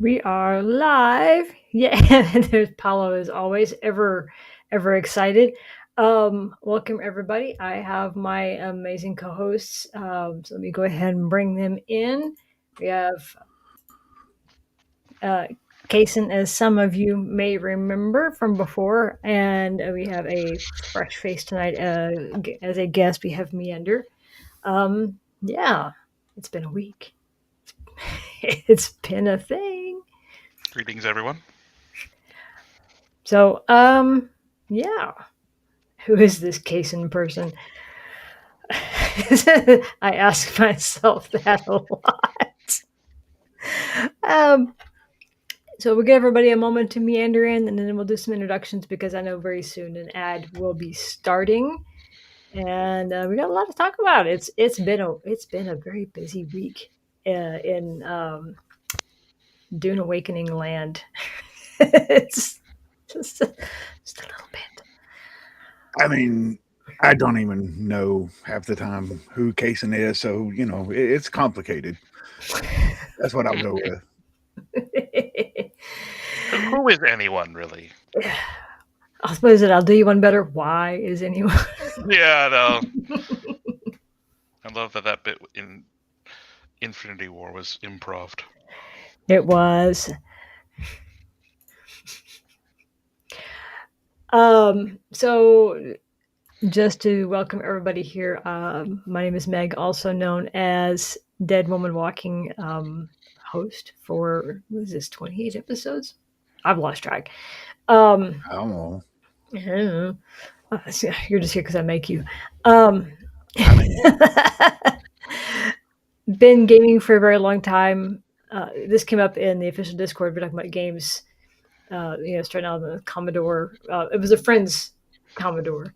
We are live. Yeah, and there's Paolo as always, ever excited. Welcome everybody. I have my amazing co-hosts. So let me go ahead and bring them in. We have Kason, as some of you may remember from before, and we have a fresh face tonight. As a guest, we have Meander. Yeah, it's been a week. It's been a thing. Greetings, everyone. So, yeah. Who is this Kaysen person? I ask myself that a lot. Um, so we'll give everybody a moment to meander in, and then we'll do some introductions because I know very soon an ad will be starting, and we got a lot to talk about. It's been a very busy week in Dune Awakening land. It's just a little bit. I mean, I don't even know half the time who Kaysen is, so it's complicated. That's what I'll go with. Who is anyone, really? I suppose that I'll do you one better. Why is anyone? Yeah, no. I love that bit in Infinity War was improved. It was. So just to welcome everybody here, my name is Meg, also known as Dead Woman Walking, host for, what is this, 28 episodes? I've lost track. I don't know. I don't know. You're just here because I make you. Um, I mean, been gaming for a very long time. This came up in the official Discord. We're talking about games. Starting out on the Commodore. It was a friend's Commodore.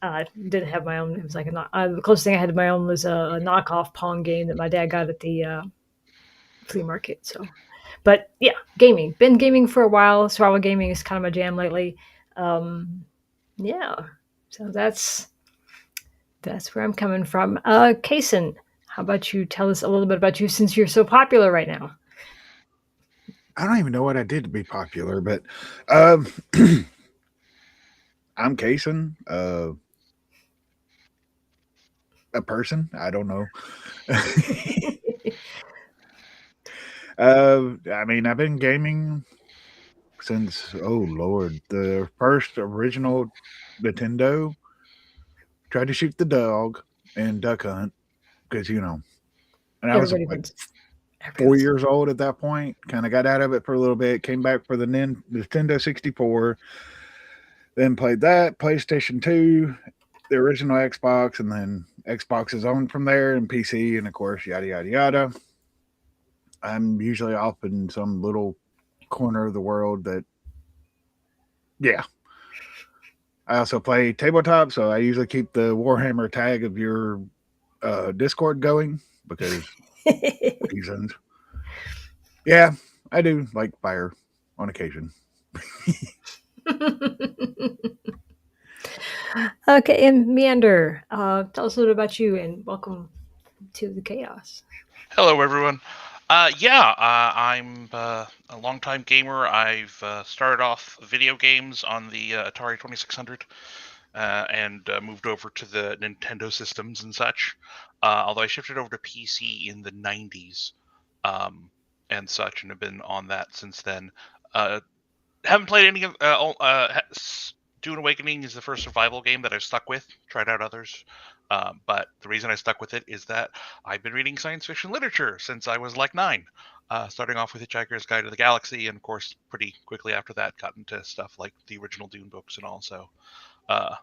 Didn't have my own. It was like the closest thing I had to my own was a knockoff Pong game that my dad got at the flea market. So, but yeah, gaming. Been gaming for a while. Survival gaming is kind of my jam lately. Yeah, so that's where I'm coming from. Kaysen, how about you tell us a little bit about you since you're so popular right now? I don't even know what I did to be popular, but um, I'm Kaysen, a person. I don't know. I mean, I've been gaming since Lord, the first original Nintendo. Tried to shoot the dog in Duck Hunt because and I was Everybody like wants. 4 years old at that point. Kind of got out of it for a little bit. Came back for the Nintendo 64. Then played that PlayStation 2, the original Xbox, and then Xbox is owned from there, and PC, and of course yada yada yada. I'm usually off in some little corner of the world that, yeah. I also play tabletop, so I usually keep the Warhammer tag of your Discord going because reasons. Yeah, I do like fire on occasion. Okay, and Meander, tell us a little about you and welcome to the chaos. Hello, everyone. I'm a longtime gamer. I've started off video games on the Atari 2600 and moved over to the Nintendo systems and such. Although I shifted over to PC in the 90s and such, and have been on that since then. Haven't played any of Dune Awakening is the first survival game that I've stuck with. Tried out others, but the reason I stuck with it is that I've been reading science fiction literature since I was like 9. Starting off with Hitchhiker's Guide to the Galaxy, and of course, pretty quickly after that, got into stuff like the original Dune books, and also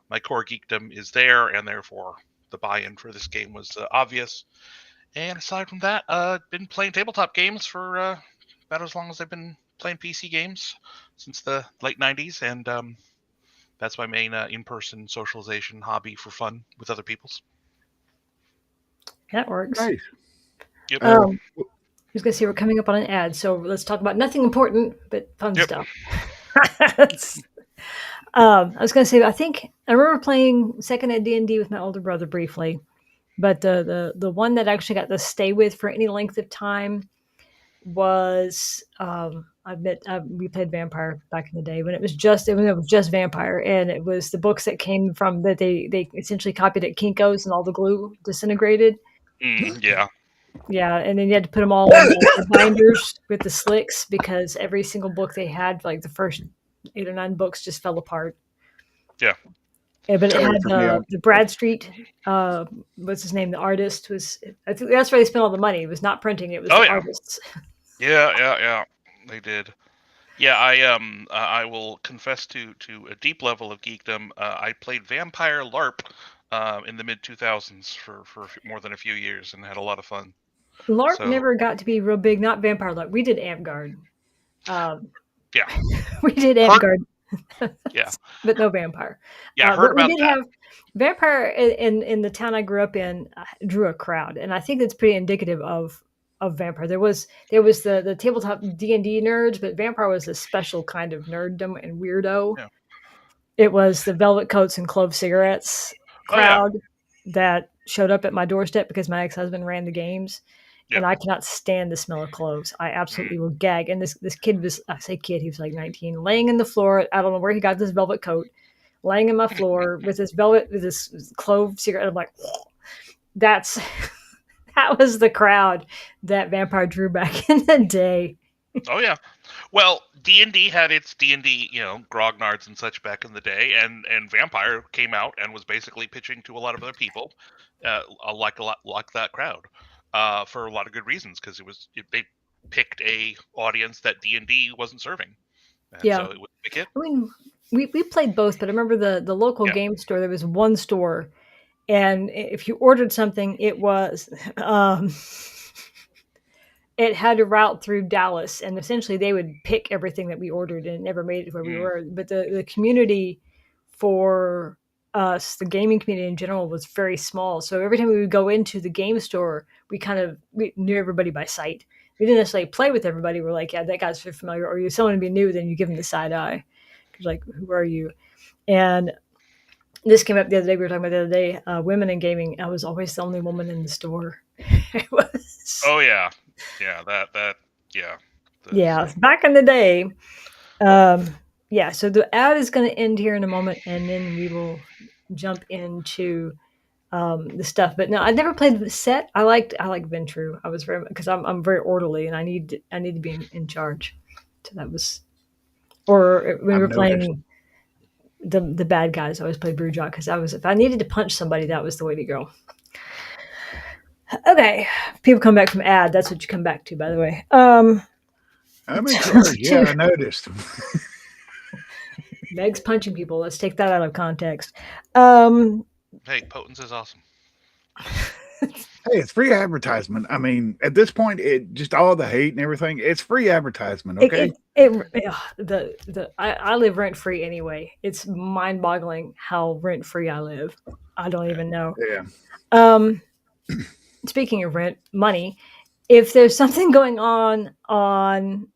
my core geekdom is there, and therefore the buy-in for this game was obvious. And aside from that, been playing tabletop games for about as long as I've been playing PC games since the late 90s, and that's my main in-person socialization hobby for fun with other people's. That works. Nice. Yep. I was going to say we're coming up on an ad, so let's talk about nothing important but fun Yep. stuff. I was going to say, I think I remember playing second at D&D with my older brother briefly, but the one that I actually got to stay with for any length of time was I admit we played Vampire back in the day when it was just Vampire, and it was the books that came from that they essentially copied at Kinko's and all the glue disintegrated. Yeah. Yeah, and then you had to put them all in the binders with the slicks because every single book they had, like the first 8 or 9 books, just fell apart. Yeah. Yeah, but it Sorry had for me. the Bradstreet. What's his name? The artist was. I think that's where they spent all the money. It was not printing; it was Oh the yeah. artists. Yeah. They did. Yeah, I will confess to a deep level of geekdom. I played Vampire LARP in the mid 2000s for more than a few years and had a lot of fun. LARP So never got to be real big. Not Vampire LARP. We did Amp Guard. Um, yeah, we did Amp heard Guard, yeah but no Vampire. heard But we about did that. have Vampire in the town I grew up in. Drew a crowd, and I think that's pretty indicative of Vampire. There was the tabletop D&D nerds, but Vampire was a special kind of nerddom and weirdo. Yeah. It was the velvet coats and clove cigarettes Oh yeah. crowd that showed up at my doorstep because my ex-husband ran the games, Yeah. and I cannot stand the smell of cloves. I absolutely will gag. And this kid was, I say kid, he was like 19, laying in the floor. I don't know where he got this velvet coat, laying in my floor with this clove cigarette. I'm like, that's that was the crowd that Vampire drew back in the day. Oh yeah. Well, D&D had its D&D, grognards and such back in the day, and Vampire came out and was basically pitching to a lot of other people, like a lot like that crowd, for a lot of good reasons because they picked a audience that D&D wasn't serving, and Yeah. so it was a big hit. I mean, we played both, but I remember the local Yeah. game store. There was one store, and if you ordered something, um, it had to route through Dallas, and essentially they would pick everything that we ordered, and it never made it where we Mm, were. But the community for us, the gaming community in general, was very small. So every time we would go into the game store, we knew everybody by sight. We didn't necessarily play with everybody. We're like, yeah, that guy's familiar. Or you someone to be new, then you give them the side eye. Because like, who are you? And this came up the other day. We were talking about the other day. Women in gaming. I was always the only woman in the store. It was. oh yeah, yeah. That yeah. Yeah, So back in the day. Um, yeah, so the ad is going to end here in a moment, and then we will jump into the stuff. But no, I never played the set. I like Ventru. I was very because I'm very orderly, and I need to be in charge. So that was or when we I've were noticed. playing the bad guys, I always played Brewjock because I was if I needed to punch somebody, that was the way to go. Okay, people come back from ad. That's what you come back to, by the way. I'm in charge. Yeah, I noticed. Meg's punching people. Let's take that out of context. Um, hey, Potence is awesome. Hey, it's free advertisement. I mean, at this point, it just all the hate and everything. It's free advertisement. Okay. I live rent free anyway. It's mind boggling how rent free I live. I don't even know. Yeah. Um, speaking of rent money, if there's something going on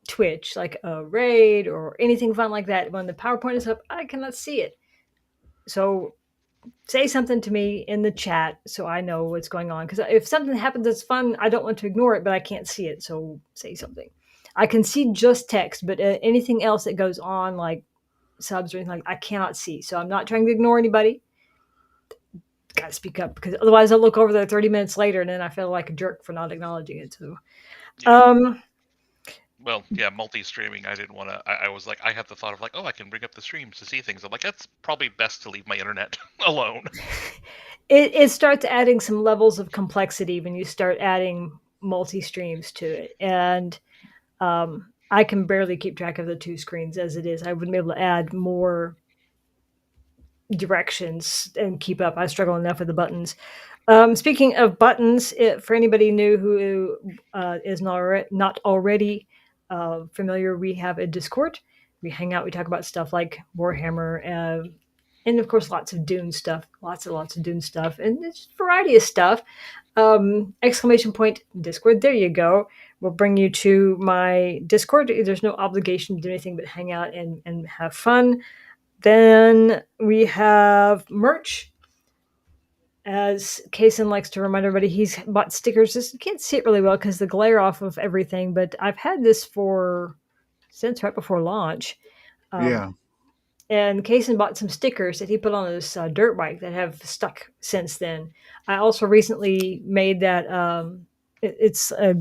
Twitch, like a raid or anything fun like that, when the PowerPoint is up, I cannot see it. So say something to me in the chat so I know what's going on. Because if something happens that's fun, I don't want to ignore it, but I can't see it. So say something. I can see just text, but anything else that goes on, like subs or anything, like I cannot see. So I'm not trying to ignore anybody. Got to speak up because otherwise I'll look over there 30 minutes later and then I feel like a jerk for not acknowledging it. So, Yeah. um, Well, yeah, multi-streaming. I didn't want to. I was like, I had the thought of like, oh, I can bring up the streams to see things. I'm like, that's probably best to leave my internet alone. it starts adding some levels of complexity when you start adding multi streams to it. And I can barely keep track of the two screens as it is. I wouldn't be able to add more directions and keep up. I struggle enough with the buttons. Speaking of buttons, for anybody new who is not already familiar, we have a Discord. We hang out. We talk about stuff like Warhammer, and of course, lots of Dune stuff. Lots and lots of Dune stuff, and it's a variety of stuff. Exclamation point Discord. There you go. We'll bring you to my Discord. There's no obligation to do anything but hang out and have fun. Then we have merch. as Kason likes to remind everybody, he's bought stickers. Just you can't see it really well because the glare off of everything. But I've had this for since right before launch. Um, Yeah. and Kason bought some stickers that he put on his dirt bike that have stuck since then. I also recently made that. It's a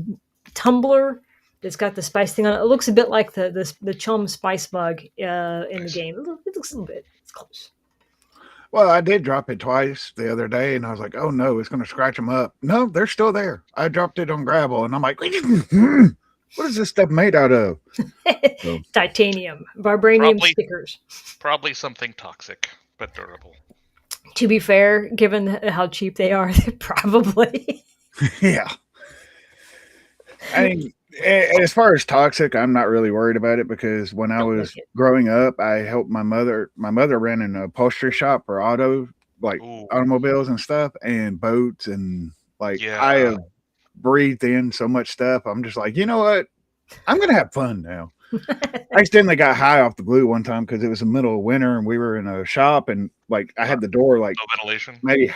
tumbler that's got the spice thing on it. It looks a bit like the Chum Spice mug in the Nice. game. It looks a little bit. It's close. Well, I did drop it twice the other day, and I was like, "Oh no, it's going to scratch them up." No, they're still there. I dropped it on gravel, and I'm like, "What is this stuff made out of?" So, Titanium, vibranium Probably stickers. probably something toxic but durable. To be fair, given how cheap they are, probably. yeah. I mean, as far as toxic, I'm not really worried about it because when I Don't was like it. growing up, I helped my mother. My mother ran an upholstery shop for like Ooh, automobiles and stuff, and boats, and like I yeah. have breathed in so much stuff. I'm just like, you know what? I'm gonna have fun now. I accidentally got high off the blue one time because it was the middle of winter and we were in a shop and like I Uh, had the door like no ventilation. maybe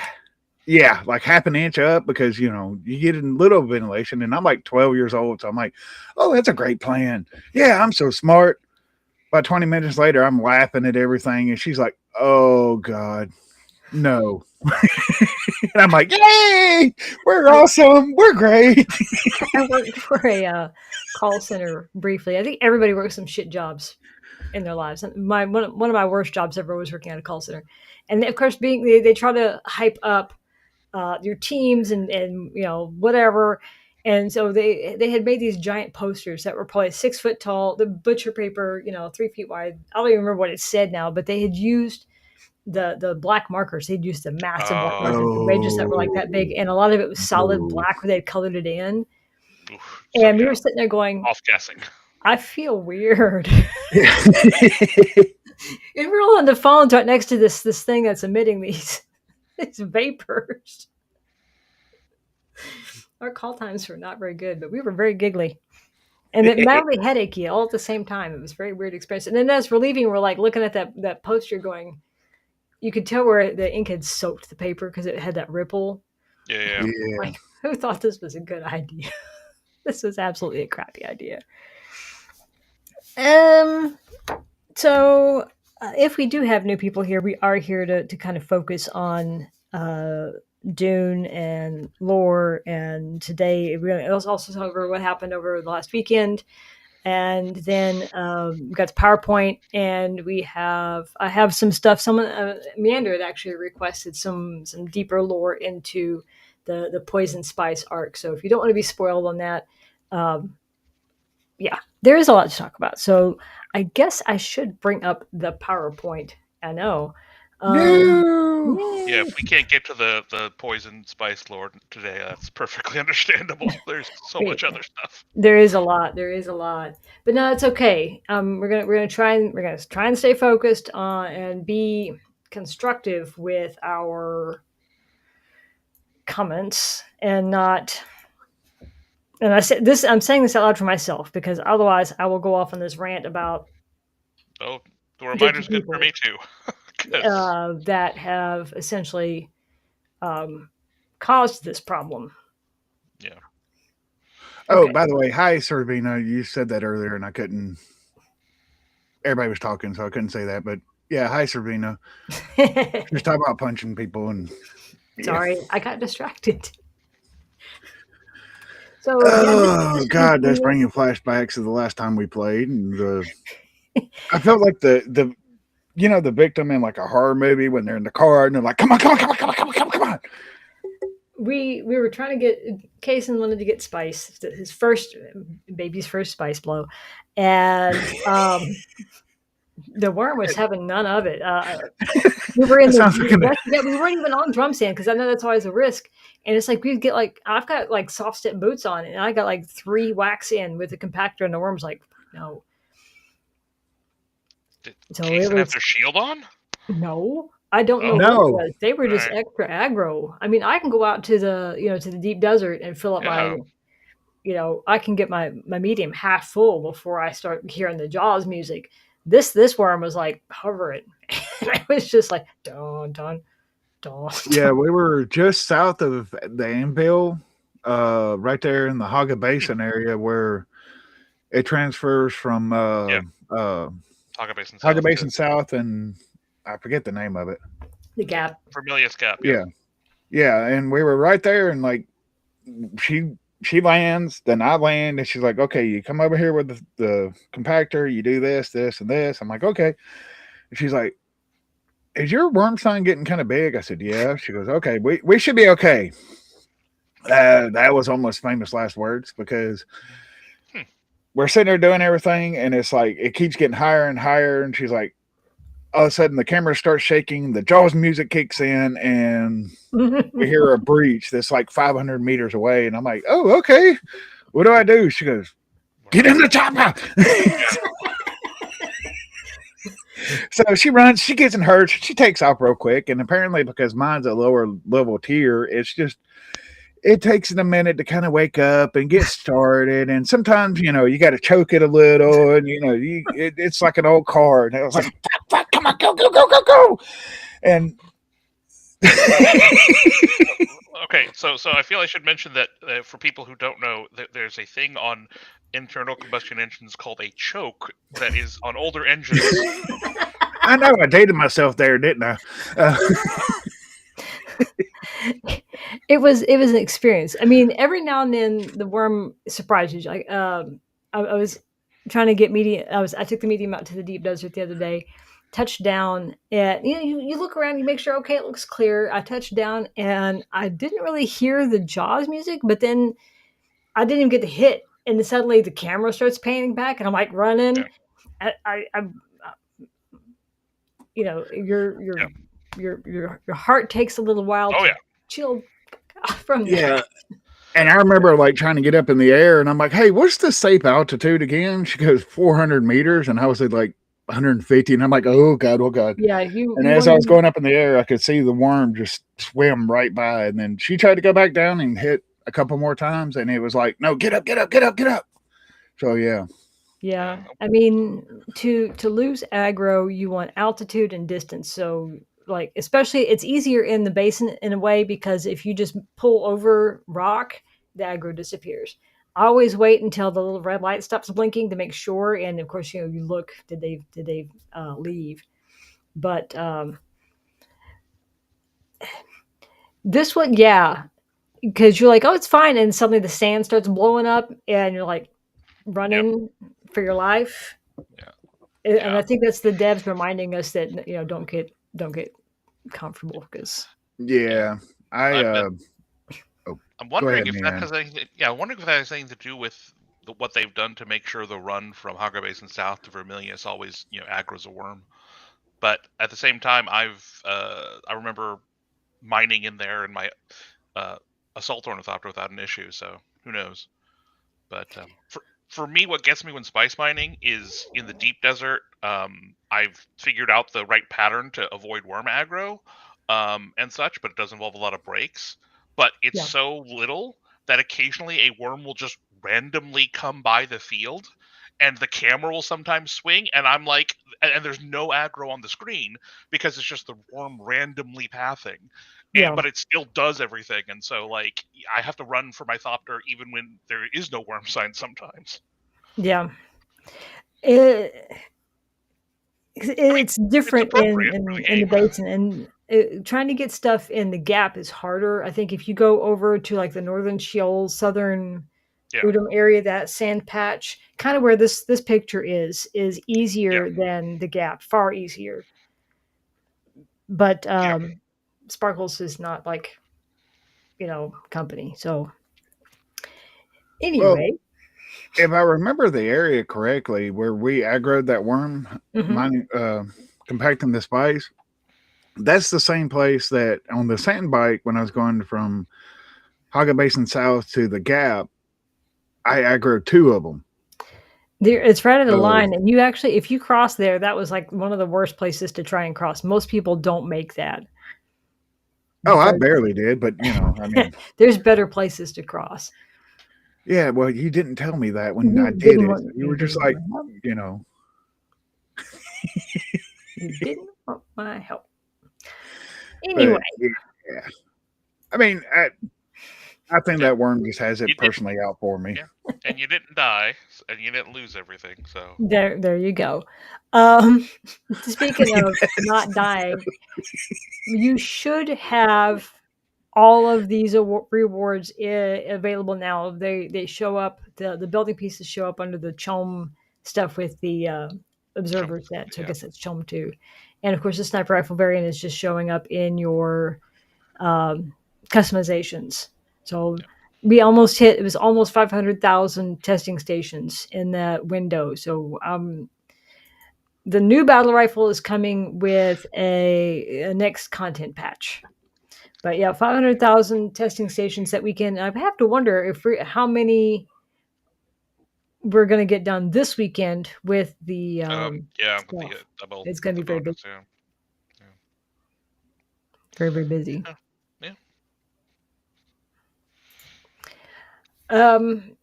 yeah, like half an inch up because you get a little ventilation and I'm like 12 years old, so I'm like, oh, that's a great plan. Yeah, I'm so smart. About 20 minutes later, I'm laughing at everything, and she's like, oh God, no. And I'm like, yay, we're awesome, we're great. I worked for a call center briefly. I think everybody works some shit jobs in their lives. And one of my worst jobs ever was working at a call center. And of course, being they try to hype up your teams and whatever. And so they had made these giant posters that were probably 6 foot tall, the butcher paper, 3 feet wide. I don't even remember what it said now, but they had used the black markers. They'd used the massive black markers, Oh, the wedges that were like Oh, that big, and a lot of it was solid no. black where they'd colored it in. oof. So And we yeah, were sitting there going, off guessing. I feel weird. And we're all on the phones right next to this thing that's emitting these vapors. Our call times were not very good, but we were very giggly. And it mildly headachy all at the same time. It was a very weird experience. And then as we're leaving, we're like looking at that poster going, you could tell where the ink had soaked the paper because it had that ripple. Yeah, Yeah. Like, who thought this was a good idea? This was absolutely a crappy idea. Um, so if we do have new people here, we are here to kind of focus on Dune and lore. And today we're going to also talk over what happened over the last weekend. And then we got the PowerPoint, and I have some stuff. Someone Meander had actually requested some deeper lore into the poison spice arc. So if you don't want to be spoiled on that, um, yeah, there is a lot to talk about. So I guess I should bring up the PowerPoint. I know. No. yeah. Yay. If we can't get to the poison spice lord today, that's perfectly understandable. There's so much other stuff. There is a lot. There is a lot, but no, it's okay. We're gonna try and stay focused on and be constructive with our comments and not. And I said this. I'm saying this out loud for myself because otherwise I will go off on this rant about Oh, the different reminder's good for people me too. 'Cause, that have essentially um, caused this problem. yeah. Oh, Okay. by the way, hi, Servina. You said that earlier, and I couldn't. Everybody was talking, so I couldn't say that. But yeah, hi, Servina. Just talk about punching people, and yeah. Sorry, I got distracted. So yeah, Oh this God, that's weekend, bringing flashbacks to the last time we played, and I felt like the the victim in like a horror movie when they're in the car and they're like, come on, come on, come on, come on, come on, come on, come on. we were trying to get Kason wanted to get Spice, his first baby's first Spice blow, and the worm was having none of it. We were in That sounds like yeah, we weren't even on drum stand because I know that's always a risk. And it's like we'd get like I've got like soft step boots on, and I got like 3 whacks in with the compactor, and the worm's like, no. Did So it Kason have was their shield on? no. I don't know Oh, what it no. was. They were just right. extra aggro. I mean, I can go out to the deep desert and fill up my Yeah. I can get my medium half full before I start hearing the Jaws music. This worm was like hovering. It was just like dun dun. Yeah, we were just south of the Anvil, right there in the Haga Hmm. Basin area where it transfers from Yeah, uh, Taga Basin Haga South to Basin South, and I forget the name of it. The Gap. Vermilius Gap. Yeah. Yeah, yeah, and we were right there, and like she she lands, then I land, and she's like, "Okay, you come over here with the compactor, you do this, this, and this." I'm like, "Okay." And she's like, "Is your worm sign getting kind of big?" I said, "Yeah." She goes, "Okay, we should be okay." That was almost famous last words because Hmm. we're sitting there doing everything, and it's like it keeps getting higher and higher, and she's like, all of a sudden the camera starts shaking, the Jaws music kicks in, and we hear a breach that's like 500 meters away, and I'm like, "Oh, okay. What do I do?" She goes, "Get in the chopper." So she runs, she gets in hers, she takes off real quick, and apparently because mine's a lower level tier, it's just it takes it a minute to kind of wake up and get started. And sometimes, you got to choke it a little, and it's like an old car. And I was like, fuck, come on, go, go, go, go, go. And Okay, so I feel I should mention that for people who don't know, there's a thing on internal combustion engines called a choke that is on older engines. I know I dated myself there, didn't I? It was an experience. I mean, every now and then the worm surprises you. Like I was trying to get medium. I took the medium out to the deep desert the other day. Touched down, and you look around, you make sure okay, it looks clear. I touched down, and I didn't really hear the Jaws music, but then I didn't even get to hit, and then suddenly the camera starts panning back, and I'm like Yeah, running. I'm your yeah. your heart takes a little while Oh to yeah, chill from that. Yeah. And I remember like trying to get up in the air, and I'm like, "Hey, what's the safe altitude again?" She goes 400 meters, and I was at like 150, and I'm like, "Oh god, oh god." Yeah, you And you as want I was to. going up in the air, I could see the worm just swim right by. And then she tried to go back down and hit a couple more times. And it was like, no, get up, get up, get up, get up. So, yeah. Yeah, yeah. I mean, to lose aggro, you want altitude and distance. So, like, especially, it's easier in the basin in a way because if you just pull over rock, the aggro disappears. I always wait until the little red light stops blinking to make sure, and of course, you look, did they leave? But this one, yeah, because you're like, oh, it's fine, and suddenly the sand starts blowing up, and you're like Yep. running for your life. Yeah. And Yeah. I think that's the devs reminding us that don't get comfortable because Yeah. Yeah. I, I'm oh, I'm go wondering ahead, if that man. has anything. Yeah, I wonder if that has anything to do with what they've done to make sure the run from Haga Basin South to Vermilius always aggro's a worm. But at the same time, I remember mining in there in my uh, assault ornithopter without an issue. So who knows? But for me, what gets me when spice mining is in the deep desert. I've figured out the right pattern to avoid worm aggro and such, but it does involve a lot of breaks. But it's yeah, so little that occasionally a worm will just randomly come by the field, and the camera will sometimes swing, and I'm like, and there's no aggro on the screen because it's just the worm randomly pathing. yeah, But it still does everything, and so like I have to run for my thopter even when there is no worm sign sometimes. yeah. It, I mean, it's it's different in appropriate for the in the game. basin, and trying to get stuff in the gap is harder. I think if you go over to like the northern Sheol, southern Yeah, Udom area, that sand patch, kind of where this picture is yeah, easier than the gap, far easier. But yeah. Sparkles is not like company. So Well, anyway, if I remember the area correctly, where we aggroed that worm, hmm mining, compacting the spice, that's the same place that on the sand bike when I was going from Haga Basin South to the Gap, I aggroed two of them. it's right at a So, line, and you actually, if you cross there, that was like one of the worst places to try and cross. Most people don't make that oh, I because barely did, but I mean, there's better places to cross. yeah, well, you didn't tell me that when I You did didn't it. want You you were just didn't want like, my help. you know, You didn't want my help. Anyway, But yeah, I mean, I think Yeah. that worm just has You it did, personally out for me. yeah, and you didn't die, and you didn't lose everything. So there you go. Um, speaking of not dying, you should have all of these rewards available now. They show up. The building pieces show up under the Chom stuff with the observer set. So I yeah, guess that's Chom 2. And of course, the sniper rifle variant is just showing up in your um, customizations. So yeah, we almost hit. It was almost 500,000 testing stations in that window. So the new battle rifle is coming with a next content patch. But yeah, 500,000 testing stations that weekend. I have to wonder if how many we're going to get done this weekend with the yeah, with the stuff. double It's going with to the be very busy, bonus. Yeah, yeah, very very busy. yeah. Yeah.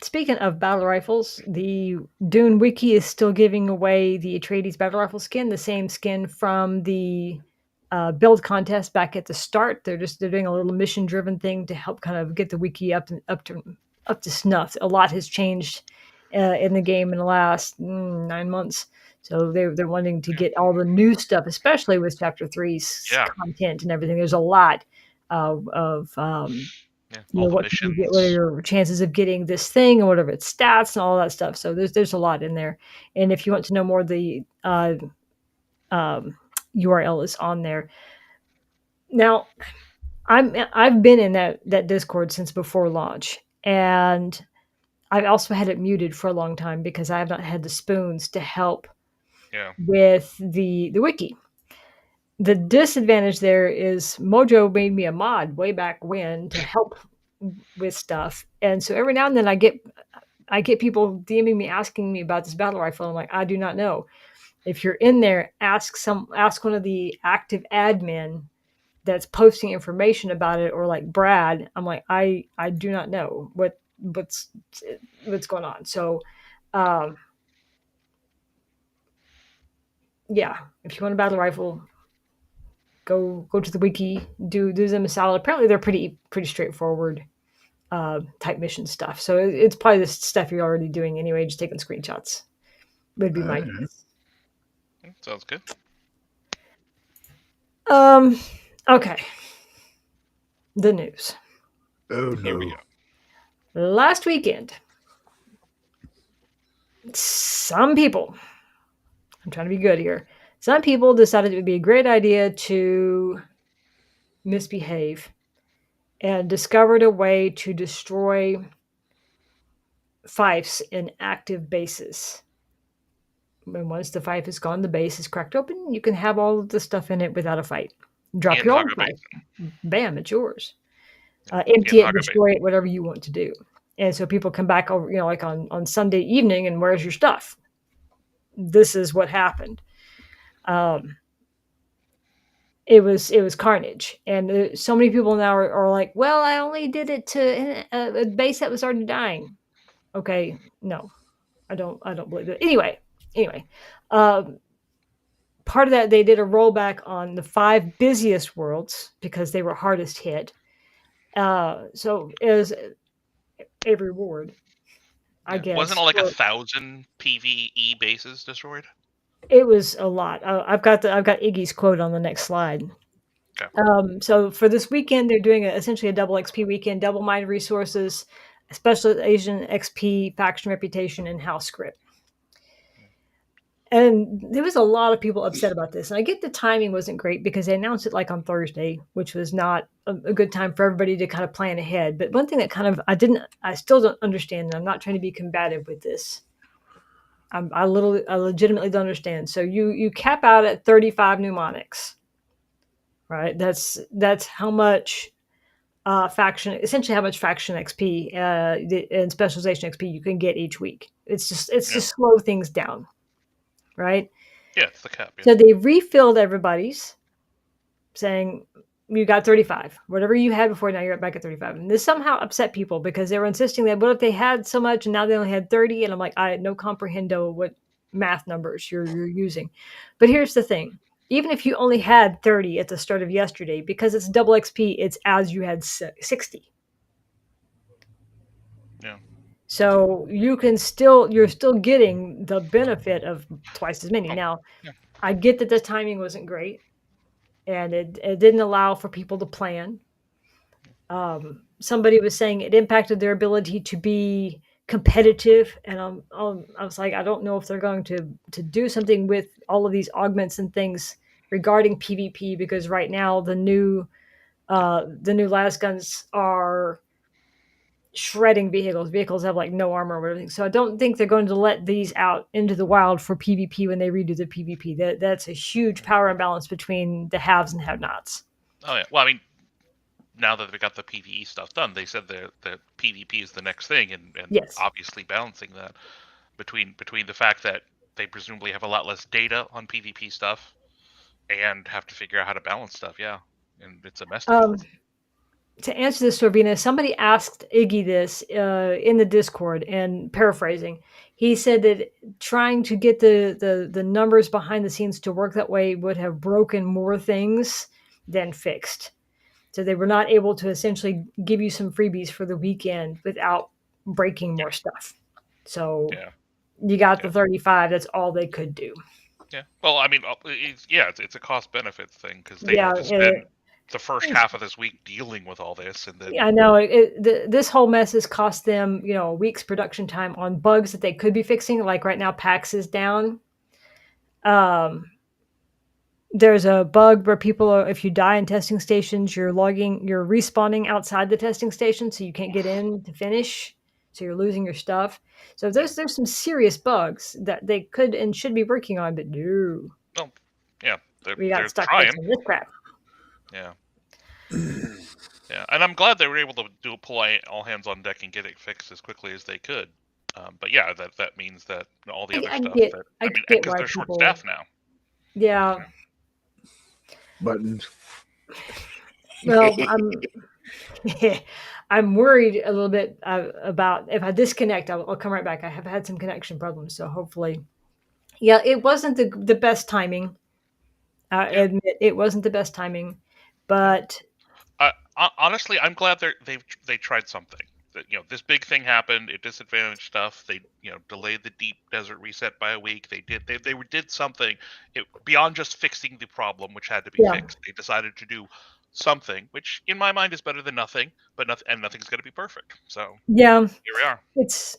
Speaking of battle rifles, the Dune wiki is still giving away the Atreides battle rifle skin, the same skin from the build contest back at the start. They're doing a little mission driven thing to help kind of get the wiki up to snuff. A lot has changed in the game in the last 9 months, so they're wanting to get all the new stuff, especially with Chapter Three's Yeah, content and everything. There's a lot of yeah. All the what can you get? What are missions. your chances of getting this thing, and whatever its stats and all that stuff? So there's a lot in there. And if you want to know more, the um, URL is on there. Now, I've been in that Discord since before launch, and I've also had it muted for a long time because I have not had the spoons to help Yeah, with the wiki. The disadvantage there is Mojo made me a mod way back when to help with stuff, and so every now and then I get people DMing me asking me about this battle rifle. I'm like, I do not know. If you're in there, ask one of the active admin that's posting information about it, or like Brad. I'm like, I do not know what's going on. So um yeah, if you want a battle rifle, go to the wiki, do them a solid. Apparently they're pretty straightforward type mission stuff. So it's probably the stuff you're already doing anyway, just taking screenshots would be my Uh, guess. sounds good. Um, okay. The news. oh Here we no. go. Last weekend, some people, I'm trying to be good here, some people decided it would be a great idea to misbehave and discovered a way to destroy fifes in active bases. And once the fife is gone, the base is cracked open, you can have all of the stuff in it without a fight. Drop In your own Haga fife. Basin. Bam, it's yours. In Empty it, Haga Basin. destroy it, whatever you want to do. And so people come back over, like on Sunday evening, and where's your stuff? This is what happened. Um, it was carnage, and so many people now are like, well, I only did it to a base that was already dying. Okay, no, I don't believe it. Anyway, um, part of that, they did a rollback on the 5 busiest worlds because they were hardest hit. So as a reward, I Yeah, wasn't it guess. like For 1,000 PVE bases destroyed? It was a lot. I've got Iggy's quote on the next slide. Okay. So for this weekend, they're doing essentially a double XP weekend, double mine resources, specialization XP, faction reputation, and house script. And there was a lot of people upset about this. And I get the timing wasn't great because they announced it like on Thursday, which was not a good time for everybody to kind of plan ahead. But one thing that kind of I still don't understand, and I'm not trying to be combative with this. I legitimately don't understand. So you cap out at 35 mnemonics, right? That's how much faction, essentially how much faction XP and specialization XP you can get each week. It's Yeah. just slow things down, right? Yeah, it's the cap. Yeah. So they refilled everybody's, saying you got 35. Whatever you had before, now you're back at 35. And this somehow upset people because they were insisting that what if they had so much and now they only had 30? And I'm like, I no comprehendo what math numbers you're using. But here's the thing. even if you only had 30 at the start of yesterday, because it's double XP, it's as you had 60. Yeah. So you're still getting the benefit of twice as many. Oh, Now, yeah. I get that the timing wasn't great and it didn't allow for people to plan. Somebody was saying it impacted their ability to be competitive, and I was like, I don't know if they're going to do something with all of these augments and things regarding PvP, because right now the new last guns are shredding vehicles. Vehicles have like no armor or anything. So I don't think they're going to let these out into the wild for PvP when they redo the PvP. That's a huge power imbalance between the haves and have-nots. Oh yeah. Well, I mean, now that they got the PvE stuff done, they said that PvP is the next thing, and Yes. obviously balancing that between the fact that they presumably have a lot less data on PvP stuff and have to figure out how to balance stuff. Yeah, and it's a mess to Um, balance. to answer this, Sorvina, somebody asked Iggy this in the Discord, and paraphrasing, he said that trying to get the numbers behind the scenes to work that way would have broken more things than fixed. So they were not able to essentially give you some freebies for the weekend without breaking more stuff. So Yeah, you got yeah, the 35. That's all they could do. yeah. Well, I mean, it's a cost benefit thing because they Yeah, had to spend the first half of this week dealing with all this, and then I know this whole mess has cost them, a week's production time on bugs that they could be fixing. Like right now, PAX is down. Um, there's a bug where people are, if you die in testing stations, you're respawning outside the testing station, so you can't get in to finish. So you're losing your stuff. So yeah. there's some serious bugs that they could and should be working on, but no, Well, yeah, we got they're stuck trying. fixing this crap. Yeah, yeah, and I'm glad they were able to pull all hands on deck and get it fixed as quickly as they could. But yeah, that means that all the other stuff that I I mean, get because why they're short people. staffed now. Yeah, You know? Buttons. well, I'm worried a little bit about if I disconnect, I'll come right back. I have had some connection problems, so hopefully, yeah, it wasn't the best timing. I Yeah, admit it wasn't the best timing, yeah. but Honestly, I'm glad they tried something. That, this big thing happened. It disadvantaged stuff. They delayed the deep desert reset by a week. They did something beyond just fixing the problem, which had to be yeah, fixed. They decided to do something, which in my mind is better than nothing. But nothing's going to be perfect. So yeah, here we are. it's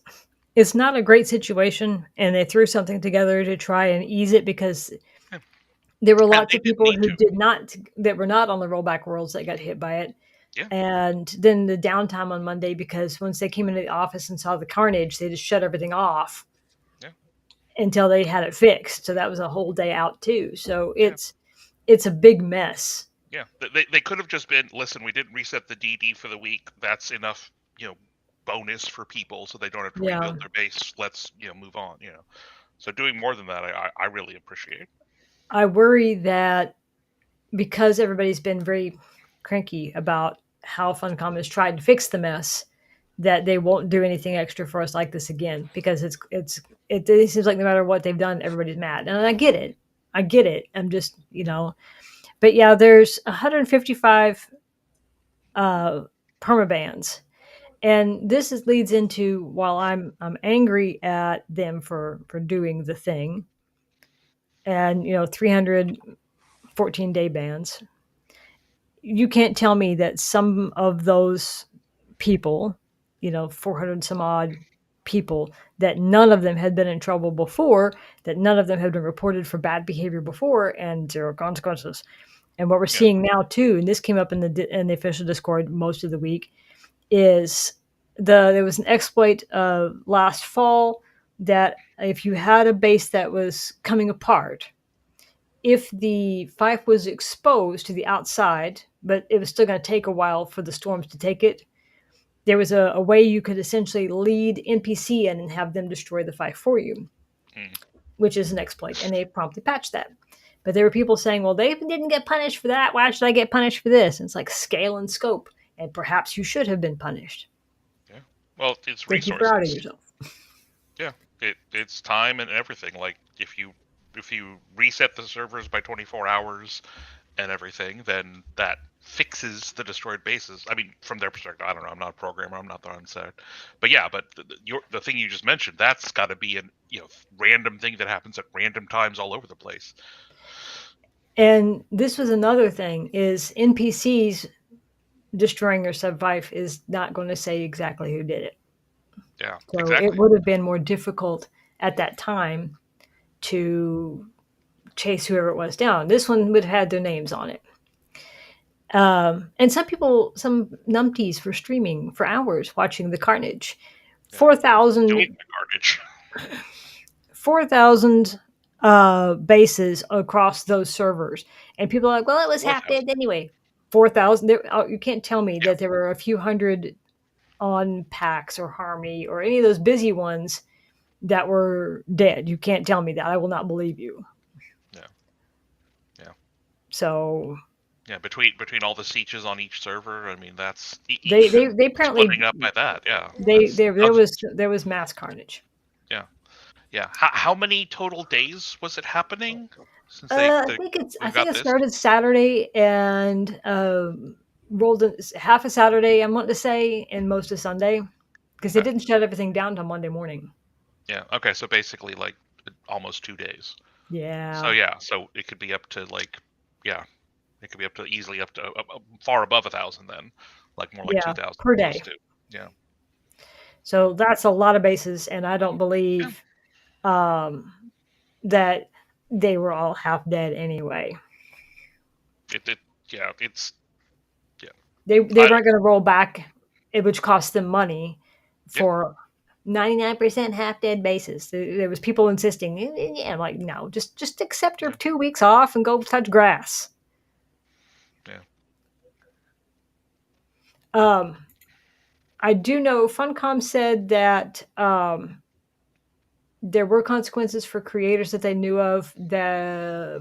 it's not a great situation, and they threw something together to try and ease it because Yeah. there were And lots they of didn't people need who to. did not that were not on the rollback worlds that got hit by it. Yeah, And then the downtime on Monday, because once they came into the office and saw the carnage, they just shut everything off yeah, until they had it fixed. So that was a whole day out too. So yeah. it's a big mess. Yeah, they could have just been, listen, we didn't reset the DD for the week. That's enough, bonus for people so they don't have to Yeah. rebuild their base. Let's, move on. So doing more than that, I really appreciate. I worry that because everybody's been very cranky about how Funcom has tried to fix the mess, that they won't do anything extra for us like this again, because it seems like no matter what they've done, everybody's mad. And I get it. I get it. I'm just, but yeah, there's 155 permabans. And leads into, while I'm angry at them for doing the thing, and 314-day bans, you can't tell me that some of those people, 400 some odd people, that none of them had been in trouble before, that none of them had been reported for bad behavior before, and zero consequences. And what we're Yeah, seeing now too, and this came up in the official Discord most of the week, is there was an exploit last fall that if you had a base that was coming apart, if the fife was exposed to the outside, but it was still going to take a while for the storms to take it, there was a way you could essentially lead NPC in and have them destroy the fife for you, mm, which is an exploit, and they promptly patched that. But there were people saying, well, they didn't get punished for that. Why should I get punished for this? And it's like scale and scope, and perhaps you should have been punished. yeah. Well, it's Thank you for outing resources. yourself. Yeah, it's time and everything. Like if reset the servers by 24 hours and everything, then that fixes the destroyed bases. I mean, from their perspective, I don't know. I'm not a programmer. I'm not the on set. But yeah, but the thing you just mentioned, that's got to be an random thing that happens at random times all over the place. And this was another thing: is NPCs destroying your sub-5 is not going to say exactly who did it. Yeah, So it exactly. would have been more difficult at that time to chase whoever it was down. This one would have had their names on it. And some numpties were streaming for hours watching the carnage. Yeah. 4,000 Doing the carnage. 4,000 bases across those servers. And people are like, well, it was half dead anyway. 4,000. You can't tell me that there were a few hundred on PAX or Harmony or any of those busy ones that were dead. You can't tell me that. I will not believe you. Yeah. Yeah. So yeah, between all the sieges on each server, I mean that's they apparently splitting up by that. Yeah. There was mass carnage. Yeah. Yeah. How many total days was it happening since I think it started Saturday and rolled in half a Saturday, I want to say, and most of Sunday, because they didn't shut everything down till Monday morning. Yeah. Okay. So basically, like almost 2 days. Yeah. So it could be up to it could be easily up to far above 1,000 then, like more like 2,000 per day. Yeah. So that's a lot of bases, and I don't believe that they were all half dead anyway. It's They weren't going to roll back, which cost them money for 99% half dead bases. There was people insisting, yeah, I'm like, no, just accept your 2 weeks off and go touch grass. Yeah. I do know Funcom said that there were consequences for creators that they knew of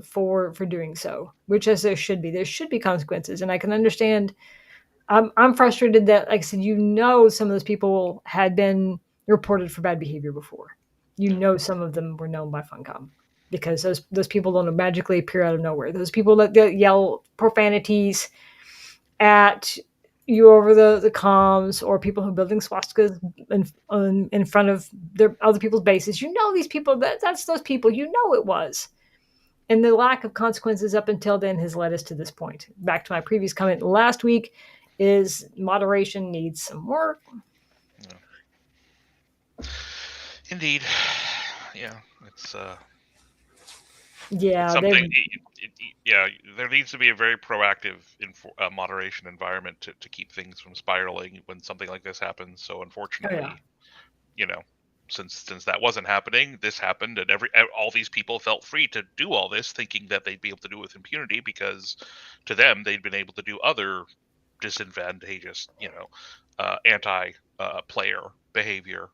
for doing so, which as there should be. There should be consequences, and I can understand. I'm frustrated that, like I said, some of those people had been reported for bad behavior before. Some of them were known by Funcom because those people don't magically appear out of nowhere. Those people that yell profanities at you over the comms, or people who are building swastikas in front of their other people's bases. These people. That's those people. It was. And the lack of consequences up until then has led us to this point. Back to my previous comment last week is moderation needs some work. Indeed. Yeah, it's yeah, it's something. There needs to be a very proactive moderation environment to keep things from spiraling when something like this happens. So unfortunately, since that wasn't happening, this happened, and all these people felt free to do all this, thinking that they'd be able to do it with impunity because to them they'd been able to do other disadvantageous, anti-player behavior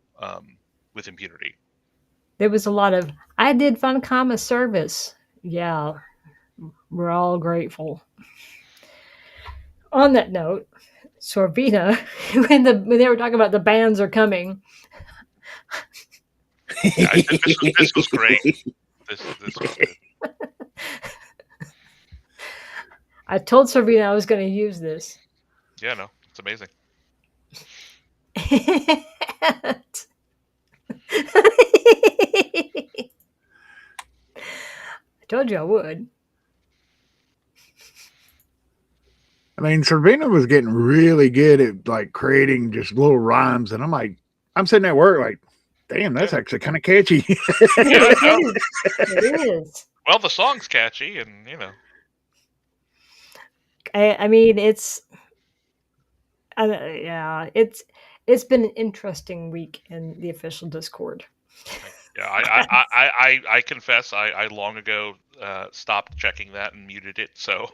with impunity. There was a lot of, I did Funcom a service. Yeah, we're all grateful. On that note, Sorvina, when they were talking about the bans are coming. This was great. This was good. I told Sorvina I was going to use this. Yeah, no, it's amazing. I told you I would. I mean, Servina was getting really good at like creating just little rhymes, and I'm sitting at work like, damn, that's actually kind of catchy. It is. Well, the song's catchy, and I mean, it's been an interesting week in the official Discord. Yeah, I confess I long ago stopped checking that and muted it. So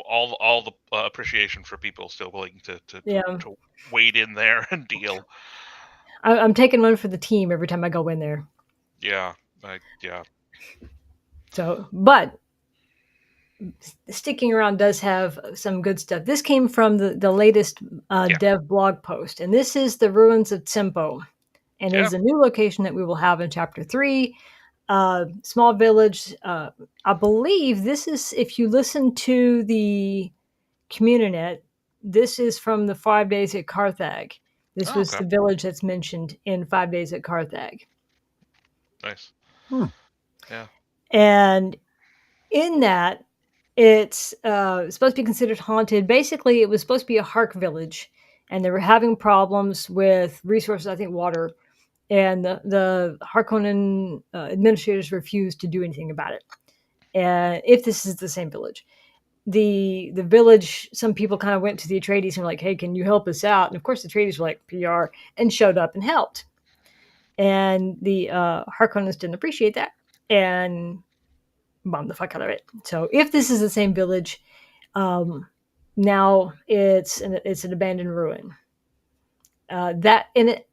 all the appreciation for people still willing to wade in there and deal. I'm taking one for the team every time I go in there. Yeah. So, but sticking around does have some good stuff. This came from the latest dev blog post, and this is the ruins of Tsimpo, and is a new location that we will have in Chapter 3. Small village. I believe this is, if you listen to the Communinet, this is from the 5 Days at Carthage. This Oh, was okay. the village that's mentioned in 5 Days at Carthage. Nice. Hmm. Yeah. And in that, it's supposed to be considered haunted. Basically, it was supposed to be a Hark village, and they were having problems with resources, I think water, and the Harkonnen administrators refused to do anything about it. And if this is the same village, the village, some people kind of went to the Atreides and were like, "Hey, can you help us out?" And of course, the Atreides were like PR and showed up and helped. And the Harkonnens didn't appreciate that and bombed the fuck out of it. So if this is the same village, um, now it's an abandoned ruin. That in it,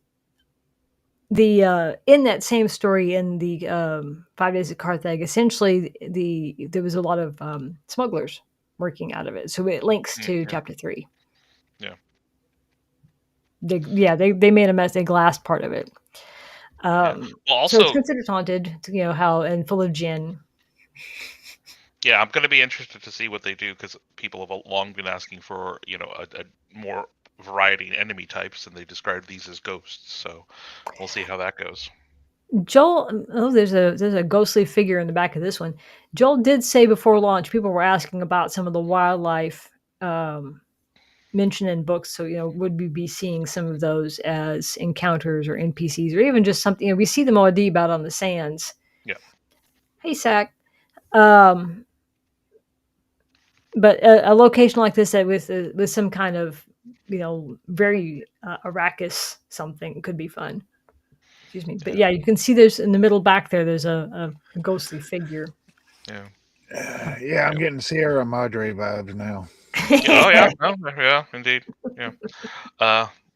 the in that same story in the 5 Days of Carthage, essentially there was a lot of smugglers working out of it, so it links to Yeah. chapter 3. Yeah. They made a mess. They glassed part of it. Yeah. Well, So it's also, considered haunted, how, and full of gin. yeah, I'm going to be interested to see what they do because people have long been asking for, a more variety in enemy types, and they describe these as ghosts. So we'll see how that goes. Joel, oh, there's a ghostly figure in the back of this one. Joel did say before launch, people were asking about some of the wildlife mentioned in books. So, would we be seeing some of those as encounters or NPCs, or even just something? We see the Muad'Dib out on the sands. Yeah. Hey, Sack. Um, but a location like this that with some kind of very Arrakis something could be fun. Excuse me. But Yeah. yeah, you can see there's in the middle back there. There's a ghostly figure. Yeah. Yeah, I'm Yeah. getting Sierra Madre vibes now. Oh yeah. Oh, yeah. Indeed. Yeah.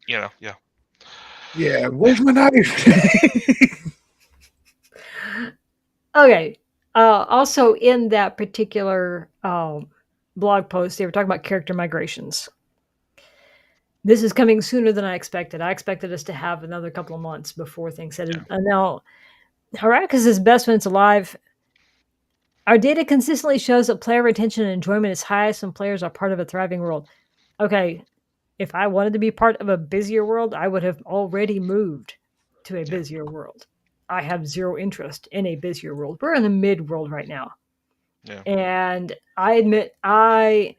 Yeah. Yeah, where's my knife? Okay. Also, in that particular blog post, they were talking about character migrations. This is coming sooner than I expected. I expected us to have another couple of months before things said. Yeah. Now, Arrakis is best when it's alive. Our data consistently shows that player retention and enjoyment is highest when players are part of a thriving world. Okay, if I wanted to be part of a busier world, I would have already moved to a Yeah. busier world. I have zero interest in a busier world. We're in the mid world right now. Yeah. And I admit I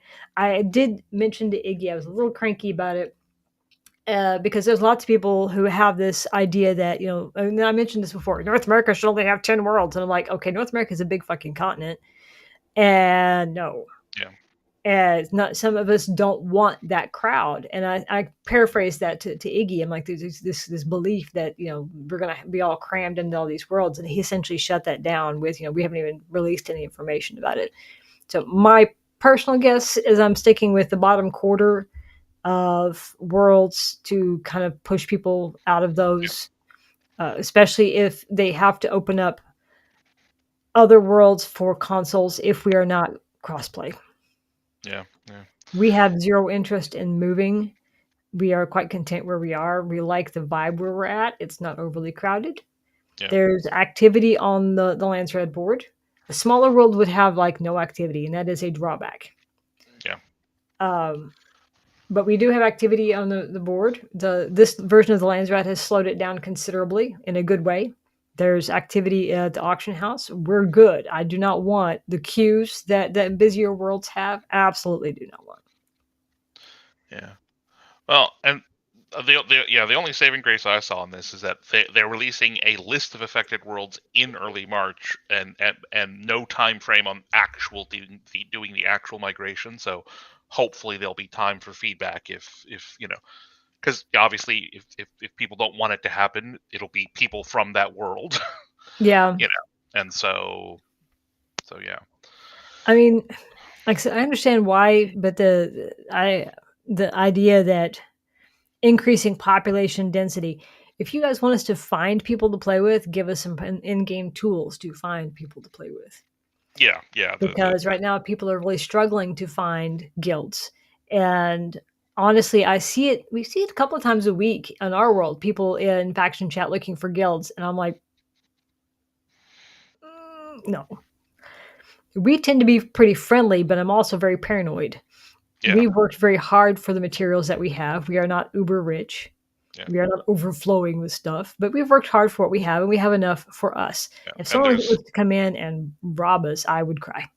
did mention to Iggy I was a little cranky about it because there's lots of people who have this idea that and I mentioned this before. North America should only have 10 worlds, and I'm like, okay, North America is a big fucking continent, and no, Yeah. and not some of us don't want that crowd. And I paraphrase that to Iggy. I'm like, there's this belief that we're gonna be all crammed into all these worlds, and he essentially shut that down with we haven't even released any information about it. So my personal guess is I'm sticking with the bottom quarter of worlds to kind of push people out of those, especially if they have to open up other worlds for consoles if we are not crossplay. Yeah. Yeah. We have zero interest in moving. We are quite content where we are. We like the vibe where we're at. It's not overly crowded. Yeah. There's activity on the Lance Red board. A smaller world would have like no activity, and that is a drawback. Yeah. But we do have activity on the board. This version of the Landsrat has slowed it down considerably in a good way. There's activity at the auction house. We're good. I do not want the queues that busier worlds have. Absolutely do not want. Yeah. Well, and the only saving grace I saw in this is that they're releasing a list of affected worlds in early March, and no time frame on doing the actual migration. So hopefully there'll be time for feedback if because obviously if people don't want it to happen, it'll be people from that world, Yeah. and so yeah. I mean, like I said, I understand why, but the idea that increasing population density. If you guys want us to find people to play with, give us some in-game tools to find people to play with. Yeah. Because right now people are really struggling to find guilds. And honestly, we see it a couple of times a week in our world, people in faction chat looking for guilds. And I'm like, No. We tend to be pretty friendly, but I'm also very paranoid. Yeah. We worked very hard for the materials that we have. We are not uber rich. Yeah. We are not overflowing with stuff, but we've worked hard for what we have, and we have enough for us. Yeah. If And someone was to come in and rob us, I would cry.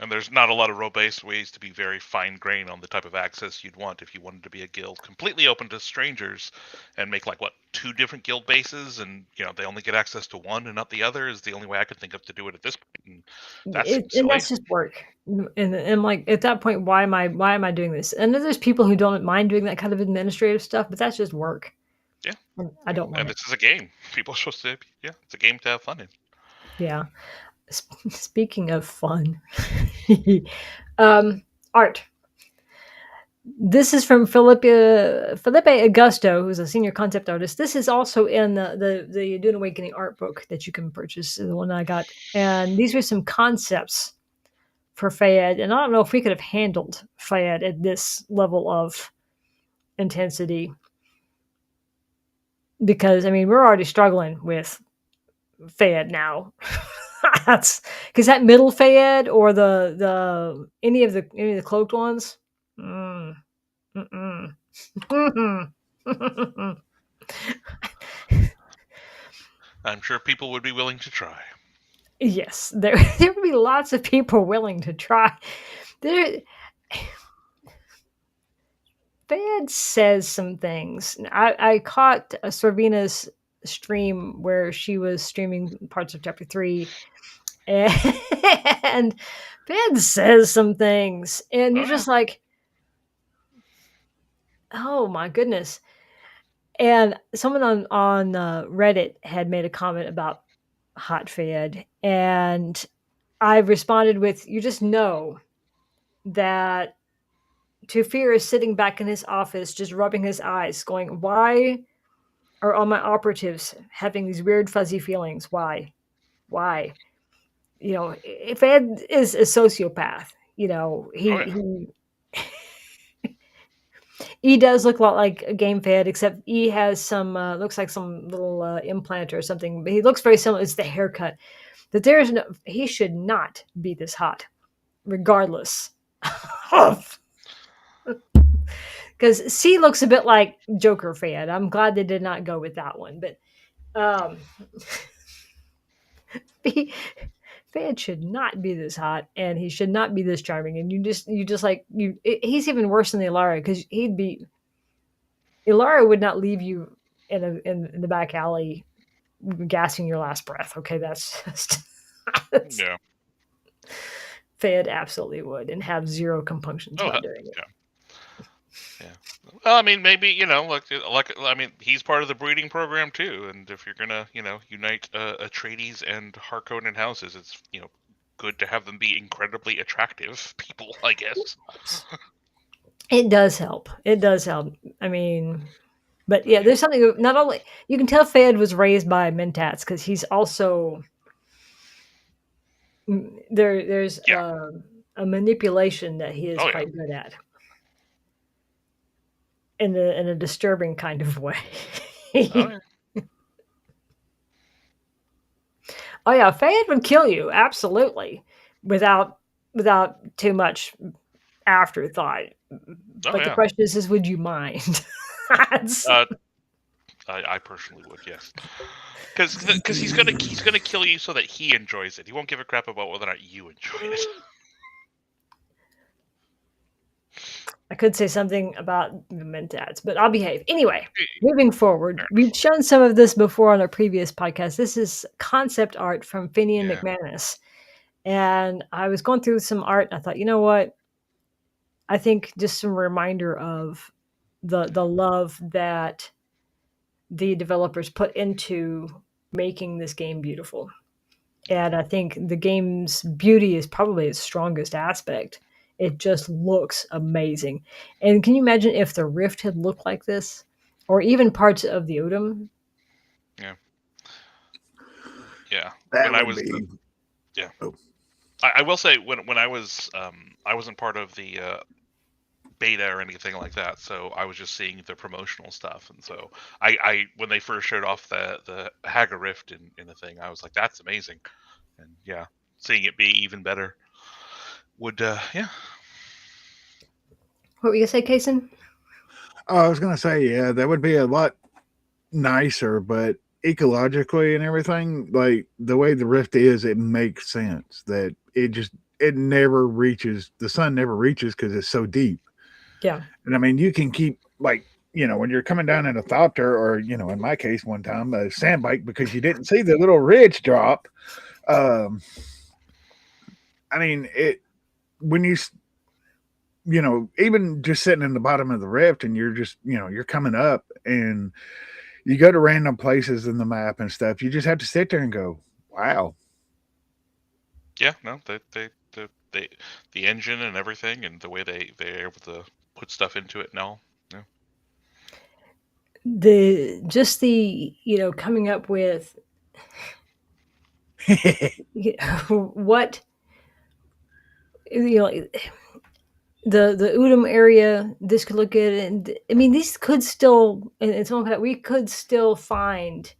there's not a lot of role-based ways to be very fine-grained on the type of access you'd want if you wanted to be a guild completely open to strangers and make like what 2 different guild bases, and they only get access to one and not the other is the only way I could think of to do it at this point, and that seems And silly. that's just work. And like at that point, why am I doing this? And then there's people who don't mind doing that kind of administrative stuff, but that's just work. Yeah. And I don't want And it. this is a game. People are supposed to, it's a game to have fun in. Yeah. Speaking of fun, art. This is from Felipe Augusto, who's a senior concept artist. This is also in the Dune Awakening art book that you can purchase, the one I got. And these are some concepts for Fayed. And I don't know if we could have handled Fayed at this level of intensity. Because, I mean, we're already struggling with Fayed now. That's because that middle Fayed or any of the cloaked ones. Mm, mm-mm. I'm sure people would be willing to try. Yes, there would be lots of people willing to try. There, Fed says some things. I caught Sorvina's stream where she was streaming parts of chapter 3, and Fed says some things, and you're just like, oh my goodness. And someone on Reddit had made a comment about hot Fed, and I responded with, "You just know that Tufir is sitting back in his office, just rubbing his eyes, going, why are all my operatives having these weird fuzzy feelings? Why? Why? If Ed is a sociopath, he does look a lot like a game Fed, except he has some looks like some little implant or something. But he looks very similar. It's the haircut. That he should not be this hot, regardless of. Because C looks a bit like Joker Fed. I'm glad they did not go with that one, but Fed should not be this hot, and he should not be this charming. And he's even worse than the Ilara, because Ilara would not leave you in the back alley gasping your last breath. Okay, that's just Yeah. Fed absolutely would, and have zero compunctions about doing it. Yeah. Well, I mean, maybe I mean, he's part of the breeding program too, and if you're gonna, unite Atreides and Harkonnen houses, it's good to have them be incredibly attractive people, I guess. It does help. It does help. I mean, but yeah, there's something. Not only you can tell Fed was raised by Mentats, because he's also there's a manipulation that he is quite good at. In a disturbing kind of way. Oh yeah, Fayed would kill you, absolutely, without too much afterthought. But the question is would you mind? I personally would, yes, because he's gonna kill you so that he enjoys it. He won't give a crap about whether or not you enjoy it. I could say something about the Mentats, but I'll behave. Anyway, moving forward, we've shown some of this before on our previous podcast. This is concept art from Finian McManus. And I was going through some art, and I thought, you know what? I think just some reminder of the love that the developers put into making this game beautiful. And I think the game's beauty is probably its strongest aspect. It just looks amazing. And can you imagine if the Rift had looked like this? Or even parts of the Odom? Yeah. Yeah. That would be... Yeah. Oh. I will say, when I was... I wasn't part of the beta or anything like that, so I was just seeing the promotional stuff. And so I when they first showed off the Haga Rift in the thing, I was like, that's amazing. and yeah, seeing it be even better would yeah. What were you gonna say, Kason? I was gonna say, yeah, that would be a lot nicer, but ecologically and everything, like the way the rift is, it makes sense that it never reaches the sun, never reaches because it's so deep. Yeah. And I mean, you can keep like when you're coming down in a thopter, or in my case, one time a sand bike because you didn't see the little ridge drop. Um, I mean, it when even just sitting in the bottom of the rift and you're just you're coming up and you go to random places in the map and stuff, you just have to sit there and go, wow. Yeah, no, they the engine and everything, and the way they're able to put stuff into it and all. Yeah, The coming up with what you know the Udom area. This could look good, and I mean these could still and something like that. We could still find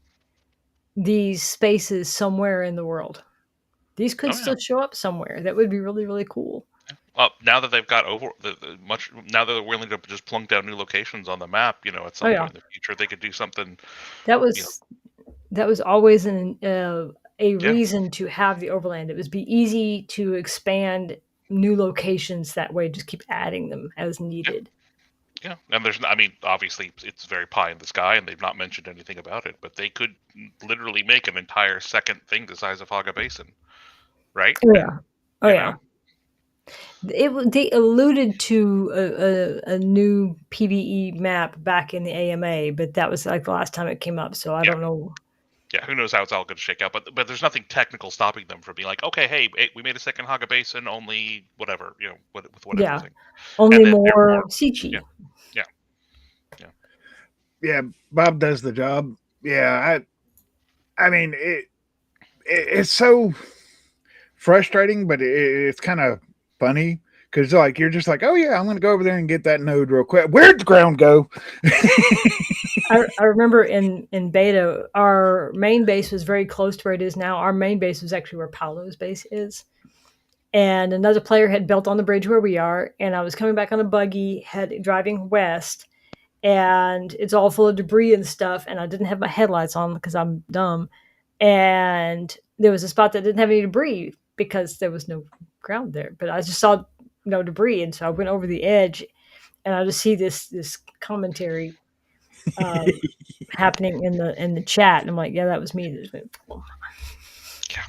these spaces somewhere in the world. These could oh yeah. still show up somewhere. That would be really really cool. Well, now that they've got over much, now that they're willing to just plunk down new locations on the map, at Oh some yeah, point in the future, they could do something. that You know, was that was always a yeah, reason to have the overland. It was be easy to expand new locations that way. Just keep adding them as yeah, needed. yeah. And I mean, obviously, it's very pie in the sky, and they've not mentioned anything about it. But they could literally make an entire second thing the size of Haga Basin, right? Oh And yeah, oh you yeah. know, They alluded to a new PVE map back in the AMA, but that was like the last time it came up. So I yeah, don't know. yeah. Who knows how it's all going to shake out? But there's nothing technical stopping them from being like, okay, hey, we made a second Haga Basin, only whatever, with whatever Yeah, thing, and only then they're more, more yeah, Sichi. yeah, yeah. Yeah, Bob does the job. Yeah, I mean it's so frustrating, but it's kind of funny because like you're just like, oh yeah, I'm gonna go over there and get that node real quick. Where'd the ground go? I remember in beta, our main base was very close to where it is now. Our main base was actually where Paolo's base is. And another player had built on the bridge where we are. And I was coming back on a buggy, driving west, and it's all full of debris and stuff. And I didn't have my headlights on because I'm dumb. And there was a spot that didn't have any debris because there was no ground there. But I just saw no debris, and so I went over the edge, and I just see this commentary um, happening in the chat, and I'm like, yeah, that was me. Yeah.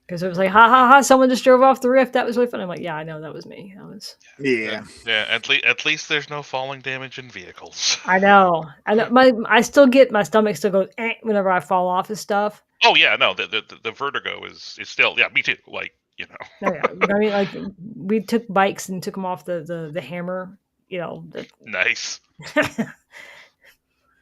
Because it was like, ha ha ha, someone just drove off the rift. That was really funny. I'm like, yeah, I know that was me. That was. Yeah, Yeah, at least there's no falling damage in vehicles. I know. I know. I still get my stomach still goes whenever I fall off of stuff. Oh yeah, no, the vertigo is still, yeah, me too. Like, Oh yeah, I mean, like we took bikes and took them off the hammer. You know, nice.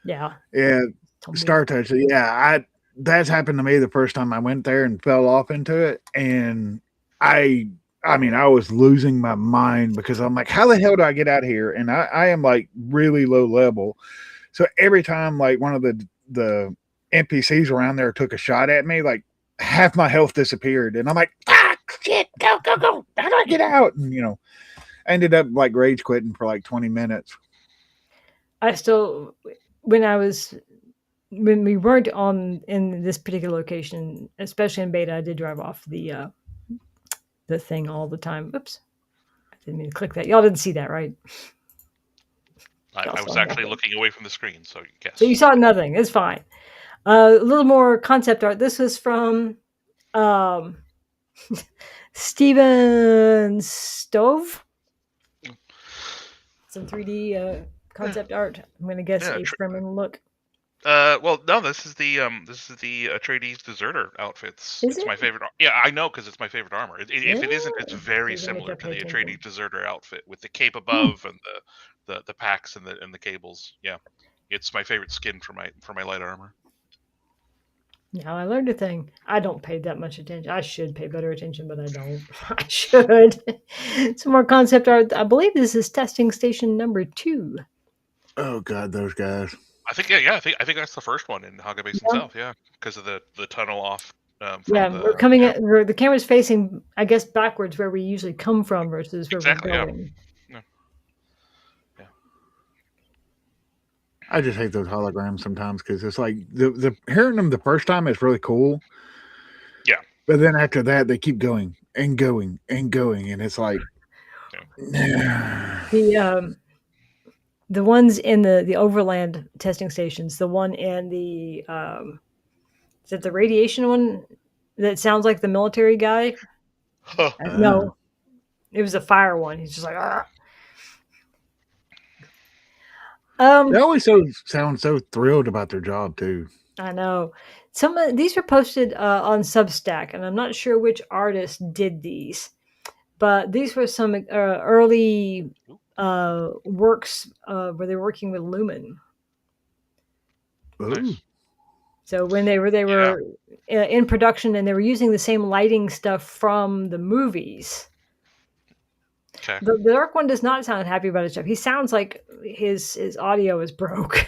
yeah, yeah. told me. Star Touch. Yeah, that's happened to me the first time I went there and fell off into it, and I. I mean, I was losing my mind because I'm like, how the hell do I get out of here? And I am like really low level. So every time like one of the NPCs around there took a shot at me, like half my health disappeared. And I'm like, ah, shit, go, go, go. How do I get out? And I ended up like rage quitting for like 20 minutes. I still when I was when we weren't on in this particular location, especially in beta, I did drive off the thing all the time. Oops, I didn't mean to click that. Y'all didn't see that, right? I Y'all was saw actually nothing. looking away from the screen, so So you yes. saw nothing. It's fine. A little more concept art. This was from um, Steven Stove. Some 3D Yeah, concept art. I'm gonna guess yeah. a Fremen look. Well, no, this is the Atreides deserter outfits. Is It's it? my favorite. Yeah, I know because it's my favorite armor. Yeah. If it isn't, it's very So then maybe similar I to pay the attention. Atreides deserter outfit with the cape Hmm. above and the packs and the cables. Yeah, it's my favorite skin for my light armor. Now I learned a thing. I don't pay that much attention. I should pay better attention, but I don't. I should. Some more concept art. I believe this is testing station number 2. Oh God, those guys. I think, yeah, I think that's the first one in Haga Base Yeah. itself. Yeah, because of the tunnel off. from We're the coming at the camera's facing, I guess, backwards where we usually come from versus where we're exactly going. yeah. Yeah. I just hate those holograms sometimes because it's like the hearing them the first time is really cool, Yeah. but then after that they keep going and going and going, and it's like, The ones in the overland testing stations, the one in the is it the radiation one that sounds like the military guy? Huh. No, it was a fire one. He's just like, "Argh." They always sound so thrilled about their job too. I know. Some of these were posted on Substack, and I'm not sure which artist did these, but these were some early works where they were working with Lumen. Ooh. Nice. So when they Yeah. were in production and they were using the same lighting stuff from the movies. Okay. The Dark One does not sound happy about his job. He sounds like his audio is broke.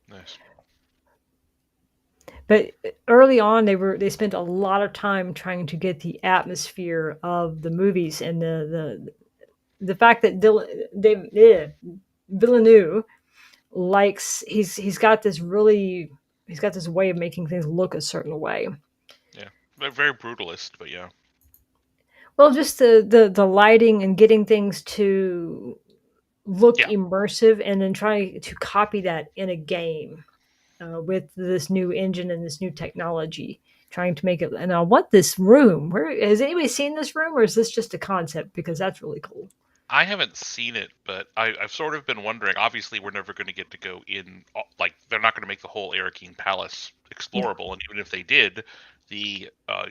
Nice. But early on, they spent a lot of time trying to get the atmosphere of the movies and the fact that Villeneuve likes he's got this way of making things look a certain way. Yeah. They're very brutalist, but yeah. Well, just the lighting and getting things to look Yeah. immersive, and then trying to copy that in a game with this new engine and this new technology. Trying to make it, and I want this room. Where has anybody seen this room, or is this just a concept? Because that's really cool. I haven't seen it, but I've sort of been wondering. Obviously, we're never going to get to go in. Like, they're not going to make the whole Arakeen Palace explorable, and even if they did, the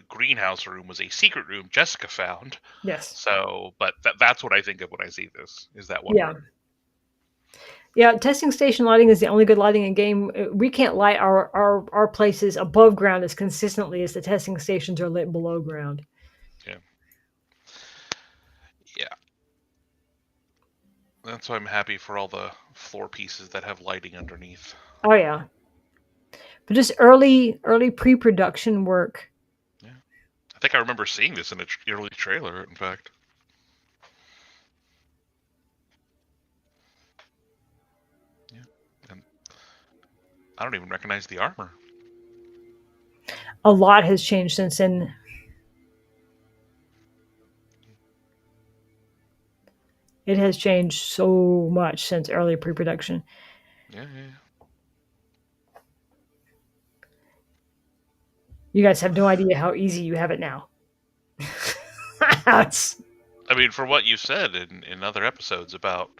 greenhouse room was a secret room Jessica found. Yes. So, but that's what I think of when I see this. Is that one Yeah. room? Yeah, testing station lighting is the only good lighting in game. We can't light our places above ground as consistently as the testing stations are lit below ground. Yeah. Yeah. That's why I'm happy for all the floor pieces that have lighting underneath. Oh yeah, but just early pre-production work. Yeah. I think I remember seeing this in an early trailer, in fact. Yeah. And I don't even recognize the armor. A lot has changed since then. It has changed so much since early pre-production. Yeah. You guys have no idea how easy you have it now. It's, I mean, for what you said in other episodes about,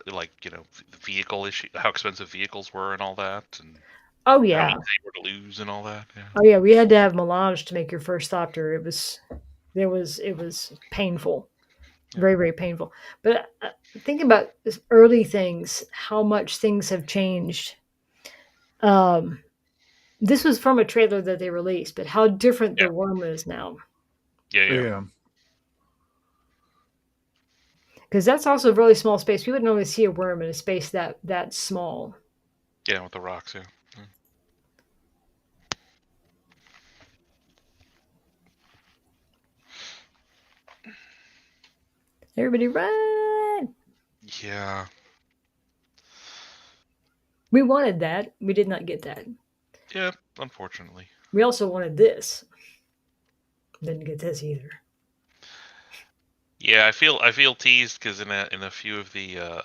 like, the vehicle issue, how expensive vehicles were and all that, and oh how yeah, easy they were to lose and all that. Yeah. oh yeah. We had to have Melange to make your first Thopter. It was painful, Yeah. very very painful. But thinking about this early things, how much things have changed. This was from a trailer that they released, but how different Yeah. the worm is now. Yeah. Because that's also a really small space. We wouldn't normally see a worm in a space that small. Yeah, with the rocks. Yeah. Everybody run! Yeah. We wanted that. We did not get that. Yeah. Unfortunately. We also wanted this. Didn't get this either. Yeah, I feel teased because in a few of the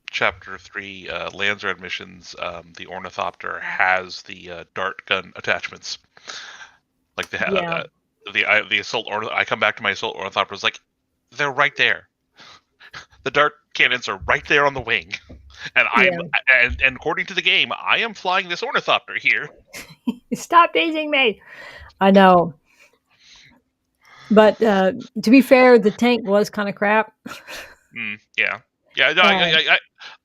Chapter 3 Landsred missions, the Ornithopter has the dart gun attachments. Like Yeah. the assault I come back to my assault Ornithopter is like, they're right there. The dart cannons are right there on the wing, and and according to the game, I am flying this Ornithopter here. Stop teasing me. I know. But to be fair, the tank was kind of crap. Yeah. No,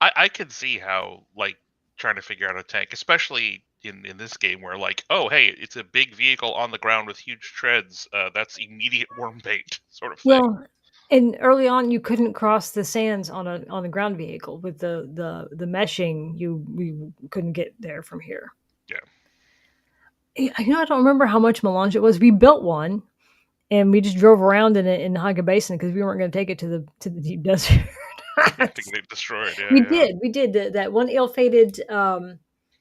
I can see how, like, trying to figure out a tank, especially in this game where, like, oh hey, it's a big vehicle on the ground with huge treads. That's immediate worm bait sort of thing. Well, And early on, you couldn't cross the sands on a ground vehicle with the meshing. You couldn't get there from here. Yeah. I don't remember how much melange it was. We built one, and we just drove around in it in Haga Basin because we weren't going to take it to the deep desert. Yeah, to get it destroyed. Yeah, We yeah. did. We did that one ill-fated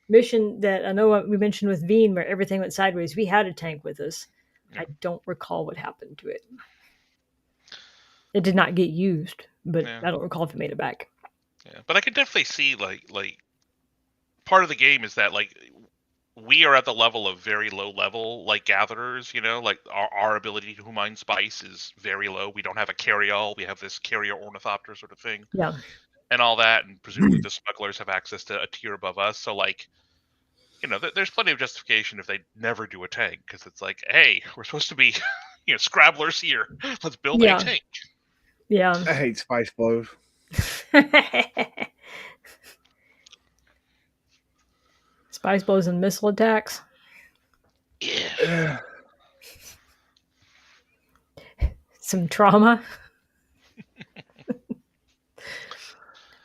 mission that I know we mentioned with Veen, where everything went sideways. We had a tank with us. Yeah. I don't recall what happened to it. It did not get used, but Yeah. I don't recall if it made it back. Yeah. But I can definitely see like part of the game is that like we are at the level of very low level like gatherers, you know, like our ability to mine spice is very low. We don't have a carry-all. We have this carrier ornithopter sort of thing Yeah. and all that, and presumably the smugglers have access to a tier above us. So like, you know, there's plenty of justification if they never do a tank, because it's like, hey, we're supposed to be, you know, scrabblers here. Let's build a Yeah. tank. Yeah. I hate spice blows. Spice blows and missile attacks. Yeah. Some trauma.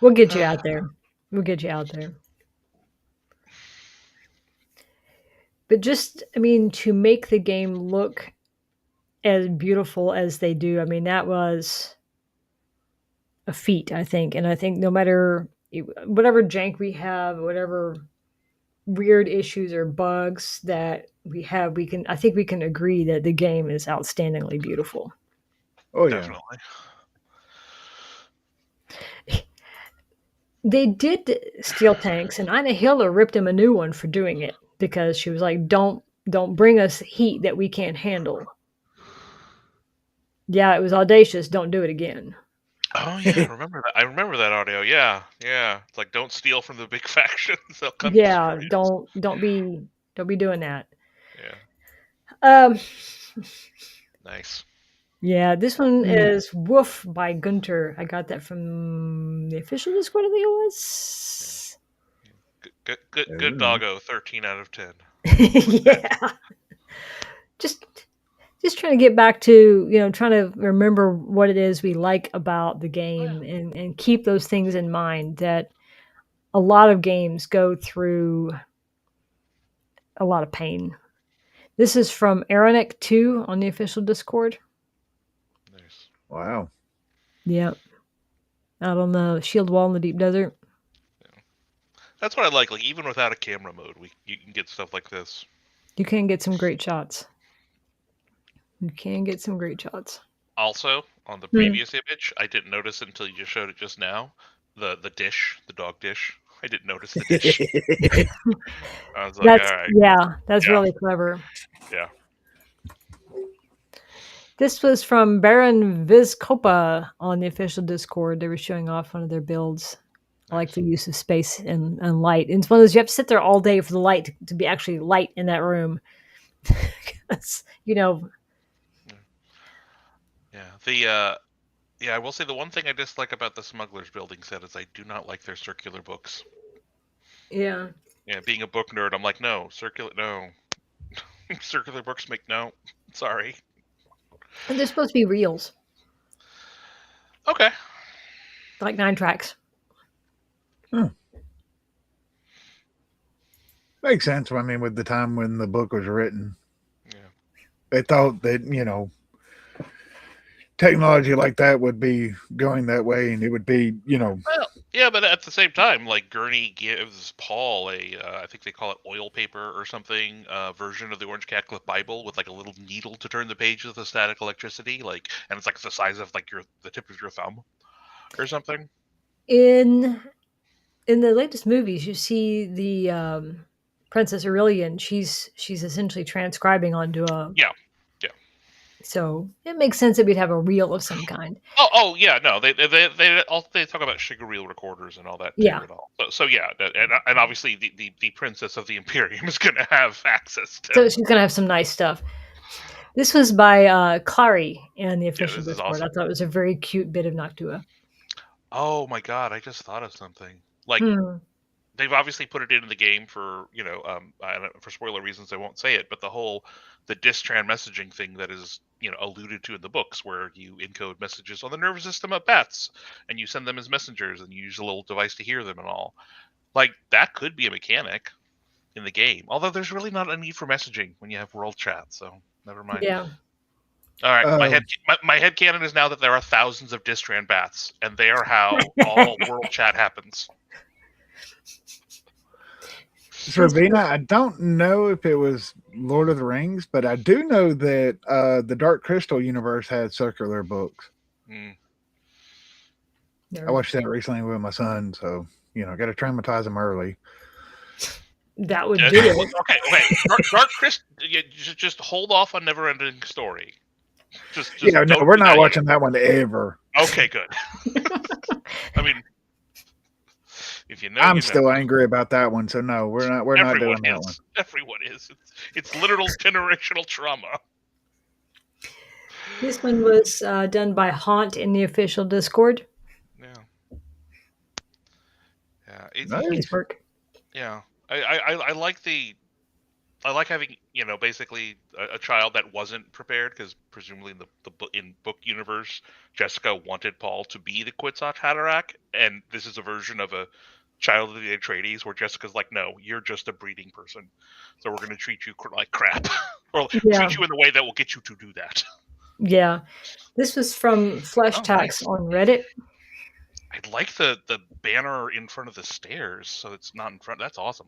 We'll get you out there. We'll get you out there. But just, I mean, to make the game look as beautiful as they do, I mean, that was a feat, I think. And I think no matter whatever jank we have, whatever weird issues or bugs that we have, I think we can agree that the game is outstandingly beautiful. Oh yeah. Definitely. They did steal tanks, and Ina Hiller ripped him a new one for doing it because she was like, don't bring us heat that we can't handle. Yeah, it was audacious. Don't do it again. Oh yeah, I remember that. I remember that audio. Yeah, yeah. It's like, don't steal from the big factions; they'll come Yeah, destroy us. don't be doing that. Yeah, Um, nice. yeah, this one is Woof by Gunter. I got that from the official Discord, I think it was. Good doggo. 13 out of 10. Yeah. Just trying to get back to, trying to remember what it is we like about the game and keep those things in mind, that a lot of games go through a lot of pain. This is from Aaronic 2 on the official Discord. Nice. Wow. Yep. Out on the shield wall in the deep desert. Yeah. That's what I like. Like, even without a camera mode, you can get stuff like this. You can get some great shots. You can get some great shots. Also, on the previous image, I didn't notice until you just showed it just now. The dish, the dog dish. I didn't notice the dish. I was like, all right. That's Yeah. really clever. Yeah. This was from Baron Vizcopa on the official Discord. They were showing off one of their builds. I like the use of space and light. And it's one of those, you have to sit there all day for the light to be actually light in that room. Yeah. I will say the one thing I dislike about the Smuggler's building set is I do not like their circular books. Yeah. Yeah, being a book nerd, I'm like, no. Circular books make no. Sorry. And they're supposed to be reels. Okay. Like 9 tracks. Makes sense. I mean, with the time when the book was written, Yeah. they thought that, technology like that would be going that way, and it would be, Well, yeah, but at the same time, like, Gurney gives Paul I think they call it oil paper or something, version of the Orange Catholic Bible with like a little needle to turn the pages with static electricity, like, and it's like the size of like the tip of your thumb or something. In the latest movies, you see the Princess Aurelian. She's essentially transcribing onto a. Yeah. So it makes sense that we'd have a reel of some kind. Oh yeah, no, they talk about sugar reel recorders and all that too, Yeah. and all. So yeah, and obviously the Princess of the Imperium is going to have access to. So she's gonna have some nice stuff. This was by Clary in the official this is Discord. awesome. I thought it was a very cute bit of Noctua. Oh my god, I just thought of something. Like, they've obviously put it into the game for, for spoiler reasons, I won't say it, but the the Distran messaging thing that is alluded to in the books, where you encode messages on the nervous system of bats and you send them as messengers and you use a little device to hear them and all. Like, that could be a mechanic in the game, although there's really not a need for messaging when you have world chat, so never mind. Yeah. All right, Um, my head canon is now that there are thousands of Distran bats, and they are how all world chat happens. Servina, I don't know if it was Lord of the Rings, but I do know that the Dark Crystal universe had circular books. Mm. I watched that recently with my son, so got to traumatize him early. That would do it. Okay. Dark Crystal. Just hold off on Neverending Story. Just no, we're not watching that one ever. Okay, good. I mean, if I'm still angry about that one, so no, we're not doing that one. Everyone is. It's literal generational trauma. This one was done by Haunt in the official Discord. Yeah. Nice work. Yeah, I like I like having basically a child that wasn't prepared, because presumably in book universe, Jessica wanted Paul to be the Quetzalcoatl Haderach, and this is a version of a child of the Atreides where Jessica's like, no, you're just a breeding person, so we're going to treat you like crap, or treat you in a way that will get you to do that. Yeah, this was from Flesh Tax on Reddit. I like the banner in front of the stairs, so it's not in front. That's awesome.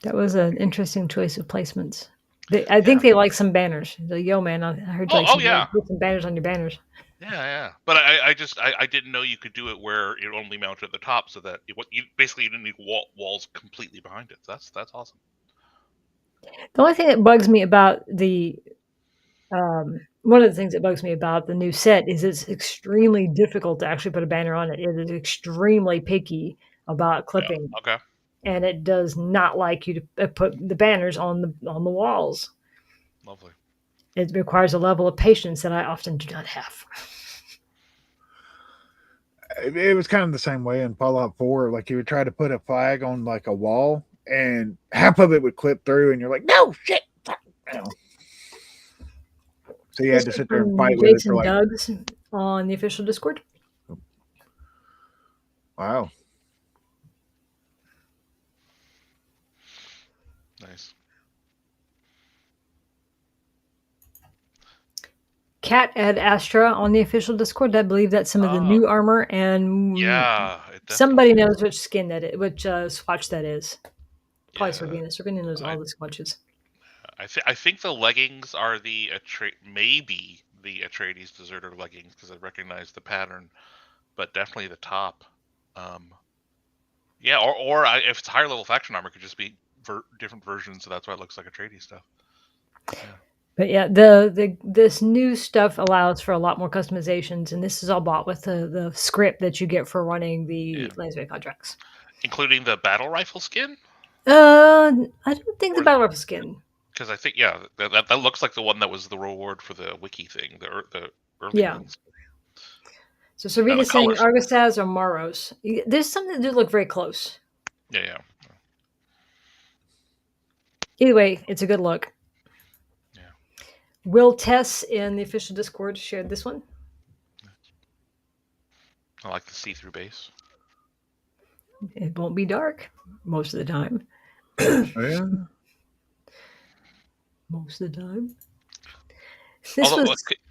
That was an interesting choice of placements. I think they like some banners. Like, yo, man, I heard you put some banners on your banners. Yeah. But I didn't know you could do it where it only mounted at the top, so that you didn't need walls completely behind it. That's awesome. The only thing that bugs me about the one of the things that bugs me about the new set is it's extremely difficult to actually put a banner on it. It is extremely picky about clipping. Yeah, okay. And it does not like you to put the banners on the walls. Lovely. It requires a level of patience that I often do not have. It was kind of the same way in Fallout 4. Like, you would try to put a flag on like a wall, and half of it would clip through, and you're like, no shit. So you had to sit there and fight with it for like. Doug's on the official Discord. Wow. Nice. Cat Ad Astra on the official Discord. I believe that's some of the new armor, and somebody knows which skin that is, which swatch that is. Probably Servina. Servina knows all the swatches. I think the leggings are maybe the Atreides deserter leggings, because I recognize the pattern, but definitely the top. Yeah, or if it's higher level faction armor, it could just be different versions, so that's why it looks like Atreides stuff. Yeah. But yeah, this new stuff allows for a lot more customizations, and this is all bought with the script that you get for running the Lansbury contracts, including the battle rifle skin. I don't think the battle rifle skin. Because I think that looks like the one that was the reward for the wiki thing, the early ones. So Servina's saying Argostaz or Maros. There's something that do look very close. Yeah. Either way, it's a good look. Yeah. Will Tess in the official Discord shared this one. I like the see-through base. It won't be dark most of the time. Yeah. Most of the time.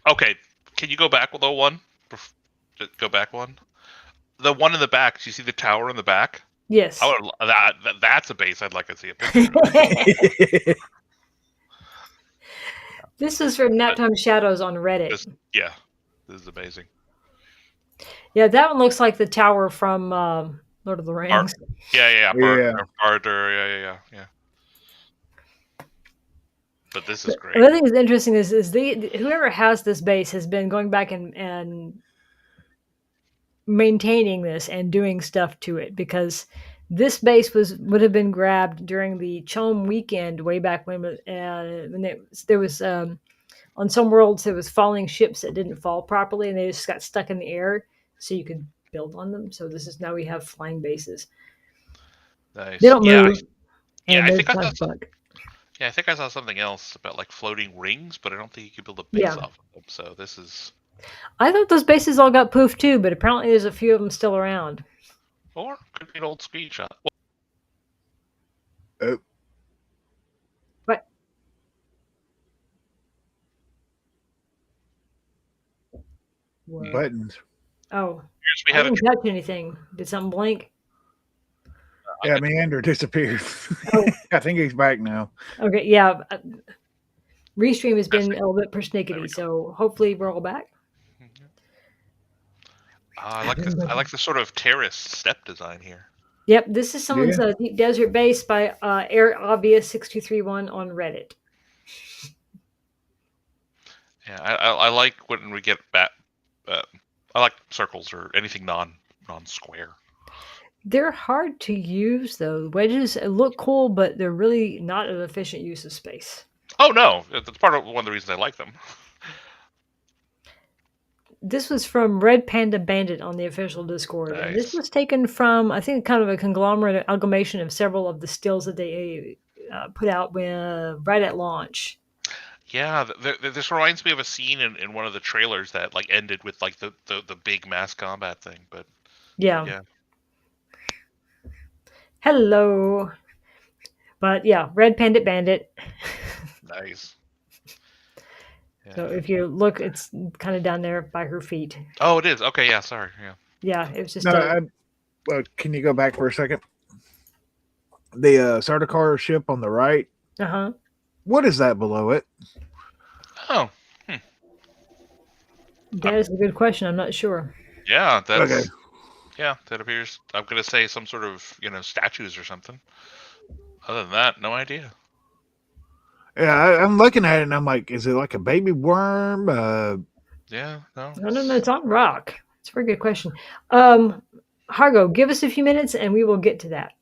Okay, can you go back with the one? Go back one. The one in the back. Do you see the tower in the back? Yes. That's a base I'd like to see a picture. This is from Naptime Shadows on Reddit. This is amazing. Yeah, that one looks like the tower from Lord of the Rings. Barter. Yeah. But this is great. The other thing that's interesting is whoever has this base has been going back and maintaining this and doing stuff to it, because this base would have been grabbed during the Chom weekend way back when there was on some worlds there was falling ships that didn't fall properly and they just got stuck in the air, so you could build on them. So now we have flying bases. Nice. They don't move. Yeah, And I there's think I saw. Bug. Yeah, I think I saw something else about like floating rings, but I don't think you could build a base Yeah. off of them. So this is, I thought those bases all got poofed too, but apparently there's a few of them still around. or could be an old screenshot. Oh, But what? buttons. Oh, Here's we I had a. didn't touch anything. Did something blink? Yeah, Meander disappeared. Oh. I think he's back now. Okay, yeah. Restream has been Testing. a little bit There we persnickety, go. so hopefully we're all back. I like this. I like the sort of terrace step design here. Yep, this is someone's Yeah. Deep Desert Base by Air Obvious 6231 on Reddit. Yeah, I like when we get back. I like circles or anything non-square. They're hard to use though. Wedges look cool, but they're really not an efficient use of space. Oh no, that's part of one of the reasons I like them. This was from Red Panda Bandit on the official Discord, and this Nice. was taken from, I think, kind of a conglomerate amalgamation of several of the stills that they put out right at launch. Yeah, this reminds me of a scene in one of the trailers that like ended with like the big mass combat thing. But Yeah. Hello. But yeah, Red Panda Bandit. Nice. Yeah. So if you look, it's kind of down there by her feet. Oh, it is. Okay, yeah, sorry. Yeah. Yeah, it was just No, well, can you go back for a second? The Sardaukar ship on the right. Uh-huh. What is that below it? Oh. That is a good question. I'm not sure. Yeah, that's Okay. yeah, that appears I'm gonna say some sort of, statues or something. Other than that, no idea. Yeah, I'm looking at it and I'm like, is it like a baby worm? Yeah, no. No, it's on rock. It's a very good question. Hargo, give us a few minutes and we will get to that.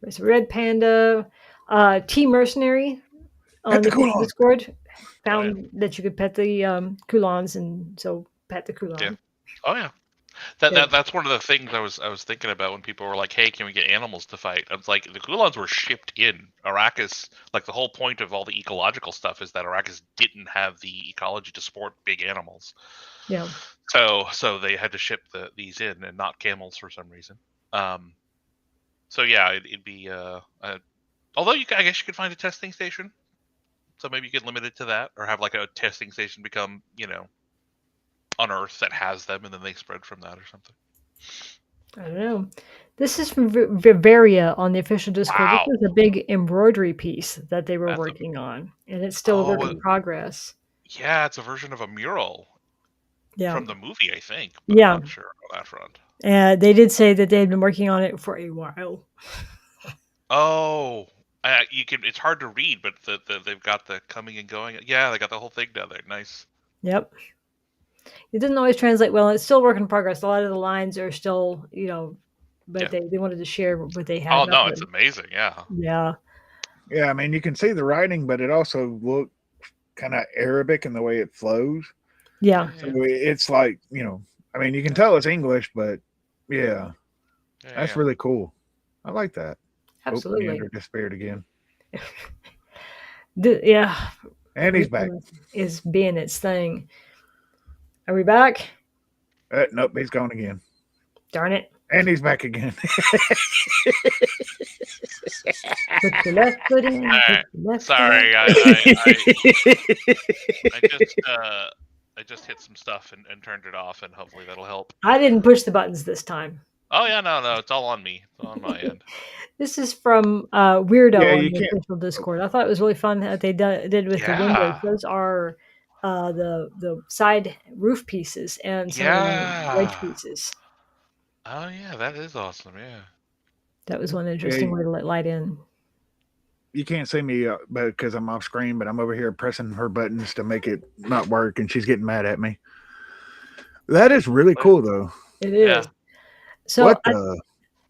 There's Red Panda, T Mercenary on the Discord found that you could pet the Kulons, and so pet the Kulon. Yeah. Oh yeah. That's one of the things I was thinking about when people were like, "Hey, can we get animals to fight?" I was like, the Kulons were shipped in. Arrakis, like the whole point of all the ecological stuff is that Arrakis didn't have the ecology to support big animals. Yeah. So they had to ship these in and not camels for some reason. So yeah, it'd be although I guess you could find a testing station. So maybe you could limit it to that, or have like a testing station become, on Earth that has them, and then they spread from that or something. I don't know. This is from Vivaria on the official Discord. Wow. This was a big embroidery piece that they were working on, and it's still a work in progress. Yeah, it's a version of a mural from the movie, I think. But I'm not sure on that front. They did say that they had been working on it for a while. Oh, it's hard to read, but they've got the coming and going. Yeah, they got the whole thing down there. Nice. Yep. It doesn't always translate well. It's still a work in progress. A lot of the lines are still, but they wanted to share what they had. Oh no, it's amazing. Yeah. Yeah. Yeah, I mean, you can see the writing, but it also looks kind of Arabic in the way it flows. Yeah. So it's like, I mean, you can tell it's English, but yeah, that's really cool. I like that. Absolutely. Meander disappeared again. Yeah. And he's back. Is being its thing. Are we back? Nope, he's gone again. Darn it. And he's back again. Put the left foot in. Sorry, I just hit some stuff and turned it off, and hopefully that'll help. I didn't push the buttons this time. Oh yeah, no, it's all on me. It's all on my end. This is from Weirdo on the official Discord. I thought it was really fun that they did with the windows. Those are the side roof pieces and some of the wedge pieces. Oh yeah, that is awesome. Yeah, that was one interesting way to let light in. You can't see me because I'm off screen, but I'm over here pressing her buttons to make it not work, and she's getting mad at me. That is really cool, though. It is. Yeah. So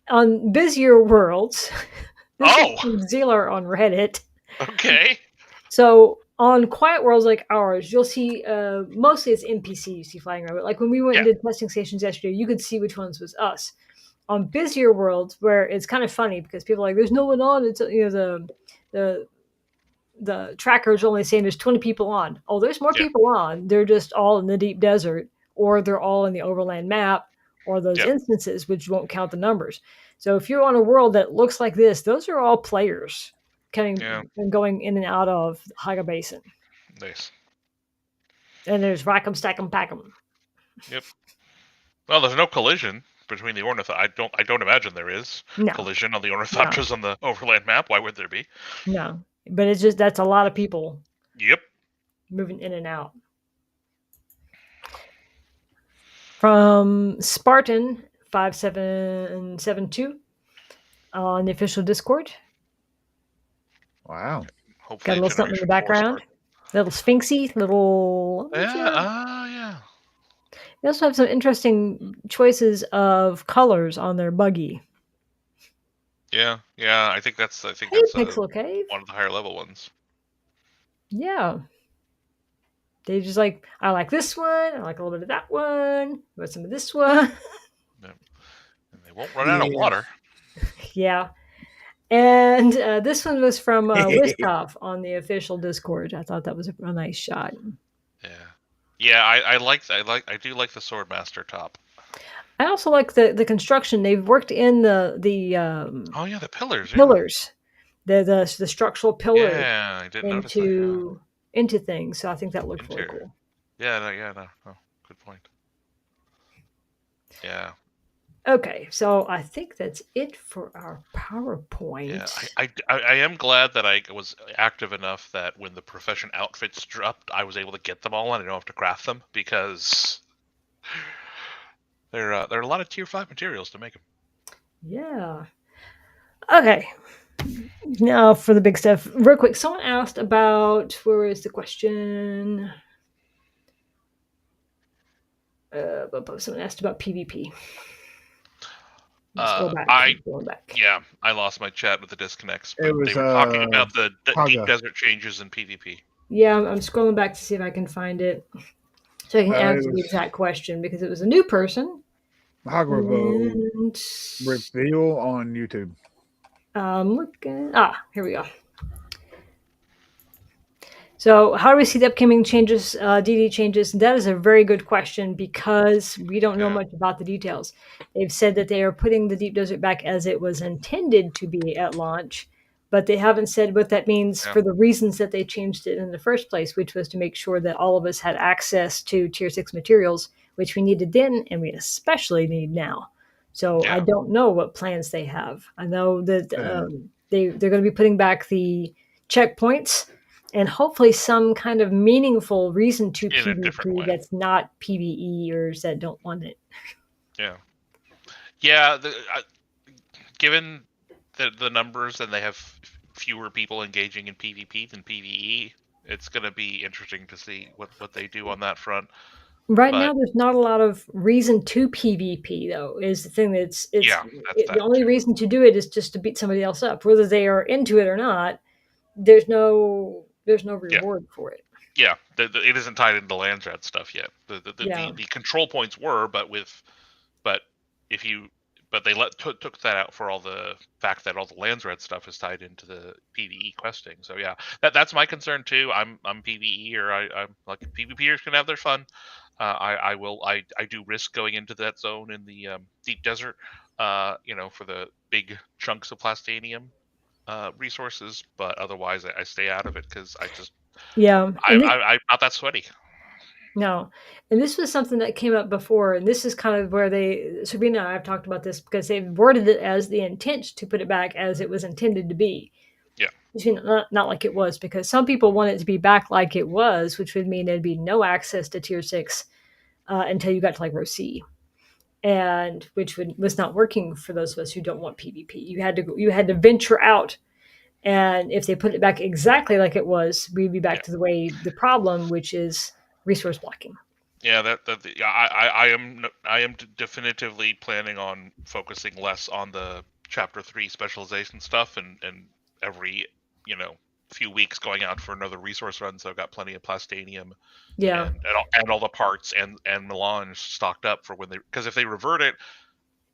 on Busier Worlds, this is from Zealer on Reddit. Okay. So on quiet worlds like ours, you'll see mostly it's NPCs you see flying around. But like when we went and did testing stations yesterday, you could see which ones was us. on busier worlds where it's kind of funny because people are like, there's no one on. It's the the tracker's only saying there's 20 people on. Oh, there's more Yeah. people on. They're just all in the deep desert, or they're all in the overland map, or those Yeah. instances, which won't count the numbers. So if you're on a world that looks like this, those are all players Yeah. coming and going in and out of Haga Basin. Nice. And there's rack 'em, stack 'em, pack 'em. Yep. Well, there's no collision between the ornithopters. I don't imagine there is No, collision on the no, ornithopters on the overland map. Why would there be? no. But it's just that's a lot of people Yep. moving in and out. From Spartan 5772 on the official Discord. Wow. Got a Hopefully, little something in the Generation 4 background. Spartan. Little Sphinxy, little. Yeah. Yeah. They also have some interesting choices of colors on their buggy. Yeah. Yeah. I think that's Hey, one Pixel Cave. of the higher level ones. Yeah. They just like, I like this one. I like a little bit of that one. But some of this one. Yeah. And they won't run out of water. Yeah. And this one was from Wiskov on the official Discord. I thought that was a nice shot. Yeah. Yeah. I do like the Swordmaster top. I also like the construction. They've worked in the Oh yeah, the pillars. pillars, the structural pillars Yeah, I didn't notice that. into things. So I think that looked really Interior. cool. Yeah. No. Good point. Yeah. Okay, so I think that's it for our PowerPoint. Yeah, I am glad that I was active enough that when the profession outfits dropped, I was able to get them all and I don't have to craft them because there are a lot of tier 5 materials to make them. Yeah. Okay. Now for the big stuff. Real quick, someone asked about where is the question? Someone asked about PvP. Let's go back. Going back. Yeah, I lost my chat with the disconnects, but It was, they were talking about the deep Haga. desert changes in PvP. Yeah, I'm scrolling back to see if I can find it. So I can answer the exact question because it was a new person. Hogwarbo And reveal on YouTube. looking. Here we go. So, how do we see the upcoming changes, DD changes? That is a very good question because we don't know much about the details. They've said that they are putting the Deep Desert back as it was intended to be at launch, but they haven't said what that means for the reasons that they changed it in the first place, which was to make sure that all of us had access to Tier 6 materials, which we needed then and we especially need now. So, I don't know what plans they have. I know that they're going to be putting back the checkpoints and hopefully some kind of meaningful reason to PvP that's not PvEers that don't want it. Yeah. Given the numbers and they have fewer people engaging in PvP than PvE, it's going to be interesting to see what they do on that front. Right now, there's not a lot of reason to PvP, though, is the thing that's the only reason to do it is just to beat somebody else up. Whether they are into it or not, there's no reward for it. Yeah, it isn't tied into Landsrat stuff yet. The control points were, but they took that out for all the fact that all the Landsrat stuff is tied into the PvE questing. So yeah, that's my concern too. I'm PvE, or I'm like PvPers can have their fun. I do risk going into that zone in the deep desert, for the big chunks of plastanium resources, but otherwise I stay out of it because I'm not that sweaty. No, and this was something that came up before, and this is kind of where Sabrina and I have talked about this because they've worded it as the intent to put it back as it was intended to be. Yeah. Not like it was, because some people want it to be back like it was, which would mean there'd be no access to Tier 6 until you got to like row C. And which was not working for those of us who don't want PvP. You had to venture out, and if they put it back exactly like it was, we'd be back to the problem, which is resource blocking. Yeah, I am definitively planning on focusing less on the Chapter 3 specialization stuff, and every few weeks going out for another resource run. So I've got plenty of plastanium. Yeah, and all the parts and melange stocked up for when because if they revert it,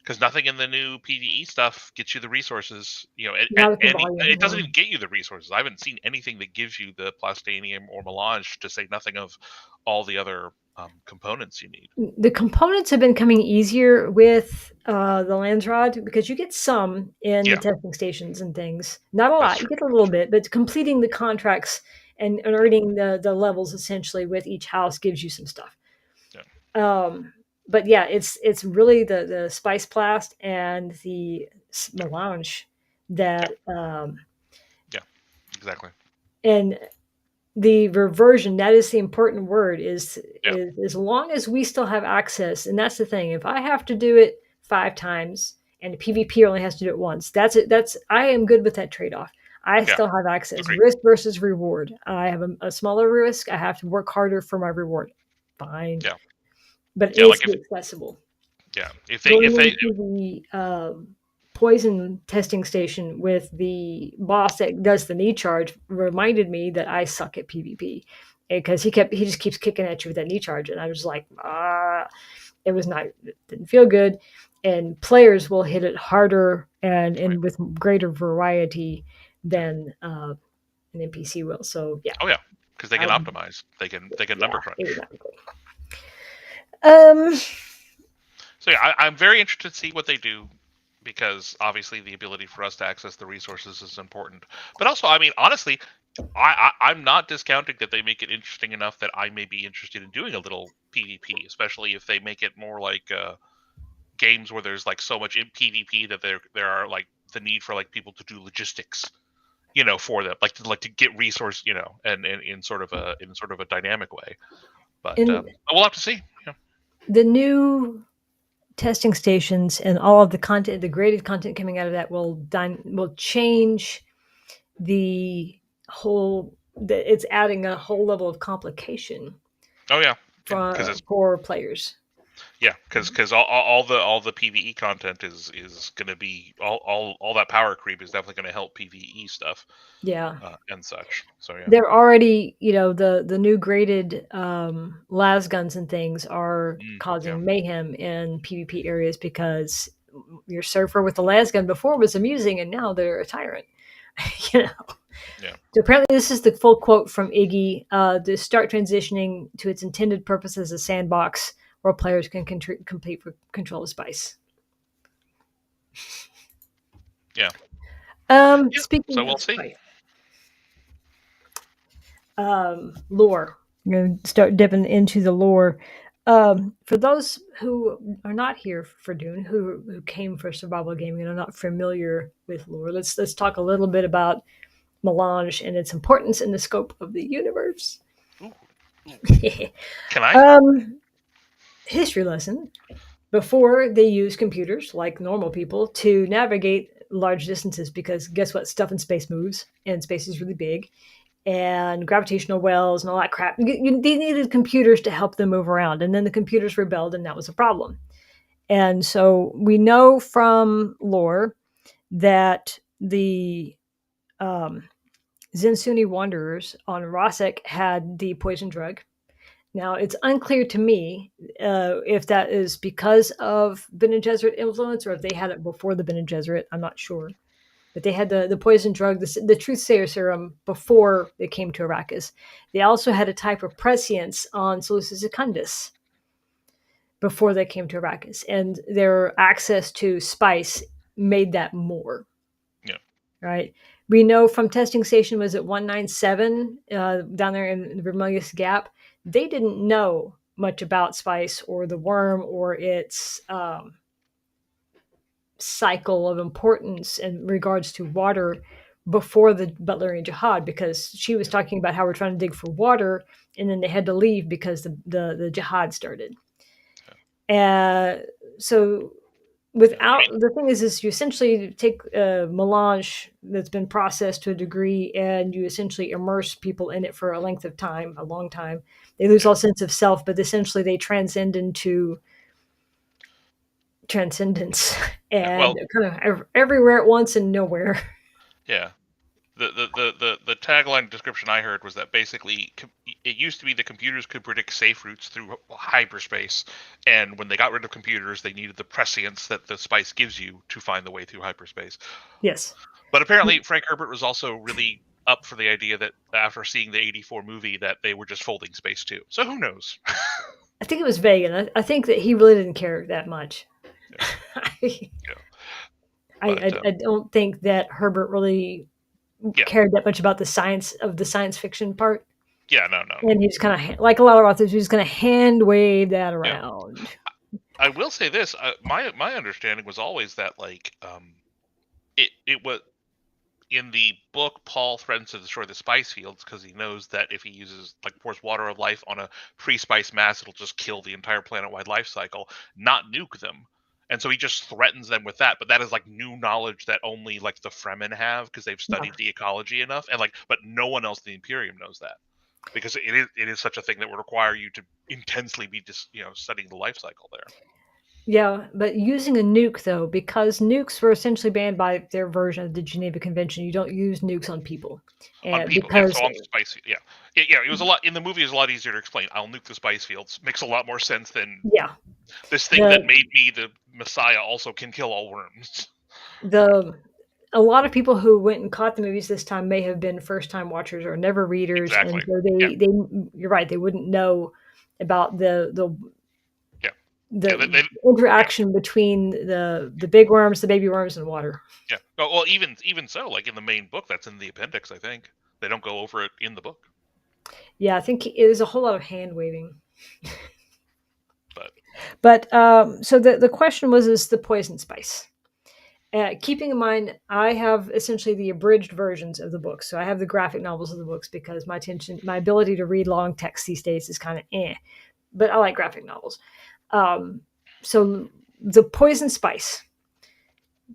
because nothing in the new PVE stuff gets you the resources. Not at the And volume. it doesn't No. even get you the resources. I haven't seen anything that gives you the plastanium or melange, to say nothing of all the other components you need. The components have been coming easier with the Landsrod because you get some in the Yeah, testing stations and things. Not a that's lot. You true. get a That's little true. bit, but completing the contracts and earning the levels essentially with each house gives you some stuff. Yeah, But yeah, it's really the spice blast and the melange yeah, that yeah, exactly. and the reversion, that is the important word, Yeah, is as long as we still have access, and that's the thing. If I have to do it 5 times and the PvP only has to do it once, that's it. That's I am good with that trade-off. I yeah, still have access. agreed. Risk versus reward. I have a smaller risk. I have to work harder for my reward. Fine. Yeah, But it yeah. needs Like to be accessible. if Going they into the poison testing station with the boss that does the knee charge reminded me that I suck at PvP because he just keeps kicking at you with that knee charge, and I was like, it was not, it didn't feel good. And players will hit it harder right. and with greater variety Yeah. than an NPC will. So yeah, Oh yeah, because they can um, optimize. They can yeah, number crunch. exactly. Um, So yeah, I'm very interested to see what they do, because obviously the ability for us to access the resources is important. But also, I mean, honestly, I'm not discounting that they make it interesting enough that I may be interested in doing a little PvP, especially if they make it more like games where there's like so much in PvP that there are like the need for like people to do logistics, for them, like to get resource, and in sort of a dynamic way. But and we'll have to see. Yeah. the new testing stations and all of the content, the graded content coming out of that will change the whole. It's adding a whole level of complication Oh yeah, yeah, because it's for players. yeah, because all the PVE content is going to be all that power creep is definitely going to help PVE stuff, Yeah, and such. So yeah. they're already, the new graded las guns and things are Yeah, causing mayhem in PvP areas because your surfer with the las gun before was amusing and now they're a tyrant. you know yeah, So apparently, this is the full quote from Iggy: "To start transitioning to its intended purpose as a sandbox where players can complete for control of spice." yeah, yeah. So Speaking we'll of see. spice, lore. I'm going to start dipping into the lore. For those who are not here for Dune, who came for survival gaming and are not familiar with lore, let's talk a little bit about melange and its importance in the scope of the universe. Ooh, ooh. Can I? um, History lesson. Before they used computers like normal people to navigate large distances, because guess what? Stuff in space moves and space is really big, and gravitational wells and all that crap. They needed computers to help them move around, and then the computers rebelled, and that was a problem. And so we know from lore that the um, Zinsuni wanderers on Rosek had the poison drug. Now, it's unclear to me if that is because of Bene Gesserit influence or if they had it before the Bene Gesserit. I'm not sure. But they had the poison drug, the Truth Sayer serum, before they came to Arrakis. They also had a type of prescience on Seleucus Secundus before they came to Arrakis. And their access to spice made that more, Yeah, right? We know from testing station, was it 197 down there in the Vermilius Gap? They didn't know much about spice or the worm or its cycle of importance in regards to water before the Butlerian Jihad, because she was talking about how we're trying to dig for water and then they had to leave because the jihad started. So yeah. I without, mean, the thing is you essentially take a melange that's been processed to a degree and you essentially immerse people in it for a length of time, a long time. They lose yeah, all sense of self, but essentially they transcend into transcendence yeah. and Well, kind of everywhere at once and nowhere. yeah. The tagline description I heard was that basically it used to be the computers could predict safe routes through hyperspace, and when they got rid of computers, they needed the prescience that the spice gives you to find the way through hyperspace. Yes. But apparently, Frank Herbert was also really up for the idea that after seeing the '84 movie, that they were just folding space too. So who knows? I think it was vague, and I think that he really didn't care that much. Yeah. I, Yeah. But I don't think that Herbert really yeah, cared that much about the science fiction part. yeah, no. And he's kind of like a lot of authors, he's going to hand wave that Yeah. around. I will say this: my understanding was always that it was in the book, Paul threatens to destroy the spice fields because he knows that if he uses pours water of life on a pre-spice mass, it'll just kill the entire planet-wide life cycle, not nuke them. And so he just threatens them with that. But that is new knowledge that only the Fremen have because they've Yeah. studied the ecology enough, and but no one else in the Imperium knows that because it is such a thing that would require you to intensely be studying the life cycle there. Yeah, but using a nuke though, because nukes were essentially banned by their version of the Geneva Convention. You don't use nukes on people, On and people, yeah. So because on the spice, yeah. It was a lot in the movie. It was a lot easier to explain. I'll nuke the spice fields. Makes a lot more sense than yeah, this thing that made me the Messiah also can kill all worms. the a lot of people who went and caught the movies this time may have been first time watchers or never readers, and Exactly. so Yeah. they you're right, they wouldn't know about Yeah. the interaction between the big worms, the baby worms, and water. Yeah. Well, even so, in the main book, that's in the appendix. I think they don't go over it in the book. Yeah, I think it is a whole lot of hand waving. But So the question was, is the poison spice? Keeping in mind, I have essentially the abridged versions of the books. So I have the graphic novels of the books because my ability to read long text these days is kind of but I like graphic novels. So the poison spice,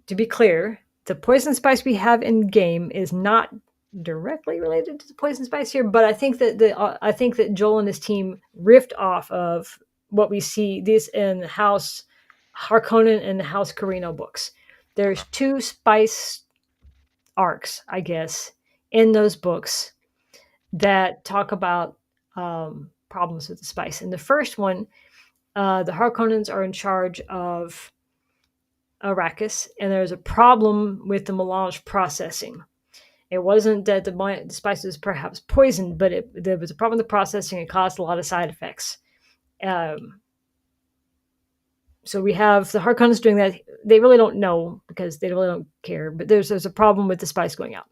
to be clear, the poison spice we have in game is not directly related to the poison spice here, but I think that Joel and his team riffed off of what we see this in House Harkonnen and the House Carino books. There's okay. 2 spice arcs, I guess, in those books that talk about problems with the spice. In the first one, the Harkonnens are in charge of Arrakis, and there's a problem with the melange processing. It wasn't that the spice was perhaps poisoned, but there was a problem with the processing. It caused a lot of side effects. So we have the Harkonnens doing that. They really don't know because they really don't care, but there's a problem with the spice going out.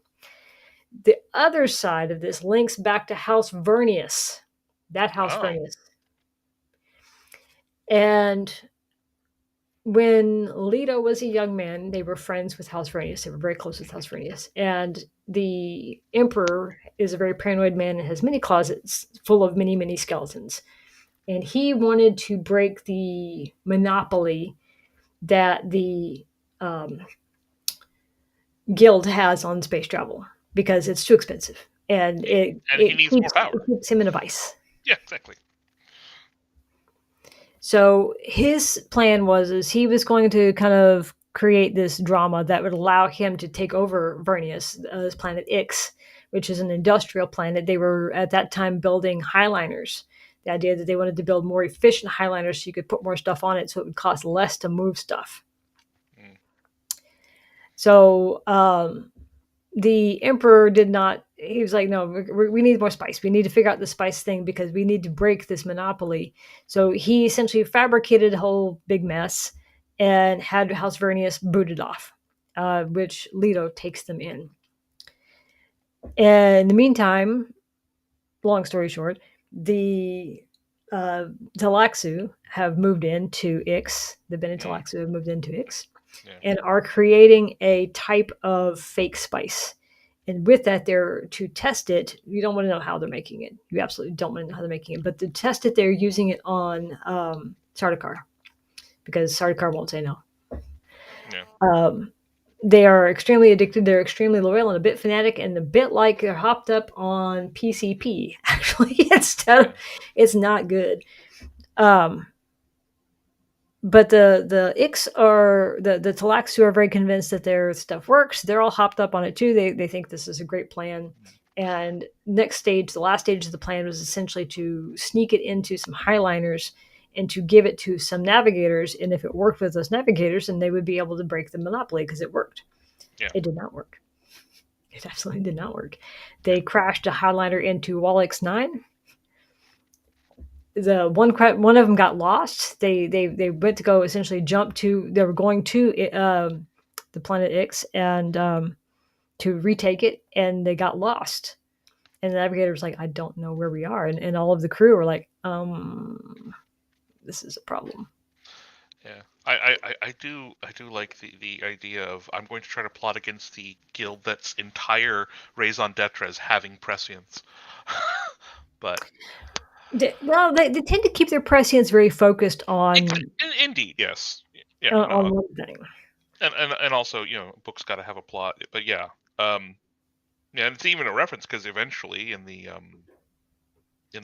The other side of this links back to House Vernius, that House Vernius. And when Leto was a young man, they were friends with House Vernius. They were very close with House Vernius. And the Emperor is a very paranoid man and has many closets full of many, many skeletons. And he wanted to break the monopoly that the guild has on space travel because it's too expensive. And he needs more power. It keeps him in a vice. Yeah, exactly. So his plan is he was going to kind of create this drama that would allow him to take over Vernius, this planet Ix, which is an industrial planet. They were at that time building highliners. The idea that they wanted to build more efficient highliners so you could put more stuff on it so it would cost less to move stuff. So the Emperor did not, he was like, no, we need more spice. We need to figure out the spice thing because we need to break this monopoly. So he essentially fabricated a whole big mess and had House Vernius booted off, which Leto takes them in. And in the meantime, long story short, the Talaxu have moved into Ix. The Bene Talaxu have moved into Ix. Yeah. And are creating a type of fake spice. And with that, they're to test it. You don't want to know how they're making it. You absolutely don't want to know how they're making it. But to test it, they're using it on Sardaukar because Sardaukar won't say no. Yeah. They are extremely addicted. They're extremely loyal and a bit fanatic and a bit like they're hopped up on PCP. Actually, it's not good. but the Ix are the Talaxu are very convinced that their stuff works. They're all hopped up on it too. They think this is a great plan. And next stage, the last stage of the plan was essentially to sneak it into some highliners and to give it to some navigators. And if it worked with those navigators, then they would be able to break the monopoly because it worked. Yeah. It did not work. It absolutely did not work. They crashed a highliner into Wallix 9. The one of them got lost. They went to go essentially jump to. They were going to the planet Ix and to retake it, and they got lost. And the navigator was like, "I don't know where we are," and all of the crew were like, "This is a problem." Yeah, I do like the idea of I'm going to try to plot against the guild that's entire raison d'etre is having prescience, but Well, they tend to keep their prescience very focused indeed, yes, yeah, on no, one thing. and also books got to have a plot, but yeah, yeah, and it's even a reference because eventually in the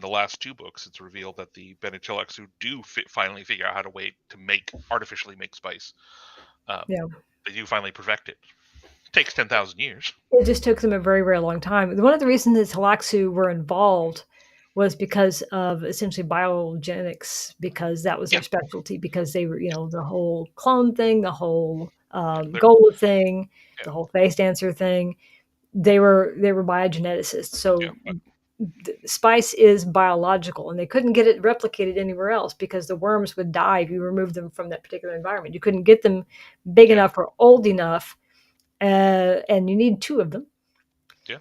last two books, it's revealed that the Benichillaxu do finally figure out how to artificially make spice. Yeah. They do finally perfect it. Takes 10,000 years. It just took them a very, very long time. One of the reasons that Talaxu were involved was because of essentially biogenetics, because that was their specialty, because they were, the whole clone thing, the whole Gola thing, the whole face dancer thing. They were biogeneticists. So spice is biological, and they couldn't get it replicated anywhere else because the worms would die if you removed them from that particular environment. You couldn't get them big enough or old enough, and you need two of them. Yeah.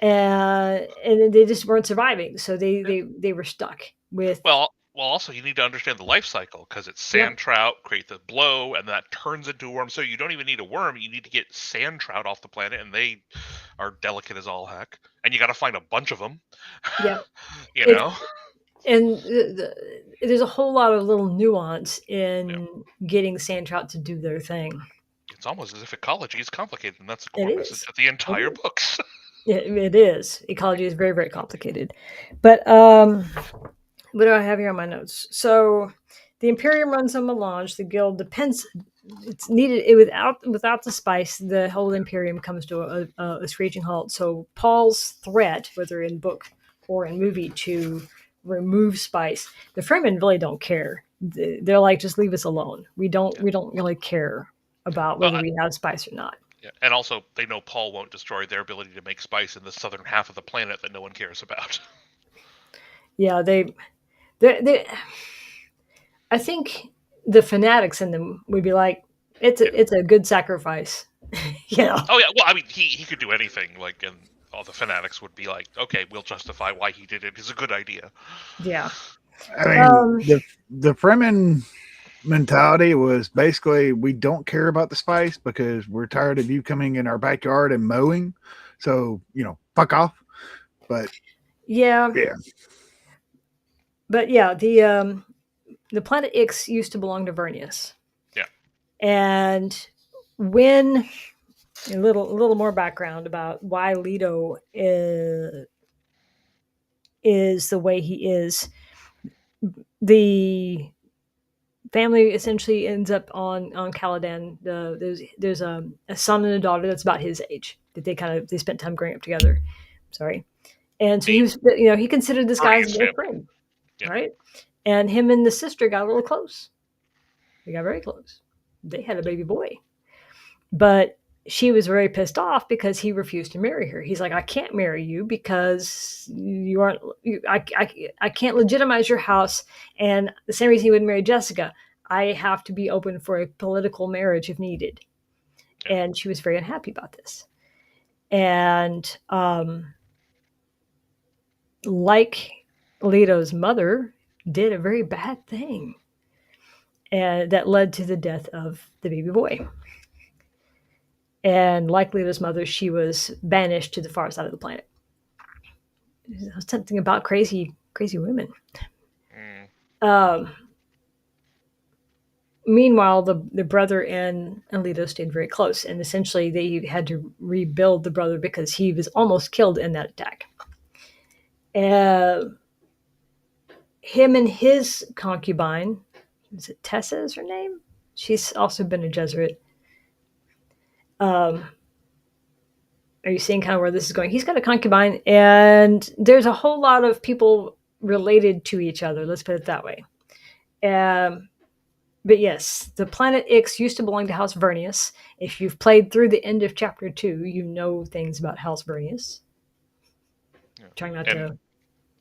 And they just weren't surviving, so they were stuck with. Well, also you need to understand the life cycle because it's sand trout create the blow, and that turns into a worm. So you don't even need a worm; you need to get sand trout off the planet, and they are delicate as all heck. And you got to find a bunch of them. Yeah, And there's a whole lot of little nuance in getting sand trout to do their thing. It's almost as if ecology is complicated, and that's the core message of the entire books. It is. Ecology is very, very complicated. But what do I have here on my notes? So the Imperium runs on Melange. The guild depends. It's needed without the spice. The whole Imperium comes to a screeching halt. So Paul's threat, whether in book or in movie, to remove spice, the Fremen really don't care. They're like, just leave us alone. We don't really care about whether we have spice or not. Yeah, and also they know Paul won't destroy their ability to make spice in the southern half of the planet that no one cares about. Yeah, they I think the fanatics in them would be like, it's a good sacrifice. Oh yeah, well I mean he could do anything, and all the fanatics would be like, okay, we'll justify why he did it. It's a good idea. Yeah. I mean, the Fremen mentality was basically, we don't care about the spice because we're tired of you coming in our backyard and mowing. So, fuck off. But yeah. But yeah, the planet Ix used to belong to Vernius. Yeah. And when a little more background about why Leto is the way he is. The family essentially ends up on Caladan. There's a son and a daughter that's about his age that they spent time growing up together. Sorry, and so he was he considered this guy as a friend, right? And him and the sister got a little close. They got very close. They had a baby boy, but she was very pissed off because he refused to marry her. He's like, I can't marry you because you aren't. I can't legitimize your house, and the same reason he wouldn't marry Jessica. I have to be open for a political marriage if needed. And she was very unhappy about this. And like Leto's mother, did a very bad thing, and that led to the death of the baby boy. And like Leto's mother, she was banished to the far side of the planet. Something about crazy women. Meanwhile, the brother and Leto stayed very close, and essentially they had to rebuild the brother because he was almost killed in that attack. Him and his concubine, is it Tessa is her name? She's also been a Jesuit. Um, are you seeing kind of where this is going? He's got a concubine, and there's a whole lot of people related to each other. Let's put it that way. Um, but yes, the planet Ix used to belong to House Vernius. If you've played through the end of chapter 2, you know things about House Vernius. Yeah. Trying not And to.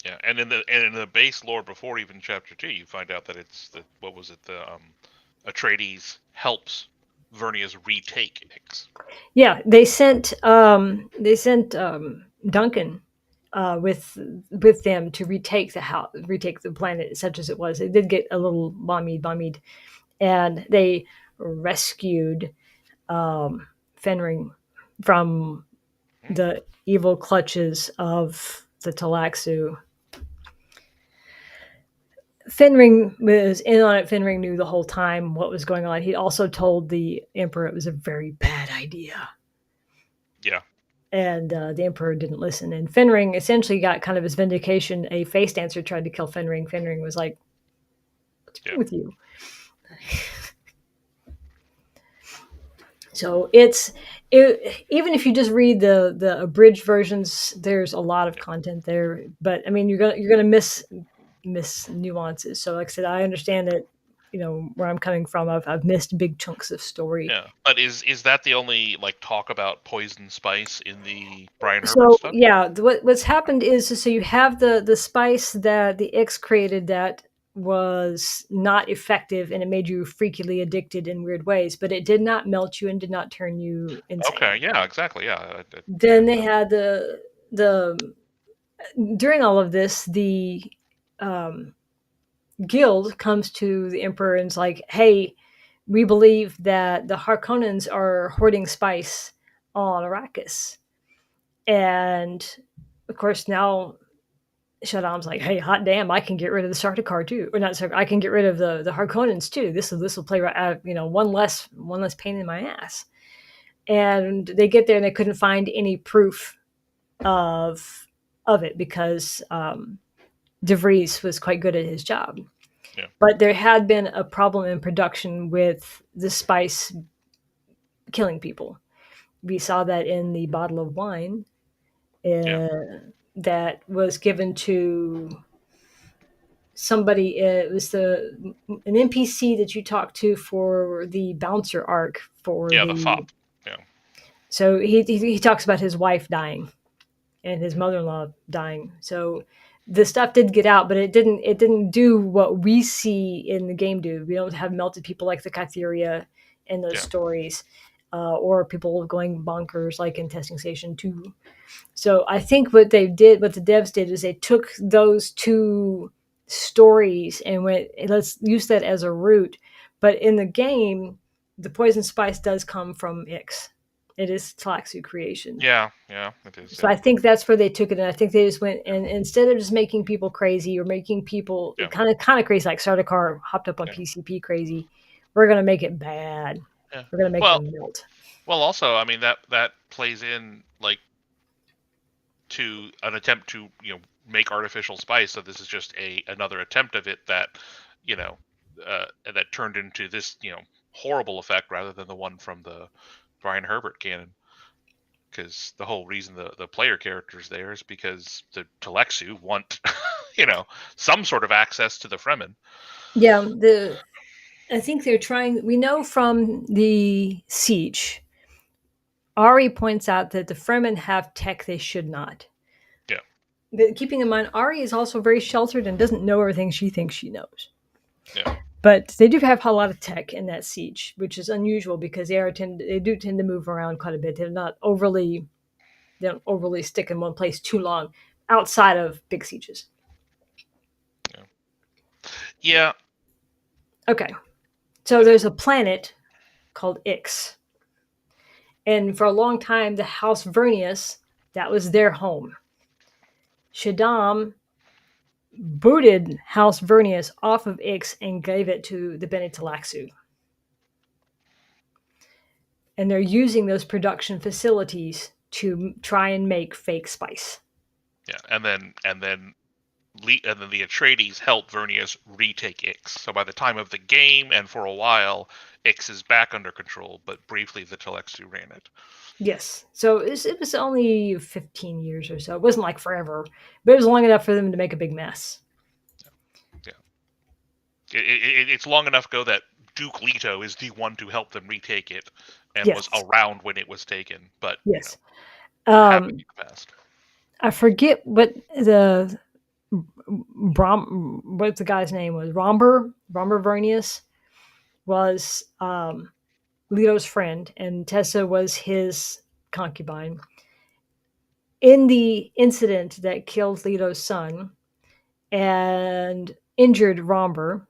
yeah, and in the base lore before even chapter 2, you find out that it's the what was it the Atreides helps Vernius retake Ix. Yeah, they sent Duncan with them to retake the house, retake the planet, such as it was. It did get a little bombied, and they rescued Fenring from the evil clutches of the Talaxu. Fenring was in on it. Fenring knew the whole time what was going on. He also told the Emperor it was a very bad idea. Yeah. And the Emperor didn't listen. And Fenring essentially got kind of his vindication. A face dancer tried to kill Fenring. Fenring was like, "What's wrong with you?" So even if you just read the abridged versions, there's a lot of content there. But I mean, you're gonna miss nuances. So like I said, I understand that where I'm coming from. I've missed big chunks of story. Yeah, but is that the only like talk about poison spice in the Brian Herbert So stuff? yeah, what's happened is so you have the spice that the X created that was not effective and it made you freakily addicted in weird ways, but it did not melt you and did not turn you Okay, insane. yeah, exactly, yeah, yeah, Then they had the during all of this the um, guild comes to the emperor and is like, "Hey, we believe that the Harkonnens are hoarding spice on Arrakis," and of course now Shaddam's like, "Hey, hot damn, I can get rid of the Sardaukar too, or not? I can get rid of the Harkonnens too. This will play right out. One less pain in my ass." And they get there and they couldn't find any proof of it because De Vries was quite good at his job. yeah, But there had been a problem in production with the spice killing people. We saw that in the bottle of wine yeah, that was given to somebody. It was an NPC that you talked to for the bouncer arc for yeah. The the. fop, yeah, So he talks about his wife dying and his mother-in-law dying. So the stuff did get out, but it didn't do what we see in the game do. We don't have melted people like the Kytheria in those yeah, stories, or people going bonkers like in Testing Station 2. So I think what the devs did, is they took those two stories and went, let's use that as a root. But in the game, the poison spice does come from Ix. It is Tlaxu creation. yeah, yeah. It is, So yeah, I think that's where they took it, and I think they just went and instead of just making people crazy or making people yeah, kind of crazy, like Sardaukar hopped up on yeah, PCP crazy, we're gonna make it bad. yeah. We're gonna make Well, them melt. also, I mean that plays in like to an attempt to make artificial spice. So this is just another attempt of it that you know that turned into this horrible effect rather than the one from the Brian Herbert canon. Because the whole reason the player character's there is because the Telexu want some sort of access to the Fremen. Yeah, I think they're trying. We know from the siege, Ari points out that the Fremen have tech they should not. Yeah, But keeping in mind, Ari is also very sheltered and doesn't know everything she thinks she knows. yeah, But they do have a lot of tech in that siege, which is unusual because they do tend to move around quite a bit. They don't overly stick in one place too long outside of big sieges. yeah, yeah. Okay, so there's a planet called Ix, and for a long time, the House Vernius, that was their home. Shaddam booted House Vernius off of Ix and gave it to the Bene Talaxu. And they're using those production facilities to try and make fake spice. Yeah, and then and then the Atreides help Vernius retake Ix. So by the time of the game, and for a while, Ix is back under control, but briefly the Telexu ran it. Yes. So it was only 15 years or so. It wasn't like forever, but it was long enough for them to make a big mess. Yeah. It's long enough ago that Duke Leto is the one to help them retake it and Yes. was around when it was taken, but Yes. happened in the past. I forget what what the guy's name was. Romber Vernius was Leto's friend, and Tessa was his concubine. In the incident that killed Leto's son and injured Romber,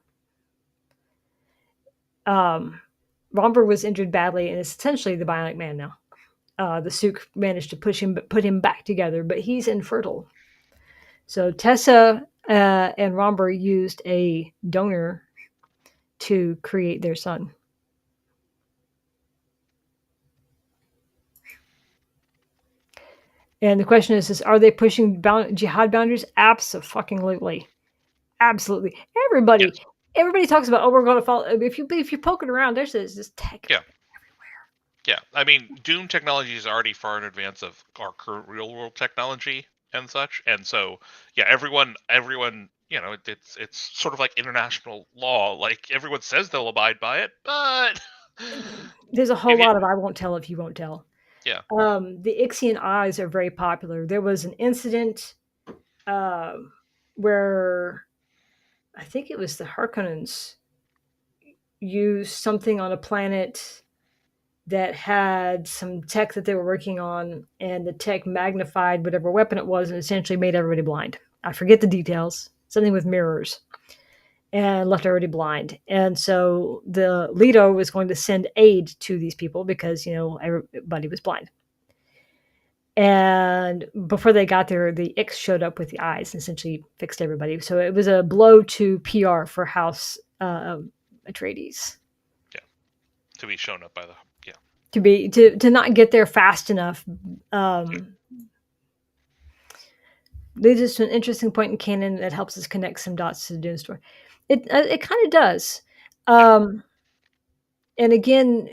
Romber was injured badly and is essentially the Bionic Man now. The Sook managed to put him back together, but he's infertile. So Tessa and Romber used a donor to create their son. And the question is are they pushing jihad boundaries? Absolutely. Absolutely. Everybody talks about, we're going to follow. If you're poking around, there's this tech everywhere. Yeah, I mean, Dune technology is already far in advance of our current real world technology and such, and so yeah, everyone, it's sort of like international law. Like everyone says they'll abide by it, but there's a whole lot of I won't tell if you won't tell. Yeah. The Ixian eyes are very popular. There was an incident where I think it was the Harkonnens used something on a planet that had some tech that they were working on, and the tech magnified whatever weapon it was and essentially made everybody blind. I forget the details. Something with mirrors. And left everybody blind. And so the Leto was going to send aid to these people because, everybody was blind. And before they got there, the Ix showed up with the eyes and essentially fixed everybody. So it was a blow to PR for House Atreides. Yeah, to be shown up by the to not get there fast enough. Leads us to an interesting point in canon that helps us connect some dots to the Dune story. It kind of does. And again,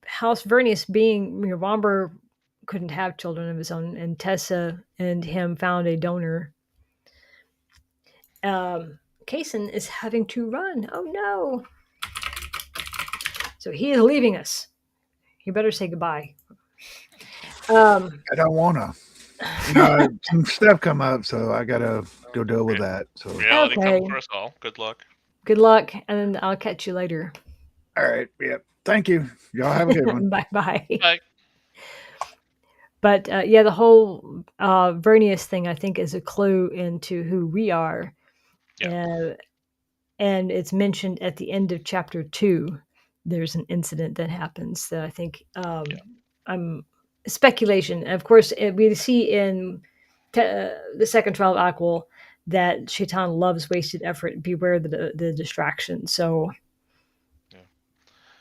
House Vernius being, Romber couldn't have children of his own, and Tessa and him found a donor. Kaysen is having to run. Oh no! So he is leaving us. You better say goodbye. I don't wanna. Some stuff come up, so I gotta go deal with that. So reality comes for us all. Good luck. Good luck, and I'll catch you later. All right. Yep. Thank you. Y'all have a good one. Bye. Bye. But the whole Vernius thing, I think, is a clue into who we are. Yeah. And it's mentioned at the end of chapter 2. There's an incident that happens that I think I'm speculation. Of course, we see in the second trial of Aquil that Shaitan loves wasted effort. Beware the distraction. So,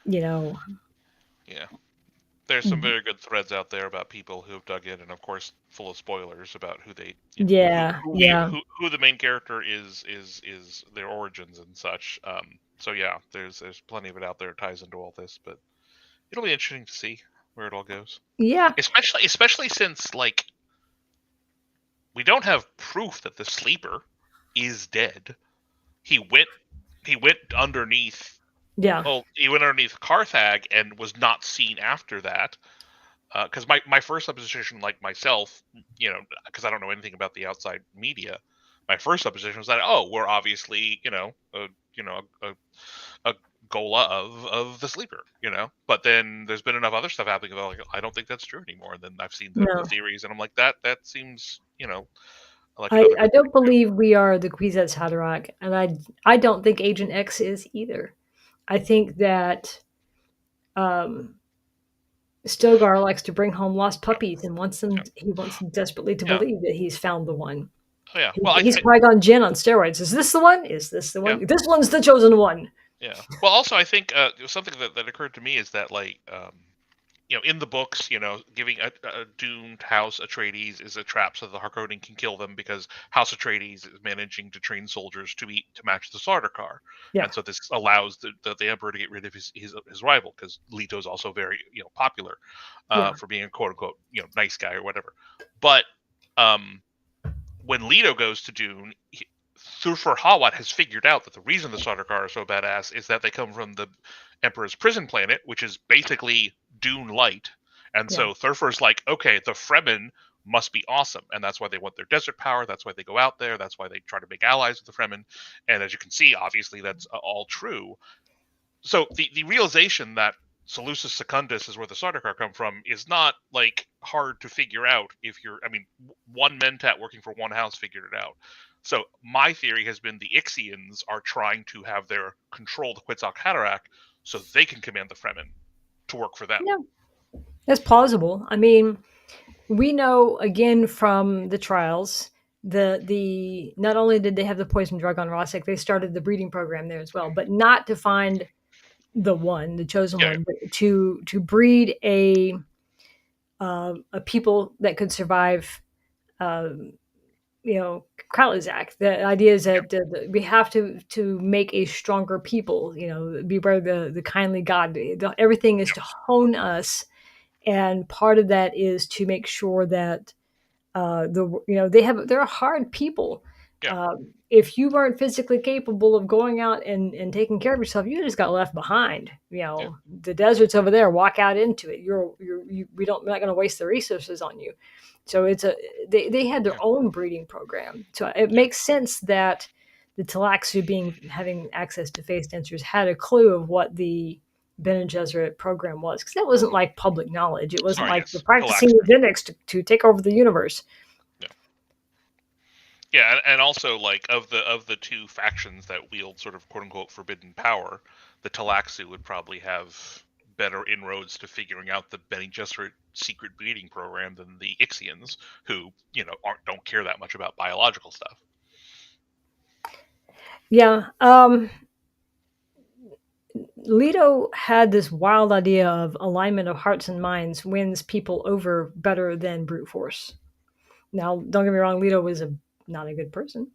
Yeah. There's some very good threads out there about people who have dug in, and of course, full of spoilers about who they, who the main character is their origins and such. So yeah, there's plenty of it out there that ties into all this, but it'll be interesting to see where it all goes. Yeah, especially since we don't have proof that the sleeper is dead. He went underneath. Yeah. Well, he went underneath Carthag and was not seen after that. Because my first supposition, like myself, because I don't know anything about the outside media, my first supposition was that we're obviously a Gola of the sleeper, But then there's been enough other stuff happening that I don't think that's true anymore. And then I've seen the theories, and I'm like that seems like I don't believe we are the Kwisatz Haderach, and I don't think Agent X is either. I think that Stilgar likes to bring home lost puppies and he wants them desperately to believe that he's found the one. Oh yeah, well, he's Qui-Gon Jinn on steroids. Is this the one? Is this the one? Yeah. This one's the chosen one. Yeah. Well, also I think something that occurred to me is that in the books, giving a doomed House Atreides is a trap so the Harkonnen can kill them because House Atreides is managing to train soldiers to match the Sardaukar, Yeah, and so this allows the Emperor to get rid of his rival because Leto's also very popular yeah, for being a quote unquote nice guy or whatever. But um, when Leto goes to Dune, Thufir Hawat has figured out that the reason the Sardaukar are so badass is that they come from the Emperor's prison planet, which is basically Dune light. And yeah, so Thufir's like, okay, the Fremen must be awesome. And that's why they want their desert power. That's why they go out there. That's why they try to make allies with the Fremen. And as you can see, obviously, that's all true. So the realization that Seleucus Secundus is where the Sardaukar come from is not like hard to figure out if you're. I mean, one Mentat working for one house figured it out. So my theory has been the Ixians are trying to have their control the Quetzalcoatl Haderach so they can command the Fremen to work for them. yeah. That's plausible. I mean, we know again from the trials the not only did they have the poison drug on Rosek, they started the breeding program there as well, but not to find the chosen Yeah, one, but to breed a people that could survive. Um, Kralazak. The idea is yeah, that we have to make a stronger people. Beware the kindly God. Everything is yeah, to hone us, and part of that is to make sure that they're a hard people. yeah, If you weren't physically capable of going out and taking care of yourself, you just got left behind. yeah, The desert's over there. Walk out into it. We're not going to waste the resources on you. So they had their yeah, own breeding program. So it yeah. makes sense that the Talaxu having access to face dancers had a clue of what the Bene Gesserit program was, because that wasn't like public knowledge. It wasn't Sorry, like you're yes, practicing Calaxer. eugenics to take over the universe. Yeah. Yeah, and also like of the two factions that wield sort of quote unquote forbidden power, the Talaxu would probably have better inroads to figuring out the Bene Gesserit secret breeding program than the Ixians, who don't care that much about biological stuff. Yeah. Leto had this wild idea of alignment of hearts and minds wins people over better than brute force. Now, don't get me wrong, Leto was not a good person.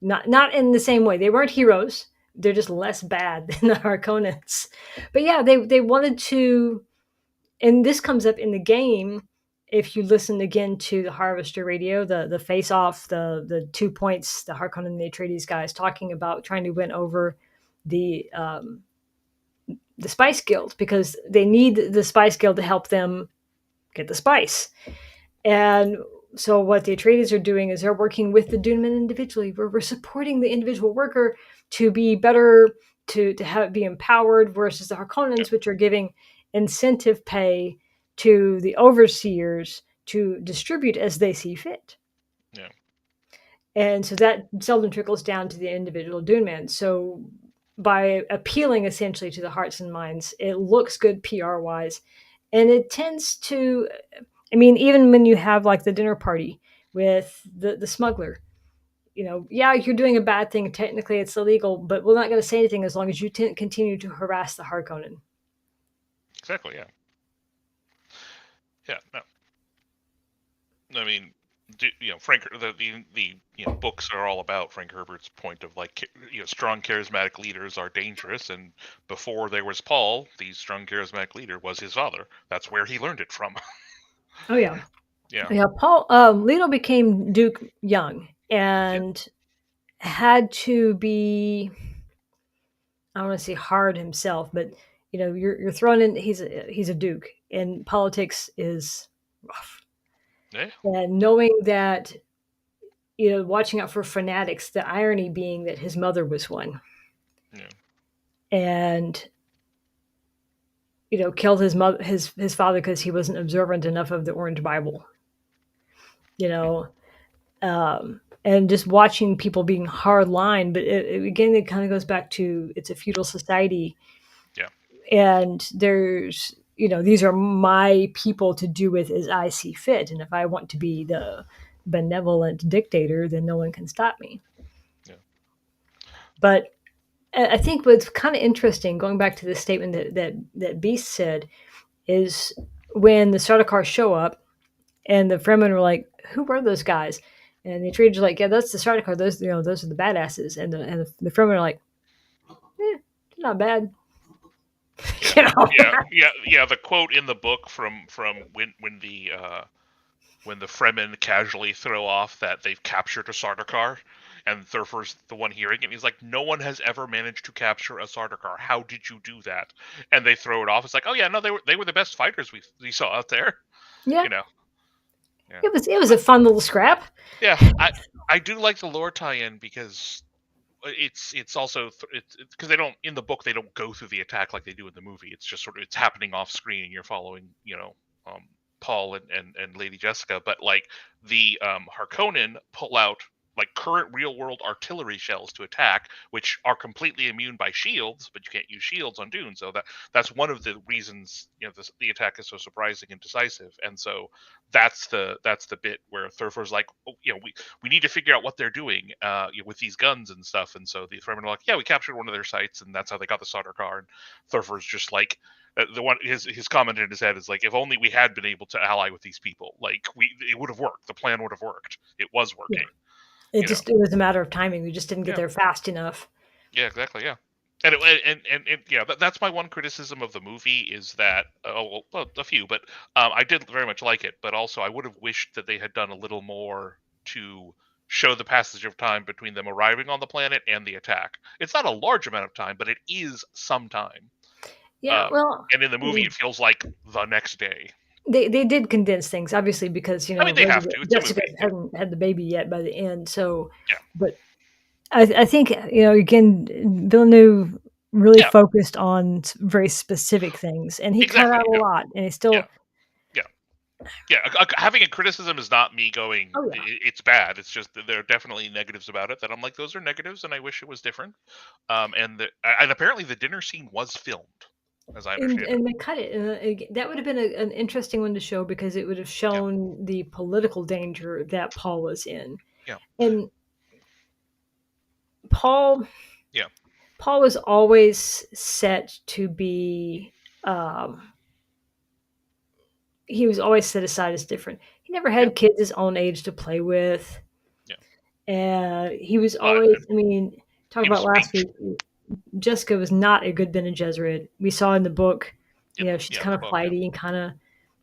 Not in the same way. They weren't heroes. They're just less bad than the Harkonnens. But yeah, they wanted to, and this comes up in the game. If you listen again to the Harvester Radio, the face off, the 2 points, the Harkonnen and the Atreides guys talking about trying to win over the Spice Guild, because they need the Spice Guild to help them get the spice. And so what the Atreides are doing is they're working with the Dunemen individually. We're supporting the individual worker to be better, be empowered, versus the Yeah, Harkonnens, which are giving incentive pay to the overseers to distribute as they see fit. yeah, And so that seldom trickles down to the individual Dune man. So by appealing essentially to the hearts and minds, it looks good PR wise. And it tends to, I mean, even when you have like the dinner party with the smuggler, yeah, you're doing a bad thing. Technically, it's illegal, but we're not going to say anything as long as you continue to harass the Harkonnen. exactly. Yeah, yeah. No, I mean, Frank, the books are all about Frank Herbert's point of like, strong charismatic leaders are dangerous, and before there was Paul, the strong charismatic leader was his father. That's where he learned it from. Oh yeah, Yeah, yeah. Paul Leto became Duke young yeah, and had to be, I don't want to say hard himself, but you're thrown in. He's a duke, and politics is rough. yeah, And knowing that, watching out for fanatics. The irony being that his mother was one, yeah, and killed his father because he wasn't observant enough of the Orange Bible. You know, and just watching people being hard line, but again, it kind of goes back to it's a feudal society, yeah, and there's these are my people to do with as I see fit, and if I want to be the benevolent dictator, then no one can stop me. yeah, But I think what's kind of interesting, going back to the statement that Beast said, is when the starter cars show up, and the Fremen were like, "Who were those guys?" And the Atreides are like, "Yeah, that's the starter car. Those, those are the badasses." And the Fremen are like, "Not bad." Yeah, you know. yeah. The quote in the book from when the Fremen casually throw off that they've captured a Sardaukar, and Thurfer's the one hearing it, and he's like, "No one has ever managed to capture a Sardaukar. How did you do that?" And they throw it off. It's like, "Oh yeah, no, they were the best fighters we saw out there." Yeah, You know. Yeah. it was a fun little scrap. Yeah, I do like the lore tie-in because it's also it's because they don't in the book they don't go through the attack like they do in the movie. It's just sort of it's happening off screen and you're following um, Paul and Lady Jessica, but like the Harkonnen pull out like current real world artillery shells to attack, which are completely immune by shields, but you can't use shields on Dune. So that's one of the reasons the attack is so surprising and decisive. And so that's the bit where Thurfer's like, oh, we need to figure out what they're doing with these guns and stuff. And so the Fremen are like, yeah, we captured one of their sites, and that's how they got the Sardaukar. And Thurfer's just like, the one his comment in his head is like, if only we had been able to ally with these people, like it would have worked. The plan would have worked. It was Yeah. working. It was a matter of timing. We just didn't get Yeah. there fast enough. Yeah, exactly. Yeah. And that's my one criticism of the movie is that a few, but I did very much like it, but also I would have wished that they had done a little more to show the passage of time between them arriving on the planet and the attack. It's not a large amount of time, but it is some time. Yeah, well, and in the movie, it feels like the next day. they did condense things, obviously, because I mean, they have to. It's a Jessica movie. hadn't had the baby yet by the end. So, Yeah. but I think again, Villeneuve really focused on very specific things, and he cut out a lot, and he still. Yeah, having a criticism is not me going, Oh, yeah. it's bad. It's just that there are definitely negatives about it that I'm like, those are negatives, and I wish it was different. And apparently the dinner scene was filmed, as I understand it. And they cut it, and that would have been an interesting one to show because it would have shown the political danger that Paul was in. Yeah. And Paul Yeah. Paul was always set to be he was always set aside as different. He never had kids his own age to play with. Yeah. And he was always, talk about last week, Jessica was not a good Bene Gesserit. We saw in the book, she's kind of flighty and kind of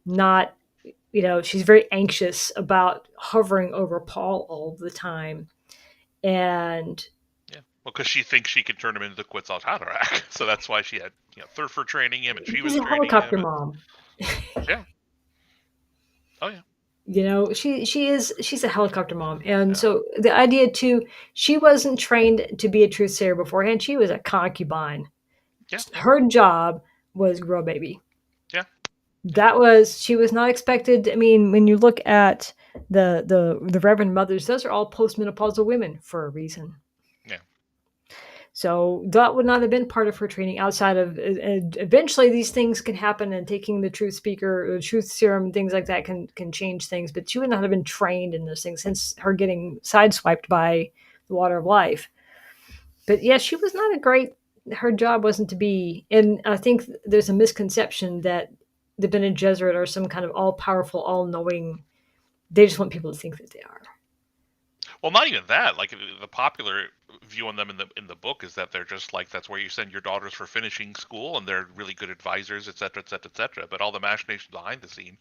not, she's very anxious about hovering over Paul all the time. And because she thinks she can turn him into the Quetzalcoatl, so that's why she had Thurfer training him, and she was a training helicopter him. mom. Yeah. Oh yeah. She's a helicopter mom, and so the idea too, she wasn't trained to be a truth sayer beforehand. She was a concubine. Yeah. Her job was grow a baby. Yeah. She was not expected. When you look at the Reverend Mothers, those are all postmenopausal women for a reason. Yeah. So that would not have been part of her training outside of, eventually these things can happen, and taking the truth speaker, truth serum, things like that can change things, but she would not have been trained in those things, hence her getting sideswiped by the water of life. But yeah, she was not her job wasn't to be, and I think there's a misconception that the Bene Gesserit are some kind of all-powerful, all-knowing, they just want people to think that they are. Well, not even that. Like the popular view on them in the book is that they're just like, that's where you send your daughters for finishing school, and they're really good advisors, etc., etc., etc. But all the machinations behind the scene,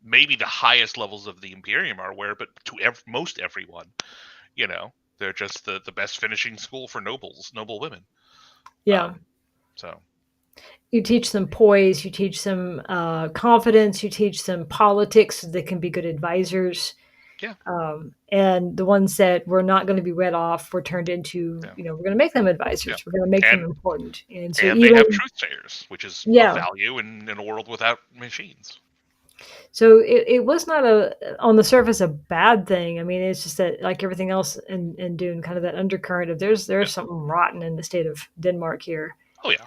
maybe the highest levels of the Imperium are aware, but to most everyone, they're just the best finishing school for noble women. Yeah. So you teach them poise, you teach them confidence, you teach them politics so they can be good advisors. Yeah. And the ones that we're not going to be read off, we're turned into, we're going to make them advisors. Yeah. We're going to make them important. And so they have truth sayers, which is of value in a world without machines. So it was not on the surface a bad thing. It's just that, like everything else in Dune, kind of that undercurrent of there's something rotten in the state of Denmark here. Oh yeah.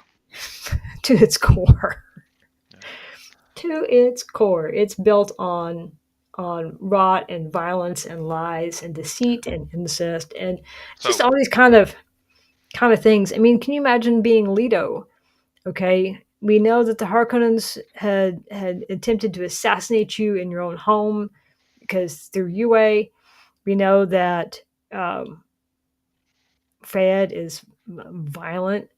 To its core. Yeah. To its core. It's built on rot and violence and lies and deceit and incest and just all these kind of things. Can you imagine being Leto? Okay, We know that the Harkonnens had attempted to assassinate you in your own home because through UA. We know that Fayed is violent.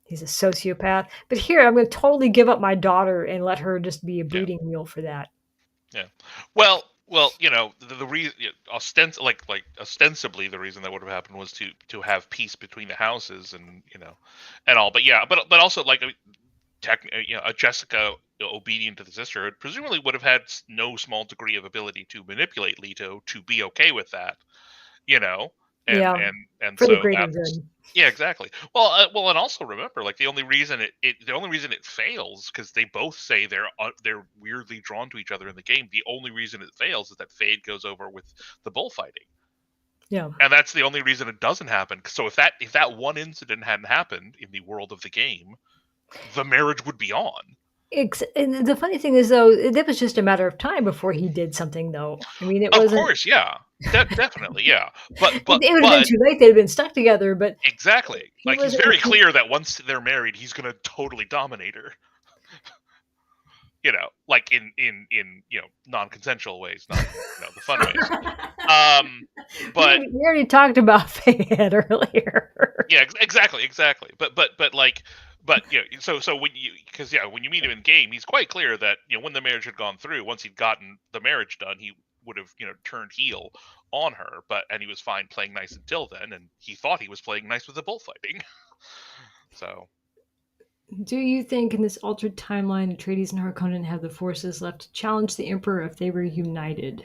He's a sociopath. But here, I'm going to totally give up my daughter and let her just be a Yeah. breeding mule for that. Yeah. Well, the reason, ostensibly, the reason that would have happened was to have peace between the houses, and and all. But yeah, but also like a Jessica, obedient to the sisterhood, presumably would have had no small degree of ability to manipulate Leto to be okay with that, you know, and Yeah, and and for the so greater that's. good. Yeah, exactly. Well, and also remember, like the only reason it fails, because they both say they're weirdly drawn to each other in the game. The only reason it fails is that Fade goes over with the bullfighting, Yeah. and that's the only reason it doesn't happen. So if that one incident hadn't happened in the world of the game, the marriage would be on. And the funny thing is, though, it was just a matter of time before he did something, though. I mean, it Of wasn't. course, yeah, definitely, yeah. But It, but it would have been but too late. They'd have been stuck together, but exactly, he like he's wasn't. very clear that once they're married, he's gonna totally dominate her. Like in non-consensual ways, not the fun ways. But We already talked about Fayed earlier. yeah, exactly. But like, so when you meet him in game, he's quite clear that when the marriage had gone through, once he'd gotten the marriage done, he would have turned heel on her, and he was fine playing nice until then, and he thought he was playing nice with the bullfighting. So Do you think in this altered timeline, Atreides and Harkonnen have the forces left to challenge the Emperor if they were united?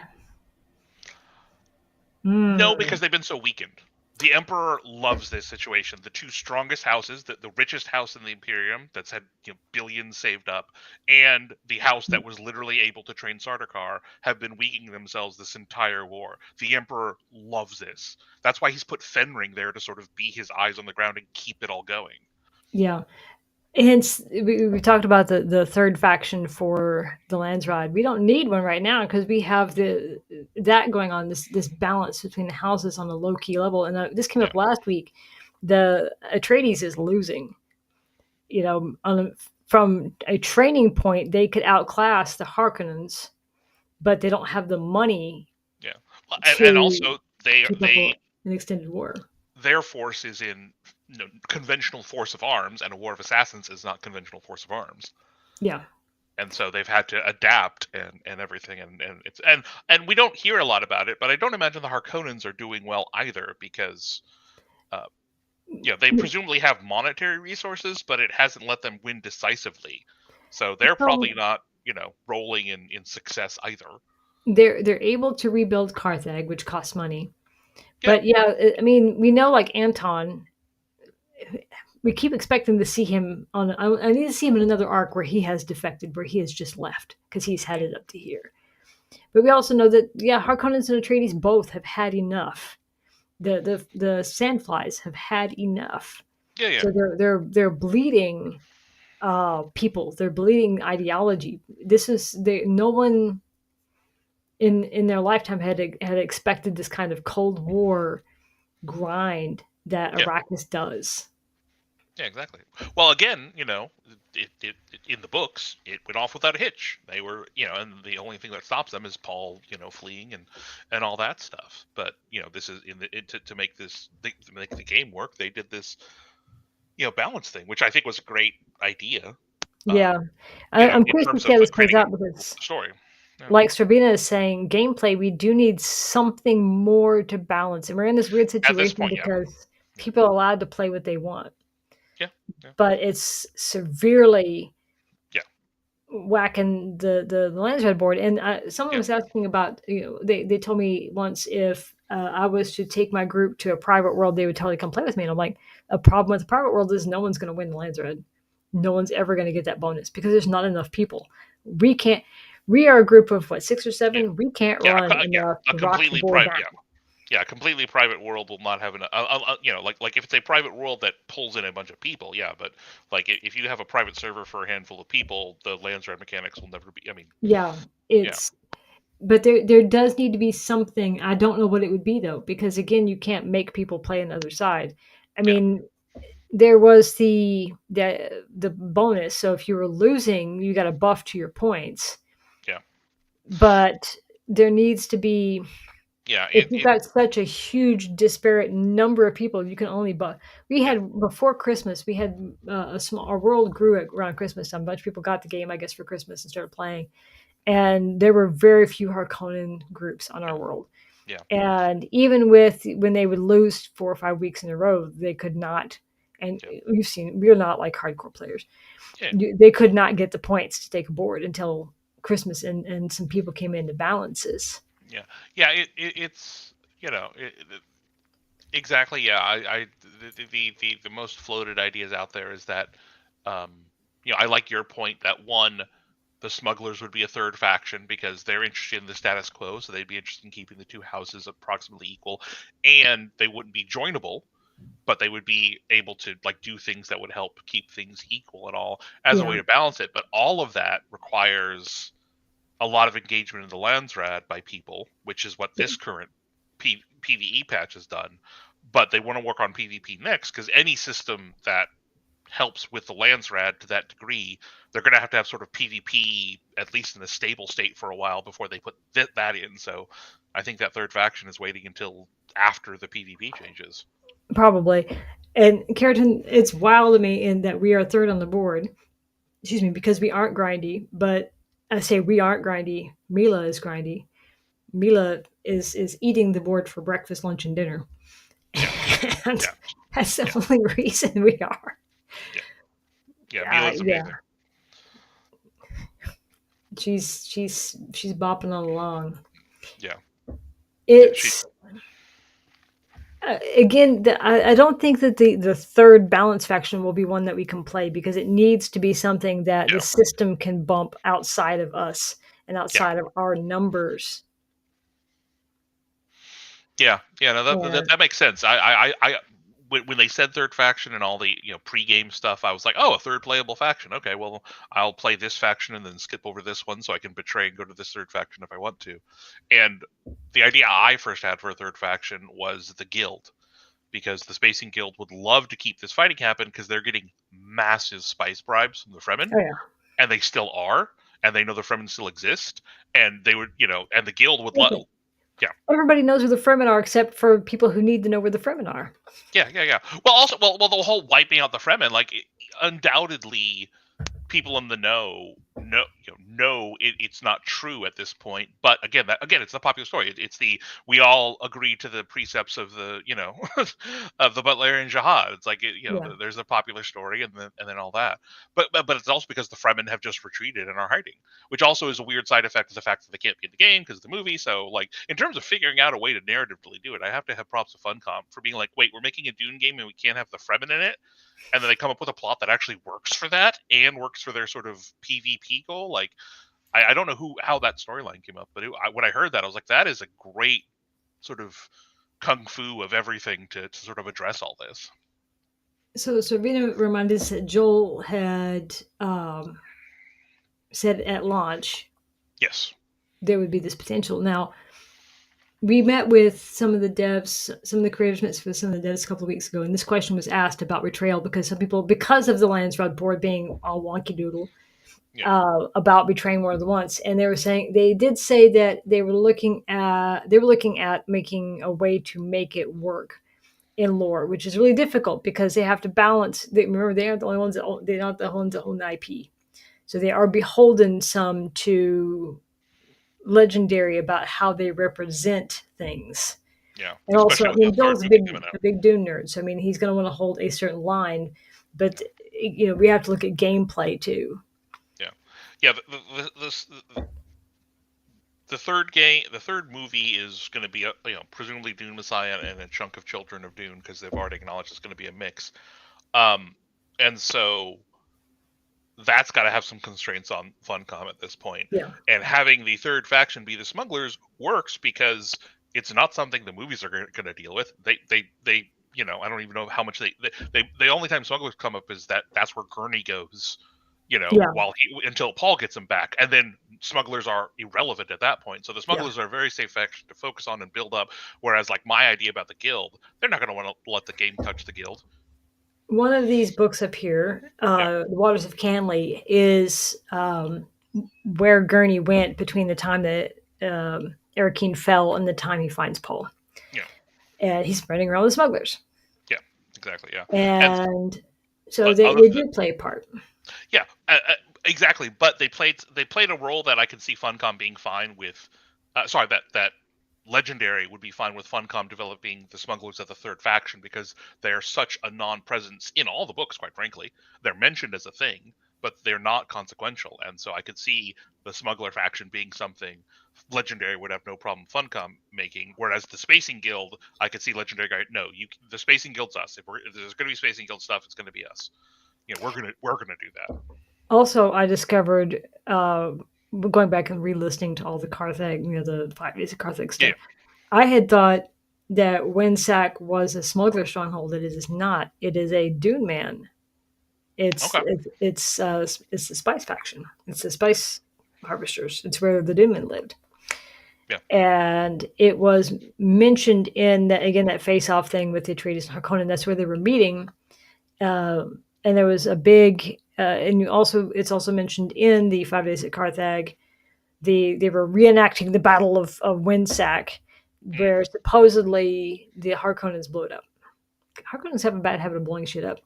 no, Mm, because they've been so weakened. The Emperor loves this situation. The two strongest houses, the richest house in the Imperium that's had billions saved up, and the house that was literally able to train Sardaukar, have been weakening themselves this entire war. The Emperor loves this. That's why he's put Fenring there to sort of be his eyes on the ground and keep it all going. yeah. Hence, we talked about the third faction for the Landsride. We don't need one right now because we have that going on, this balance between the houses on a low key level. And this came Yeah, up last week. The Atreides is losing. From a training point, they could outclass the Harkonnens, but they don't have the money yeah. And to also they keep up they an extended war. their force is in conventional force of arms, and a war of assassins is not conventional force of arms. Yeah. And so they've had to adapt and everything, and we don't hear a lot about it, but I don't imagine the Harkonnens are doing well either, because uh, they presumably have monetary resources, but it hasn't let them win decisively, so they're probably So not rolling in success either. they're able to rebuild Carthage, which costs money. Yeah, But yeah, I mean, we know like Anton, we keep expecting to see him on. I need to see him in another arc where he has defected, where he has just left because he's headed up to here. But we also know that Harkonnens and Atreides both have had enough. The Sandflies have had enough. yeah. So they're bleeding people. They're bleeding ideology. No one in their lifetime had expected this kind of Cold War grind that Yeah. Arrakis does. Yeah, exactly. Well, again, in the books, it went off without a hitch. They were, and the only thing that stops them is Paul, fleeing and all that stuff. But this is to make to make the game work. They did this, balance thing, which I think was a great idea. Yeah, I'm In curious to terms see of how this plays creating out a because, story. Yeah. like Servina is saying, gameplay, we do need something more to balance. And we're in this weird At this situation point, yeah, because people are allowed to play what they want, yeah, yeah, but it's severely yeah, whacking the Landsred board. And someone yeah, was asking about, they told me once if I was to take my group to a private world, they would totally come play with me. And I'm like, a problem with the private world is no one's going to win the Landsred. No one's ever going to get that bonus because there's not enough people. We can't. We are a group of what, 6 or yeah, 7. We can't yeah. run enough A to rock the completely board private, down. yeah. Yeah, a completely private world will not have like if it's a private world that pulls in a bunch of people, yeah, but like if you have a private server for a handful of people, the Landsride mechanics will never be. I mean, Yeah, yeah, it's. But there does need to be something. I don't know what it would be though, because again, you can't make people play another side. I yeah, mean, there was the bonus. So if you were losing, you got a buff to your points. Yeah. But there needs to be, Yeah. if you've got such a huge disparate number of people, you can only buff. We Yeah. had before Christmas, we had our world grew around Christmas time. A bunch of people got the game, I guess, for Christmas and started playing. And there were very few Harkonnen groups on our world. Yeah. And even with when they would lose 4 or 5 weeks in a row, they could not. And Yeah. we've seen we're not like hardcore players. Yeah. They could not get the points to take a board until Christmas, and some people came into balances. Yeah. Yeah. It's exactly. Yeah. The most floated ideas out there is that, um, I like your point that one, the smugglers would be a third faction because they're interested in the status quo, so they'd be interested in keeping the two houses approximately equal, and they wouldn't be joinable, but they would be able to like do things that would help keep things equal and all as a way Yeah, to balance it. But all of that requires a lot of engagement in the Landsrad by people, which is what yeah, this current PVE patch has done. But they want to work on PvP next because any system that helps with the Landsrad to that degree, they're going to have sort of PvP at least in a stable state for a while before they put that in. So I think that third faction is waiting until after the PvP changes. probably. And Keratin, it's wild to me in that we are third on the board. Excuse me, because we aren't grindy. But I say we aren't grindy. Mila is grindy. Mila is eating the board for breakfast, lunch, and dinner. Yeah, And yeah, that's the yeah, only reason we are. yeah, yeah. Mila's Yeah, amazing. she's bopping on along. Yeah, yeah. She, It's again, I don't think that the third balance faction will be one that we can play because it needs to be something that the yeah, system can bump outside of us and yeah, outside of our numbers. yeah, yeah. No, And that makes sense. When they said third faction and all the pre-game stuff, I was like, oh, a third playable faction. Okay, well, I'll play this faction and then skip over this one so I can betray and go to this third faction if I want to. And the idea I first had for a third faction was the guild, because the Spacing Guild would love to keep this fighting happen because they're getting massive spice bribes from the Fremen, oh yeah, and they still are, and they know the Fremen still exist, and they would, and the guild would okay. yeah, Everybody knows where the Fremen are except for people who need to know where the Fremen are. yeah. Well, also, well, the whole wiping out the Fremen, like, undoubtedly, people in the know it's not true at this point. But again, it's the popular story. It's the we all agree to the precepts of the of the Butlerian Jihad. It's like Yeah, there's a popular story and then all that. But it's also because the Fremen have just retreated and are hiding, which also is a weird side effect of the fact that they can't be in the game because of the movie. So like in terms of figuring out a way to narratively do it, I have to have props to Funcom for being like, wait, we're making a Dune game and we can't have the Fremen in it, and then they come up with a plot that actually works for that and works for their sort of PvP goal. Like, I don't know how that storyline came up, but when I heard that, I was like, that is a great sort of kung fu of everything to sort of address all this. so Rena reminded us that Joel had said at launch Yes. there would be this potential. Now, we met with some of the devs, some of the creators met with some of the devs a couple of weeks ago, and this question was asked about betrayal because some people, because of the Landsrod board being all wonky doodle, Yeah. about betraying more than once, and they did say that they were looking at making a way to make it work in lore, which is really difficult because they have to balance. Remember, they aren't the only ones they're not the ones that own the IP, so they are beholden some to Legendary about how they represent things. Yeah. And also, Especially I with the mean, third Joel's movie coming a out. big Dune nerd, so I mean, he's going to want to hold a certain line, but we have to look at gameplay too. Yeah. Yeah. The third movie is going to be presumably Dune Messiah and a chunk of Children of Dune because they've already acknowledged it's going to be a mix. And so that's got to have some constraints on Funcom at this point. Yeah. And having the third faction be the smugglers works because it's not something the movies are going to deal with. They I don't even know how much they the only time smugglers come up is that's where Gurney goes, Yeah. until Paul gets him back, and then smugglers are irrelevant at that point. So the Yeah. smugglers are a very safe faction to focus on and build up. Whereas like my idea about the guild, they're not going to want to let the game touch the guild. one of these books up here, Yeah. The Waters of Canley, is where Gurney went between the time that Arakeen fell and the time he finds Paul. Yeah. And he's running around with smugglers. Yeah. Exactly. Yeah. And And so but they, other they than do play a part. yeah, exactly. But they played a role that I could see Funcom being fine with. Sorry, that Legendary would be fine with Funcom developing the smugglers of the third faction because they're such a non-presence in all the books. Quite frankly, they're mentioned as a thing, but they're not consequential. And so I could see the smuggler faction being something Legendary would have no problem Funcom making. Whereas the Spacing Guild, I could see Legendary going, no, the Spacing Guild's us. If there's going to be Spacing Guild stuff, it's going to be us. We're gonna do that. Also, I discovered, going back and re-listening to all the Carthag, the 5 Days of Carthag Yeah. stuff, I had thought that Winsack was a smuggler stronghold. It is not. It is a Dune man. It's Okay. it's it's the Spice faction. It's the Spice Harvesters. It's where the Dune men lived. Yeah. And it was mentioned in that, again, that face-off thing with the Atreides and Harkonnen. That's where they were meeting. And there was a big, it's also mentioned in the 5 Days at Carthag. They were reenacting the Battle of Winsack, Mm. where supposedly the Harkonnens blew it up. Harkonnens have a bad habit of blowing shit up.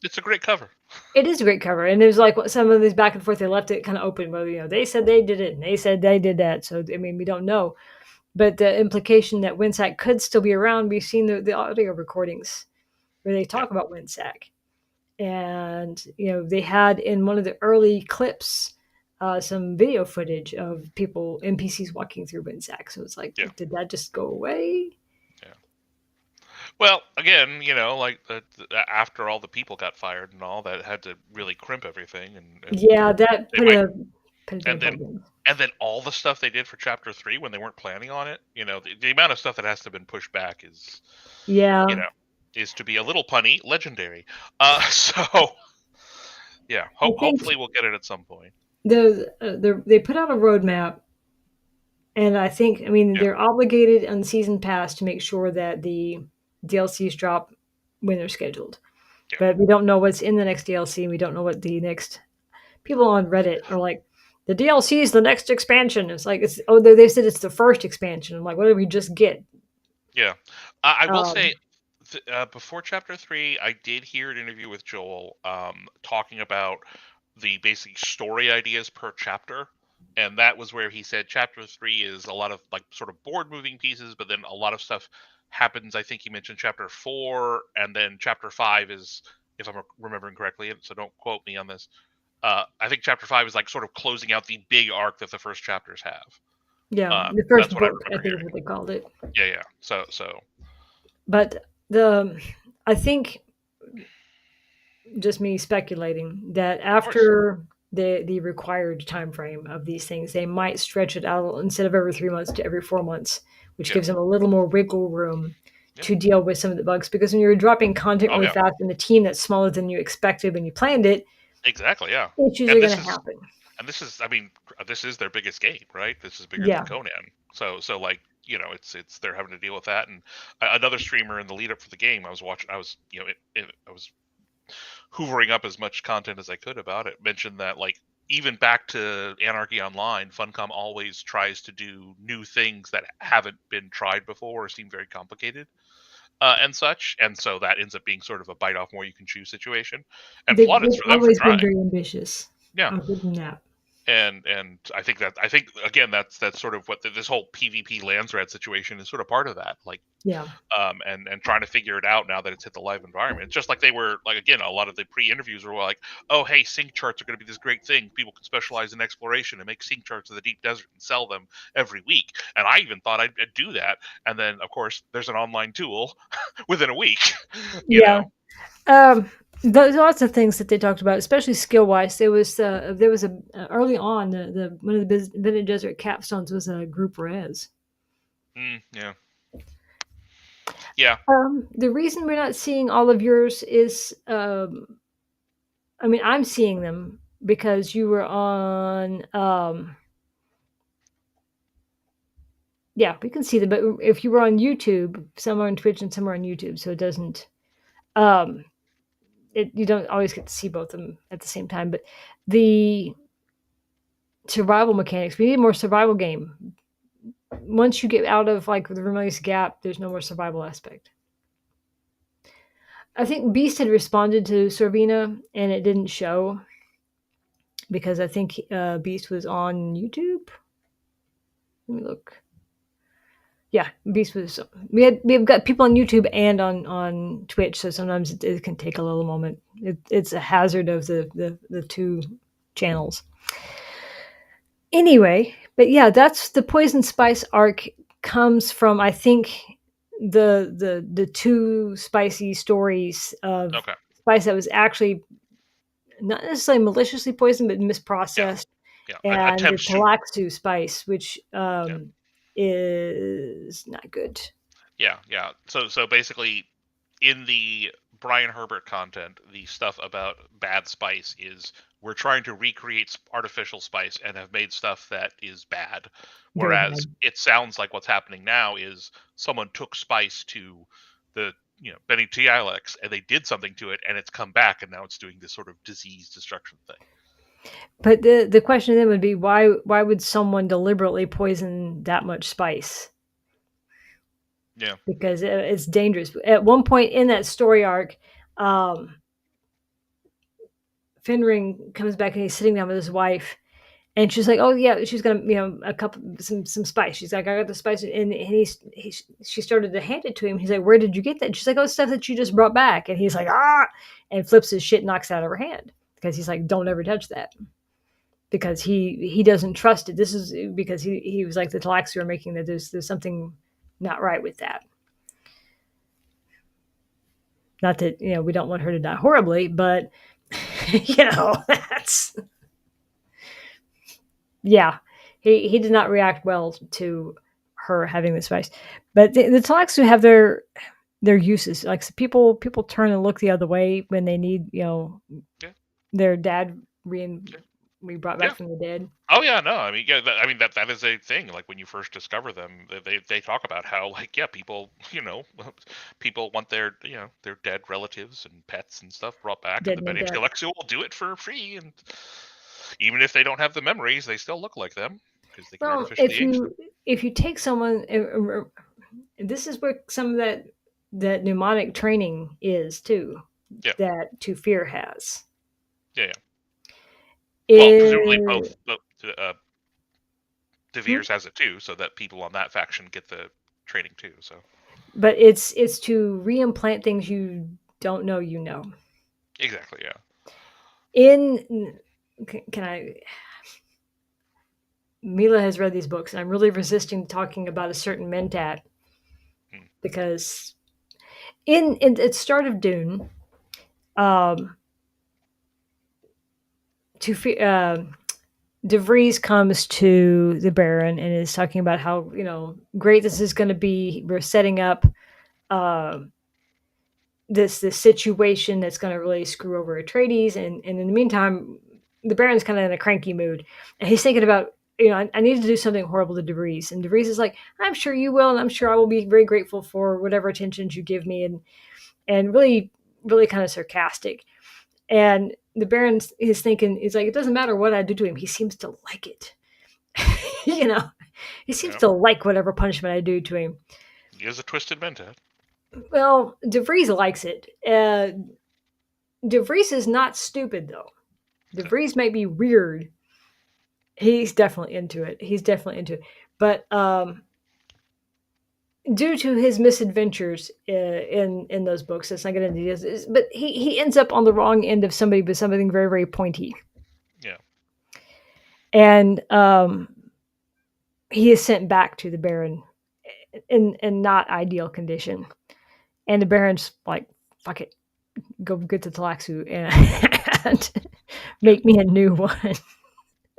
It's a great cover. It is a great cover, and it was like some of these back and forth. They left it kind of open, whether they said they did it and they said they did that. So I mean, we don't know, but the implication that Winsack could still be around. We've seen the audio recordings where they Yeah. talk about Winsack, and they had in one of the early clips some video footage of NPCs walking through Winsack. So it's like, Yeah. did that just go away? Yeah. Well, again, like after all the people got fired and all that, had to really crimp everything, and Yeah, that they might, put a and damper then on things. and then all the stuff they did for Chapter 3 when they weren't planning on it. The amount of stuff that has to have been pushed back is, Yeah, is to be a little punny, legendary. So yeah, I think hopefully we'll get it at some point. they put out a roadmap, and I think, Yeah. they're obligated on season pass to make sure that the DLCs drop when they're scheduled. Yeah. But we don't know what's in the next DLC. We don't know what the next. People on Reddit are like, the DLC is the next expansion. It's like, they said it's the first expansion. I'm like, what did we just get? Yeah. I will say, Um, before Chapter 3, I did hear an interview with Joel talking about the basic story ideas per chapter. And that was where he said Chapter 3 is a lot of like sort of board moving pieces, but then a lot of stuff happens. I think he mentioned Chapter 4, and then Chapter 5 is, if I'm remembering correctly, so don't quote me on this. I think Chapter 5 is like sort of closing out the big arc that the first chapters have. yeah, the first That's what I book, I remember think, is hearing. what they called it. Yeah. So But I think, just me speculating, that of course. after the required time frame of these things, they might stretch it out instead of every 3 months to every 4 months, which Yeah. gives them a little more wiggle room Yeah. to deal with some of the bugs. Because when you're dropping content Oh really yeah. fast in a team that's smaller than you expected when you planned it, Exactly. Yeah. issues are And going this to is happen. I mean, this is their biggest game, right? This is bigger than Yeah, Conan. So like, it's they're having to deal with that. And another streamer in the lead up for the game, I was watching. I was, I was hoovering up as much content as I could about it. Mentioned that like even back to Anarchy Online, Funcom always tries to do new things that haven't been tried before or seem very complicated. And such, and so that ends up being sort of a bite off more you can chew situation, and plaudits they've for them for always been trying. very ambitious. Yeah, I'll give them that. and I think again that's sort of what this whole PvP Landsrat situation is sort of part of that. Like, Yeah, and trying to figure it out now that it's hit the live environment. It's just like they were like, again, a lot of the pre-interviews were like, oh hey, sync charts are going to be this great thing. People can specialize in exploration and make sync charts of the deep desert and sell them every week. And I even thought I'd do that. And then of course there's an online tool within a week. you yeah. know There's lots of things that they talked about, especially skill wise. There was a early on, the one of the Bennett Desert capstones was a group res. Yeah. Yeah. The reason we're not seeing all of yours is, I'm seeing them because you were on. Yeah, we can see them, but if you were on YouTube, some are on Twitch and some are on YouTube, so it doesn't. You don't always get to see both of them at the same time, but the survival mechanics, we need more survival game. Once you get out of like the Vermilius Gap, there's no more survival aspect. I think Beast had responded to Sorvina and it didn't show because I think Beast was on YouTube. Let me look. Yeah, Beast was. We've got people on YouTube and on Twitch, so sometimes it can take a little moment. It's a hazard of the two channels. Anyway, but yeah, that's the Poison Spice arc comes from I think the two spicy stories of Okay. spice that was actually not necessarily maliciously poisoned but Yeah. misprocessed, Yeah. and the Attempts to. Talaxu spice, which Yeah. is not good. Yeah. So basically, in the Brian Herbert content, the stuff about bad spice is we're trying to recreate artificial spice and have made stuff that is bad. Very Whereas bad. it sounds like what's happening now is someone took spice to the Benny T. Ilex and they did something to it and it's come back and now it's doing this sort of disease destruction thing. But the question then would be why would someone deliberately poison that much spice? Yeah. Because it's dangerous. At one point in that story arc, Fenring comes back and he's sitting down with his wife, and she's like, "Oh yeah, she's gonna, a cup, some spice." She's like, "I got the spice," and she started to hand it to him. He's like, "Where did you get that?" And she's like, "Oh, it's stuff that you just brought back." And he's like, "Ah," and flips his shit, knocks it out of her hand because he's like, "Don't ever touch that," because he doesn't trust it. This is because he was like the Talaxi are making that there's something not right with that. Not that we don't want her to die horribly, but that's yeah. He did not react well to her having this spice, but the Talaxu have their uses. Like so people turn and look the other way when they need Yeah. their dad re brought back Yeah. from the dead. Oh yeah, no. I mean, yeah. That is a thing. Like when you first discover them, they talk about how people people want their their dead relatives and pets and stuff brought back, and Dead the and Bene dead. Telexiu will do it for free, and even if they don't have the memories, they still look like them because they can Well, artificially age them. if you take someone, this is where some of that mnemonic training is too. Yeah. That To Fear has. Yeah. Well, presumably Is both. De Veers has it too, so that people on that faction get the training too. So. But it's to reimplant things you don't know you know. Exactly. Yeah. Can I? Mila has read these books, and I'm really resisting talking about a certain mentat because in the start of Dune, De Vries comes to the Baron and is talking about how great this is going to be. We're setting up uh, this situation that's going to really screw over Atreides, and in the meantime, the Baron's kind of in a cranky mood, and he's thinking about I need to do something horrible to De Vries, and De Vries is like, I'm sure you will, and I'm sure I will be very grateful for whatever attentions you give me, and really really kind of sarcastic. And the Baron is thinking, he's like, it doesn't matter what I do to him, he seems to like it. He seems to like whatever punishment I do to him. He is a twisted mentat. Well, De Vries likes it. De Vries is not stupid though. De Vries might be weird. He's definitely into it. But due to his misadventures in those books, that's not going to do this. But he ends up on the wrong end of somebody with something very very pointy. Yeah. And he is sent back to the Baron in not ideal condition. And the Baron's like, fuck it, go get to Talaxu and make me a new one.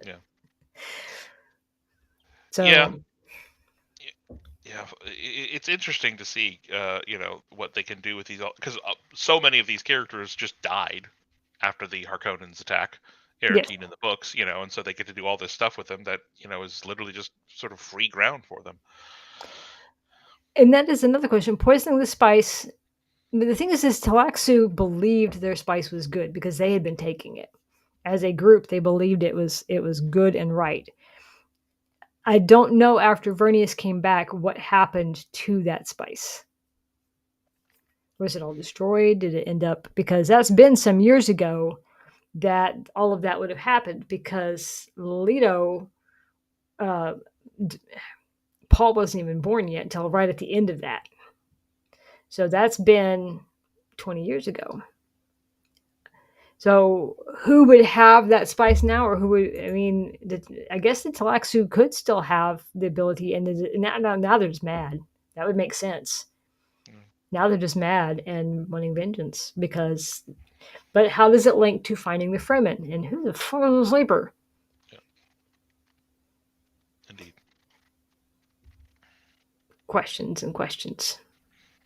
Yeah. So yeah, it's interesting to see, what they can do with these, because so many of these characters just died after the Harkonnens attack Arakeen in the books, and so they get to do all this stuff with them that is literally just sort of free ground for them. And that is another question. Poisoning the spice But the thing is, Talaxu believed their spice was good because they had been taking it. As a group, they believed it was good and right. I don't know after Vernius came back what happened to that spice. Was it all destroyed? Did it end up, because that's been some years ago that all of that would have happened, because Leto, uh, Paul wasn't even born yet until right at the end of that. So that's been 20 years ago. So who would have that spice now, or who would? I mean, I guess the Talaxu could still have the ability, and now they're just mad. That would make sense. Mm. Now they're just mad and wanting vengeance because. But how does it link to finding the Fremen, and who the fuck is the sleeper? Yeah. Indeed. Questions and questions,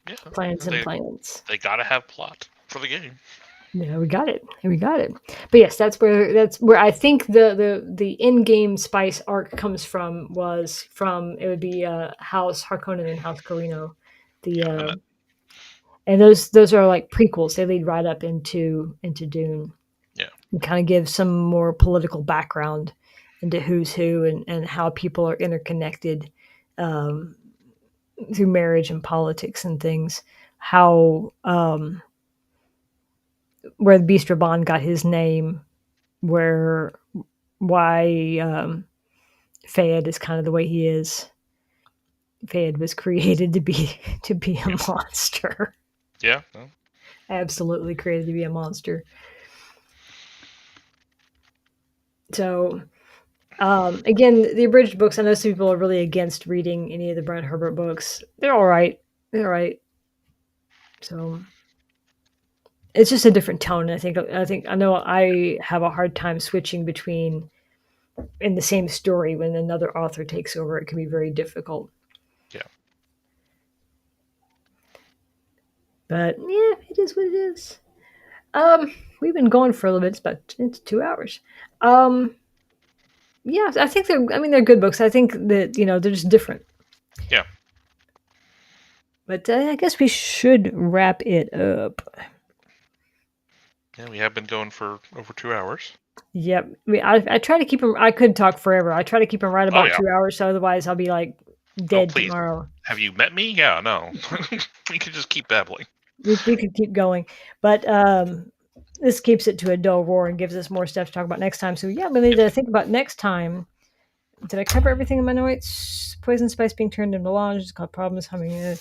Yeah. plans and They plans. they gotta have plot for the game. Yeah, we got it. We got it. But yes, that's where I think the in-game spice arc comes from. Was from It would be House Harkonnen and House Corino, the Yeah, and that, and those are like prequels. They lead right up into Dune yeah, and kind of give some more political background into who's who and how people are interconnected um, through marriage and politics and things. How where the Beast Raban got his name, where why Fayed is kind of the way he is. Fayed was created to be a yeah, monster. yeah. Well, Absolutely created to be a monster. So again, the abridged books. I know some people are really against reading any of the Brian Herbert books. They're all right. They're all right. So it's just a different tone. I know I have a hard time switching between in the same story when another author takes over. It can be very difficult. yeah. But yeah, it is what it is. We've been going for a little bit. It's 2 hours. Um, yeah, I think they're. I mean, they're good books. I think that they're just different. Yeah. But I guess we should wrap it up. Yeah, we have been going for over 2 hours. Yep. I try to keep them. I could talk forever. I try to keep them right Oh about yeah. 2 hours. So otherwise, I'll be like Oh dead please. tomorrow. Have you met me? Yeah, no. We could just keep babbling. We could keep going, but this keeps it to a dull roar and gives us more stuff to talk about next time. So yeah, we need to think about next time. Did I cover everything in my notes? Poison spice being turned into melange has caused problems. I mean,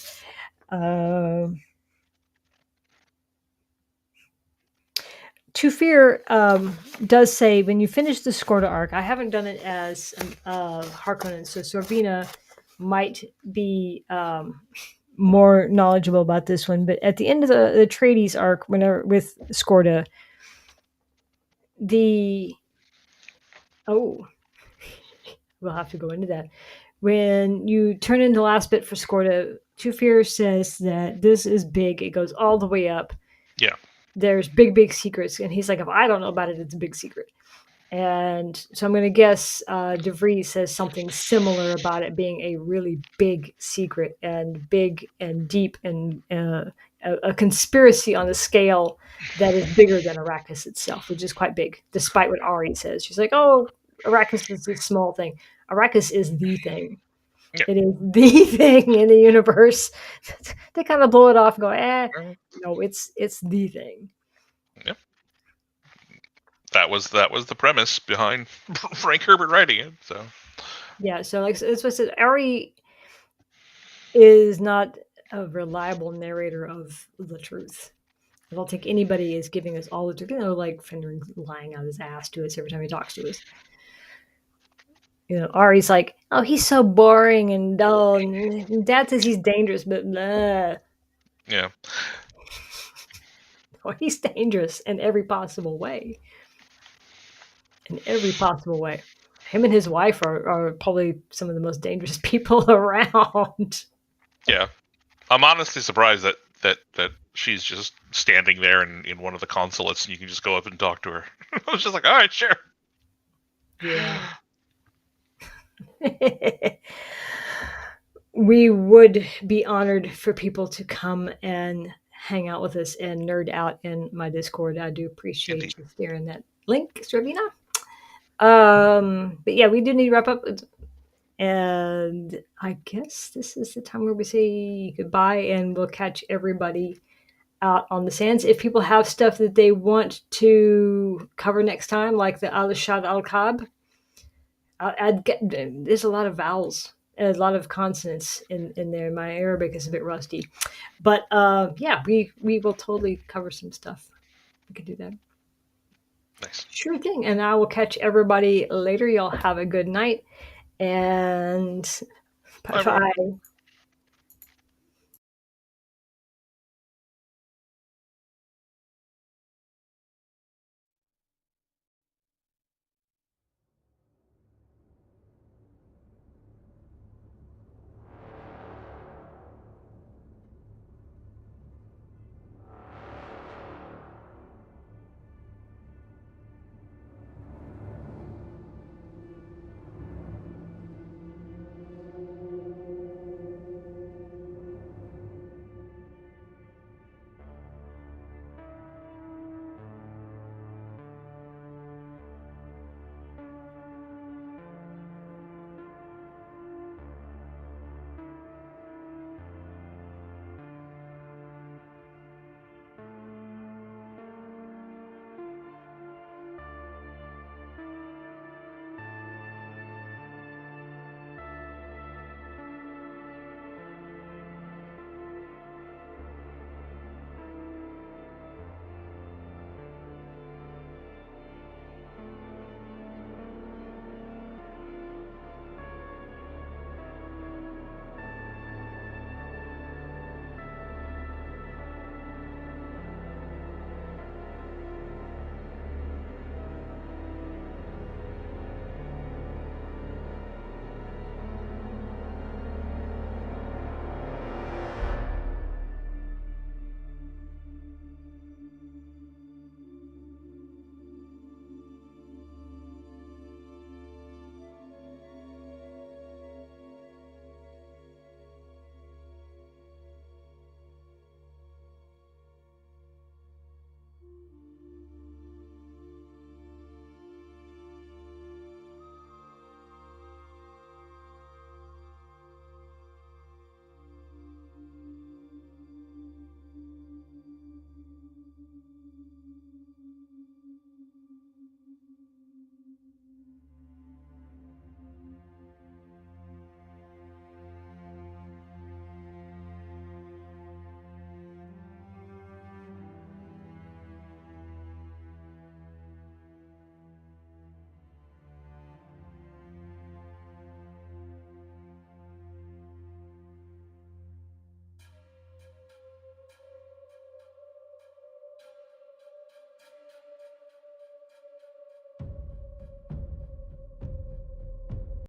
To Fear does say when you finish the Skorda arc, I haven't done it as Harkonnen, so Sorvina might be more knowledgeable about this one. But at the end of the Trades arc, whenever with Skorda, the oh, we'll have to go into that. When you turn in the last bit for Skorda, Two Fear says that this is big. It goes all the way up. Yeah. There's big secrets. And he's like, if I don't know about it, it's a big secret. And so I'm going to guess DeVries says something similar about it being a really big secret and big and deep and a conspiracy on a scale that is bigger than Arrakis itself, which is quite big, despite what Ari says. She's like, oh, Arrakis is this small thing. Arrakis is the thing. Yeah. It is the thing in the universe. They kind of blow it off and go, no, it's the thing. Yep. That was the premise behind Frank Herbert writing it. So yeah, so like it's what I said, Ari is not a reliable narrator of the truth. I don't think anybody is giving us all the truth. Like Fenrir lying out his ass to us every time he talks to us. Ari's like, oh, he's so boring and dull. And Dad says he's dangerous, but blah. yeah. Well, he's dangerous in every possible way. In every possible way. Him and his wife are probably some of the most dangerous people around. Yeah. I'm honestly surprised that she's just standing there in one of the consulates and you can just go up and talk to her. I was just like, all right, sure. Yeah. We would be honored for people to come and hang out with us and nerd out in my Discord. I do Indeed. appreciate you sharing that link, Stravina. But yeah, we do need to wrap up. And I guess this is the time where we say goodbye and we'll catch everybody out on the sands. If people have stuff that they want to cover next time, like the Al Shad Al Kab, there's a lot of vowels, a lot of consonants in there. My Arabic is a bit rusty. But yeah, we will totally cover some stuff. We could do that. Nice. Sure thing. And I will catch everybody later. Y'all have a good night. And Bye, everyone. bye.